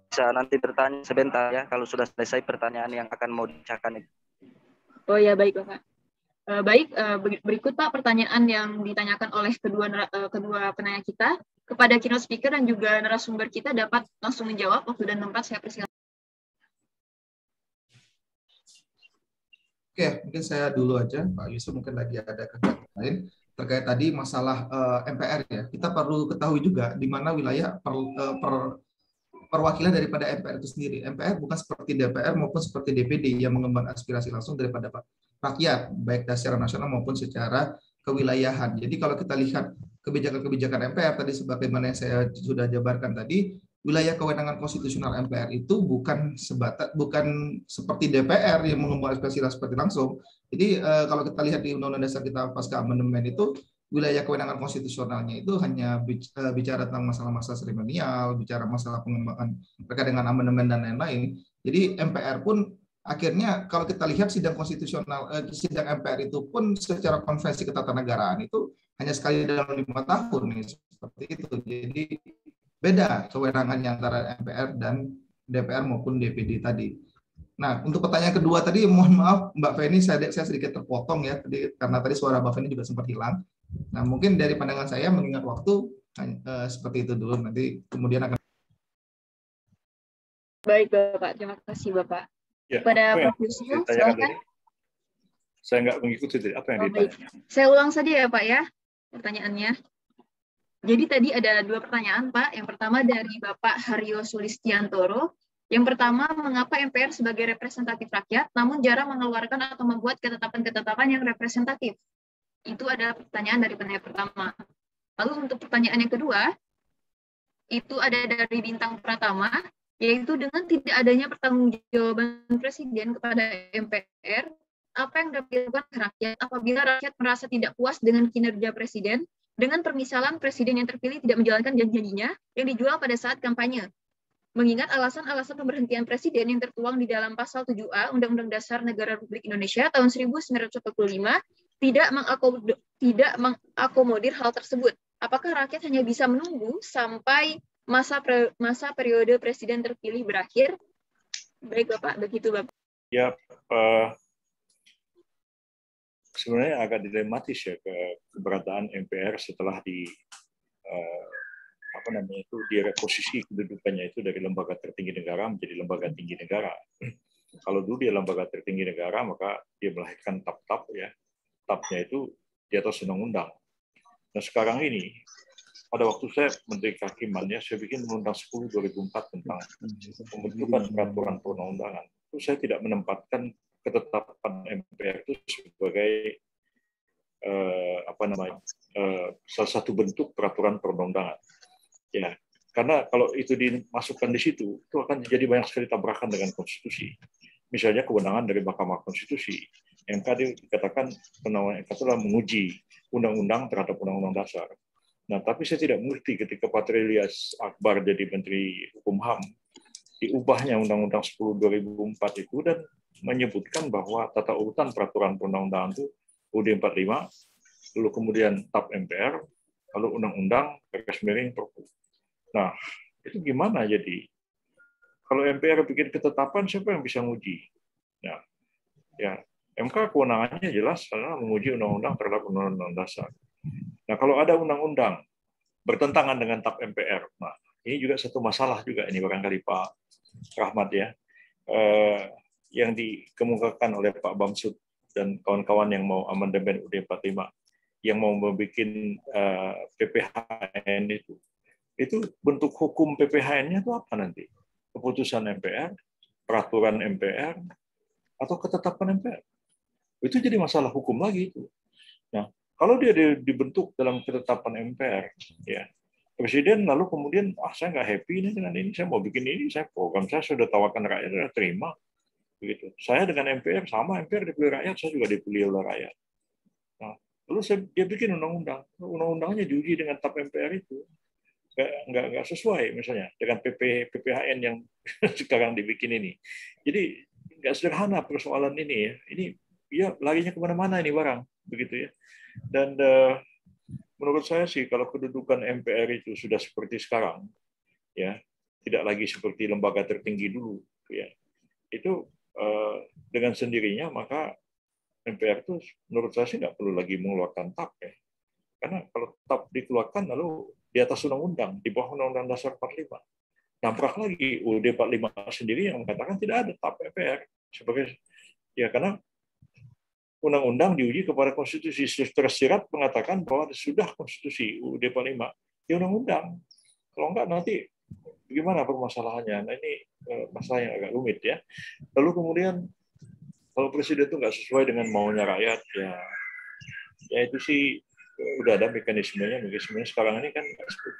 Bisa nanti bertanya sebentar ya, kalau sudah selesai pertanyaan yang akan mau dibacakan itu. Oh ya, baik Bapak. Baik, berikut Pak pertanyaan yang ditanyakan oleh kedua penanya kita. Kepada keynote speaker dan juga narasumber kita dapat langsung menjawab. Waktu dan tempat saya persilakan. Oke, mungkin saya dulu aja, Pak Yusuf mungkin lagi ada kegiatan lain terkait tadi masalah MPR ya. Kita perlu ketahui juga di mana wilayah perwakilan daripada MPR itu sendiri. MPR bukan seperti DPR maupun seperti DPD yang mengemban aspirasi langsung daripada rakyat, baik secara nasional maupun secara kewilayahan. Jadi kalau kita lihat kebijakan-kebijakan MPR tadi sebagaimana yang saya sudah jabarkan tadi, wilayah kewenangan konstitusional MPR itu bukan seperti DPR yang mengemban aspirasi seperti langsung. Jadi kalau kita lihat di Undang-Undang Dasar kita pasca amandemen itu, wilayah kewenangan konstitusionalnya itu hanya bicara tentang masalah-masalah seremonial, bicara masalah pengembangan terkait dengan amandemen dan lain-lain. Jadi MPR pun akhirnya kalau kita lihat sidang MPR itu pun secara konvensi ketatanegaraan itu hanya sekali dalam 5 tahun nih, seperti itu. Jadi beda kewenangannya antara MPR dan DPR maupun DPD tadi. Nah, untuk pertanyaan kedua tadi, mohon maaf Mbak Feni, saya sedikit terpotong ya, karena tadi suara Mbak Feni juga sempat hilang. Nah, mungkin dari pandangan saya mengingat waktu seperti itu dulu, nanti kemudian akan. Baik Bapak, terima kasih Bapak. Ya, pada Prof. Yusril, silakan. Saya nggak mengikuti tadi apa yang ditanya. Saya ulang saja ya Pak ya pertanyaannya. Jadi tadi ada 2 pertanyaan Pak. Yang pertama dari Bapak Haryo Sulistiantoro, Yang pertama, mengapa MPR sebagai representatif rakyat, namun jarang mengeluarkan atau membuat ketetapan-ketetapan yang representatif? Itu adalah pertanyaan dari penanya pertama. Lalu untuk pertanyaan yang kedua, itu ada dari Bintang Pratama, yaitu dengan tidak adanya pertanggungjawaban Presiden kepada MPR, apa yang dapat dilakukan rakyat apabila rakyat merasa tidak puas dengan kinerja Presiden, dengan permisalan Presiden yang terpilih tidak menjalankan janji-janjinya yang dijual pada saat kampanye. Mengingat alasan-alasan pemberhentian Presiden yang tertuang di dalam Pasal 7A Undang-Undang Dasar Negara Republik Indonesia tahun 1945 tidak mengakomodir hal tersebut. Apakah rakyat hanya bisa menunggu sampai masa periode Presiden terpilih berakhir? Baik Bapak, begitu Bapak. Ya, sebenarnya agak dilematis ya keberadaan MPR setelah direposisi kedudukannya itu dari lembaga tertinggi negara menjadi lembaga tinggi negara. Kalau dulu dia lembaga tertinggi negara, maka dia melahirkan TAP-TAP ya. TAP-nya itu di atas undang-undang. Nah sekarang ini, pada waktu saya Menteri Kehakiman ya, saya bikin Undang-Undang 10 2004 tentang pembentukan peraturan perundang-undangan. Itu saya tidak menempatkan ketetapan MPR itu sebagai salah satu bentuk peraturan perundang-undangan. Ya, karena kalau itu dimasukkan di situ, itu akan jadi banyak sekali tabrakan dengan konstitusi. Misalnya kewenangan dari Mahkamah Konstitusi. MK dikatakan kewenangan MK itu adalah menguji undang-undang terhadap undang-undang dasar. Nah, tapi saya tidak mengerti ketika Pak Ilyas Akbar jadi Menteri Hukum HAM, diubahnya Undang-Undang 10 2004 itu dan menyebutkan bahwa tata urutan peraturan perundang-undangan itu UUD 45, lalu kemudian TAP MPR, lalu Undang-Undang Perpres Miring Perpu. Nah, itu gimana jadi? Kalau MPR bikin ketetapan, siapa yang bisa nguji? Nah, ya MK kewenangannya jelas karena menguji undang-undang terhadap undang-undang dasar. Nah, kalau ada undang-undang bertentangan dengan TAP MPR, nah ini juga satu masalah juga ini barangkali Pak Rahmat ya, yang dikemukakan oleh Pak Bamsud dan kawan-kawan yang mau amandemen UUD 45, yang mau membuat PPHN itu bentuk hukum PPHN-nya itu apa nanti? Keputusan MPR, peraturan MPR, atau ketetapan MPR? Itu jadi masalah hukum lagi itu. Nah, kalau dia dibentuk dalam ketetapan MPR, ya Presiden lalu kemudian, saya nggak happy ini dengan ini, saya mau bikin ini, saya program saya sudah tawarkan rakyat, sudah terima, begitu. Saya dengan MPR sama, MPR dipilih rakyat, saya juga dipilih oleh rakyat. Nah, lalu dia bikin undang-undang, undang-undangnya diuji dengan TAP MPR itu. Nggak sesuai misalnya dengan PPHN yang sekarang dibikin ini. Jadi nggak sederhana persoalan ini ya. Ini ya larinya kemana-mana ini barang begitu ya. Dan menurut saya sih kalau kedudukan MPR itu sudah seperti sekarang ya, tidak lagi seperti lembaga tertinggi dulu ya. Itu dengan sendirinya maka MPR itu menurut saya sih nggak perlu lagi mengeluarkan TAP ya. Karena kalau TAP dikeluarkan lalu di atas undang-undang, di bawah Undang-Undang Dasar 45. Namprak lagi UUD 45 sendiri yang mengatakan tidak ada TAP MPR sebagai ya karena undang-undang diuji kepada konstitusi tersirat mengatakan bahwa sudah konstitusi UUD 45 ya undang-undang. Kalau enggak nanti bagaimana permasalahannya? Nah ini masalah yang agak rumit ya. Lalu kemudian kalau presiden itu nggak sesuai dengan maunya rakyat ya itu sih udah ada mekanismenya sekarang ini kan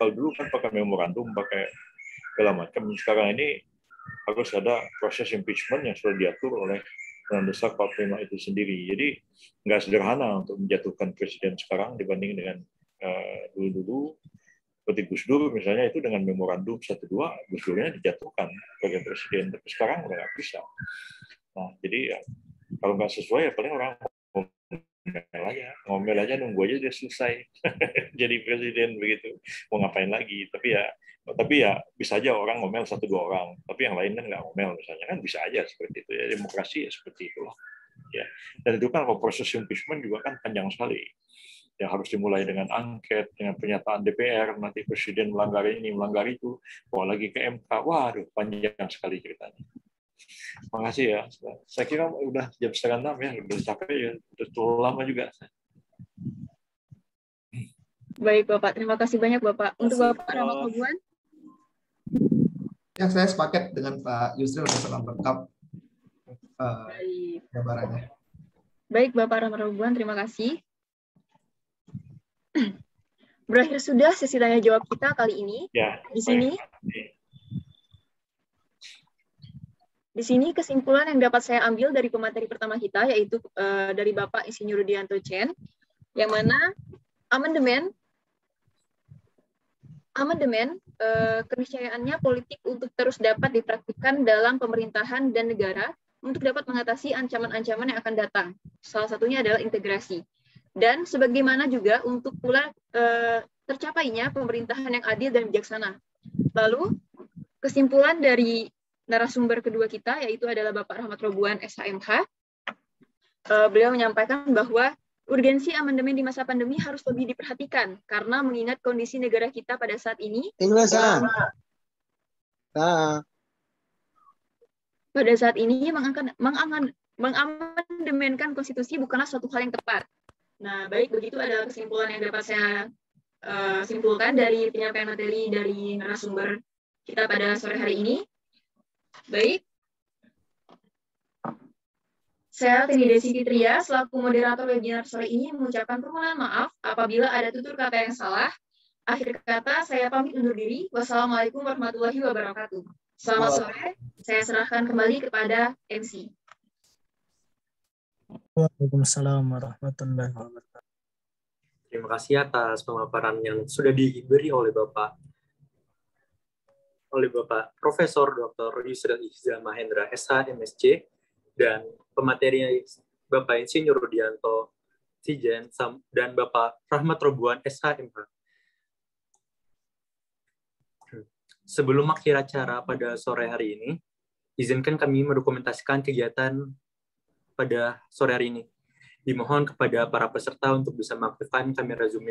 kalau dulu kan pakai memorandum pakai segala macam, sekarang ini harus ada proses impeachment yang sudah diatur oleh Undang-Undang Dasar 45 itu sendiri. Jadi nggak sederhana untuk menjatuhkan presiden sekarang dibanding dengan dulu-dulu seperti Gus Dur misalnya itu dengan memorandum 1-2 Gus Durnya dijatuhkan sebagai presiden, tapi sekarang udah nggak bisa. Nah jadi ya, kalau nggak sesuai ya paling orang ngomel aja nunggu aja dia selesai jadi presiden begitu, mau ngapain lagi. Tapi ya bisa aja orang ngomel 1-2 orang, tapi yang lain kan nggak ngomel misalnya, kan bisa aja seperti itu ya, demokrasi ya seperti itulah ya. Dan itu kan proses impeachment juga kan panjang sekali ya, harus dimulai dengan angket, dengan pernyataan DPR, nanti presiden melanggar ini melanggar itu, bawa lagi ke MK, waduh panjang sekali ceritanya. Makasih ya. Saya kira udah jam 5:30 ya, udah capek ya, udah terlalu lama juga. Baik Bapak, terima kasih banyak Bapak. Untuk Bapak Rama Kobuan. Ya, saya sepakat dengan Pak Yusril bersama lengkap gambarannya. Baik, Bapak Rahmat Robuan, terima kasih. Berakhir sudah sesi tanya jawab kita kali ini. Ya, Di sini kesimpulan yang dapat saya ambil dari pemateri pertama kita, yaitu dari Bapak Insinyur Rudianto Chen, yang mana amandemen keniscayaannya politik untuk terus dapat dipraktikkan dalam pemerintahan dan negara untuk dapat mengatasi ancaman-ancaman yang akan datang. Salah satunya adalah integrasi. Dan sebagaimana juga untuk pula tercapainya pemerintahan yang adil dan bijaksana. Lalu, kesimpulan dari narasumber kedua kita, yaitu adalah Bapak Rahmat Robuan, SHMH. Beliau menyampaikan bahwa urgensi amandemen di masa pandemi harus lebih diperhatikan, karena mengingat kondisi negara kita pada saat ini, mengamandemenkan konstitusi bukanlah suatu hal yang tepat. Nah, baik, begitu adalah kesimpulan yang dapat saya simpulkan dari penyampaian materi dari narasumber kita pada sore hari ini. Baik, saya Tini Desi Fitria, selaku moderator webinar sore ini mengucapkan permohonan maaf apabila ada tutur kata yang salah. Akhir kata, saya pamit undur diri. Wassalamualaikum warahmatullahi wabarakatuh. Selamat sore, saya serahkan kembali kepada MC. Waalaikumsalam warahmatullahi wabarakatuh. Terima kasih atas pemaparan yang sudah diberi oleh Bapak Profesor Dr. Yusril Ihza Mahendra, SH, MSc, dan pemateri Bapak Insinyur Rudianto Chen dan Bapak Rahmat Robuan, SH, MH. Sebelum akhir acara pada sore hari ini, izinkan kami mendokumentasikan kegiatan pada sore hari ini. Dimohon kepada para peserta untuk bisa mengaktifkan kamera Zoom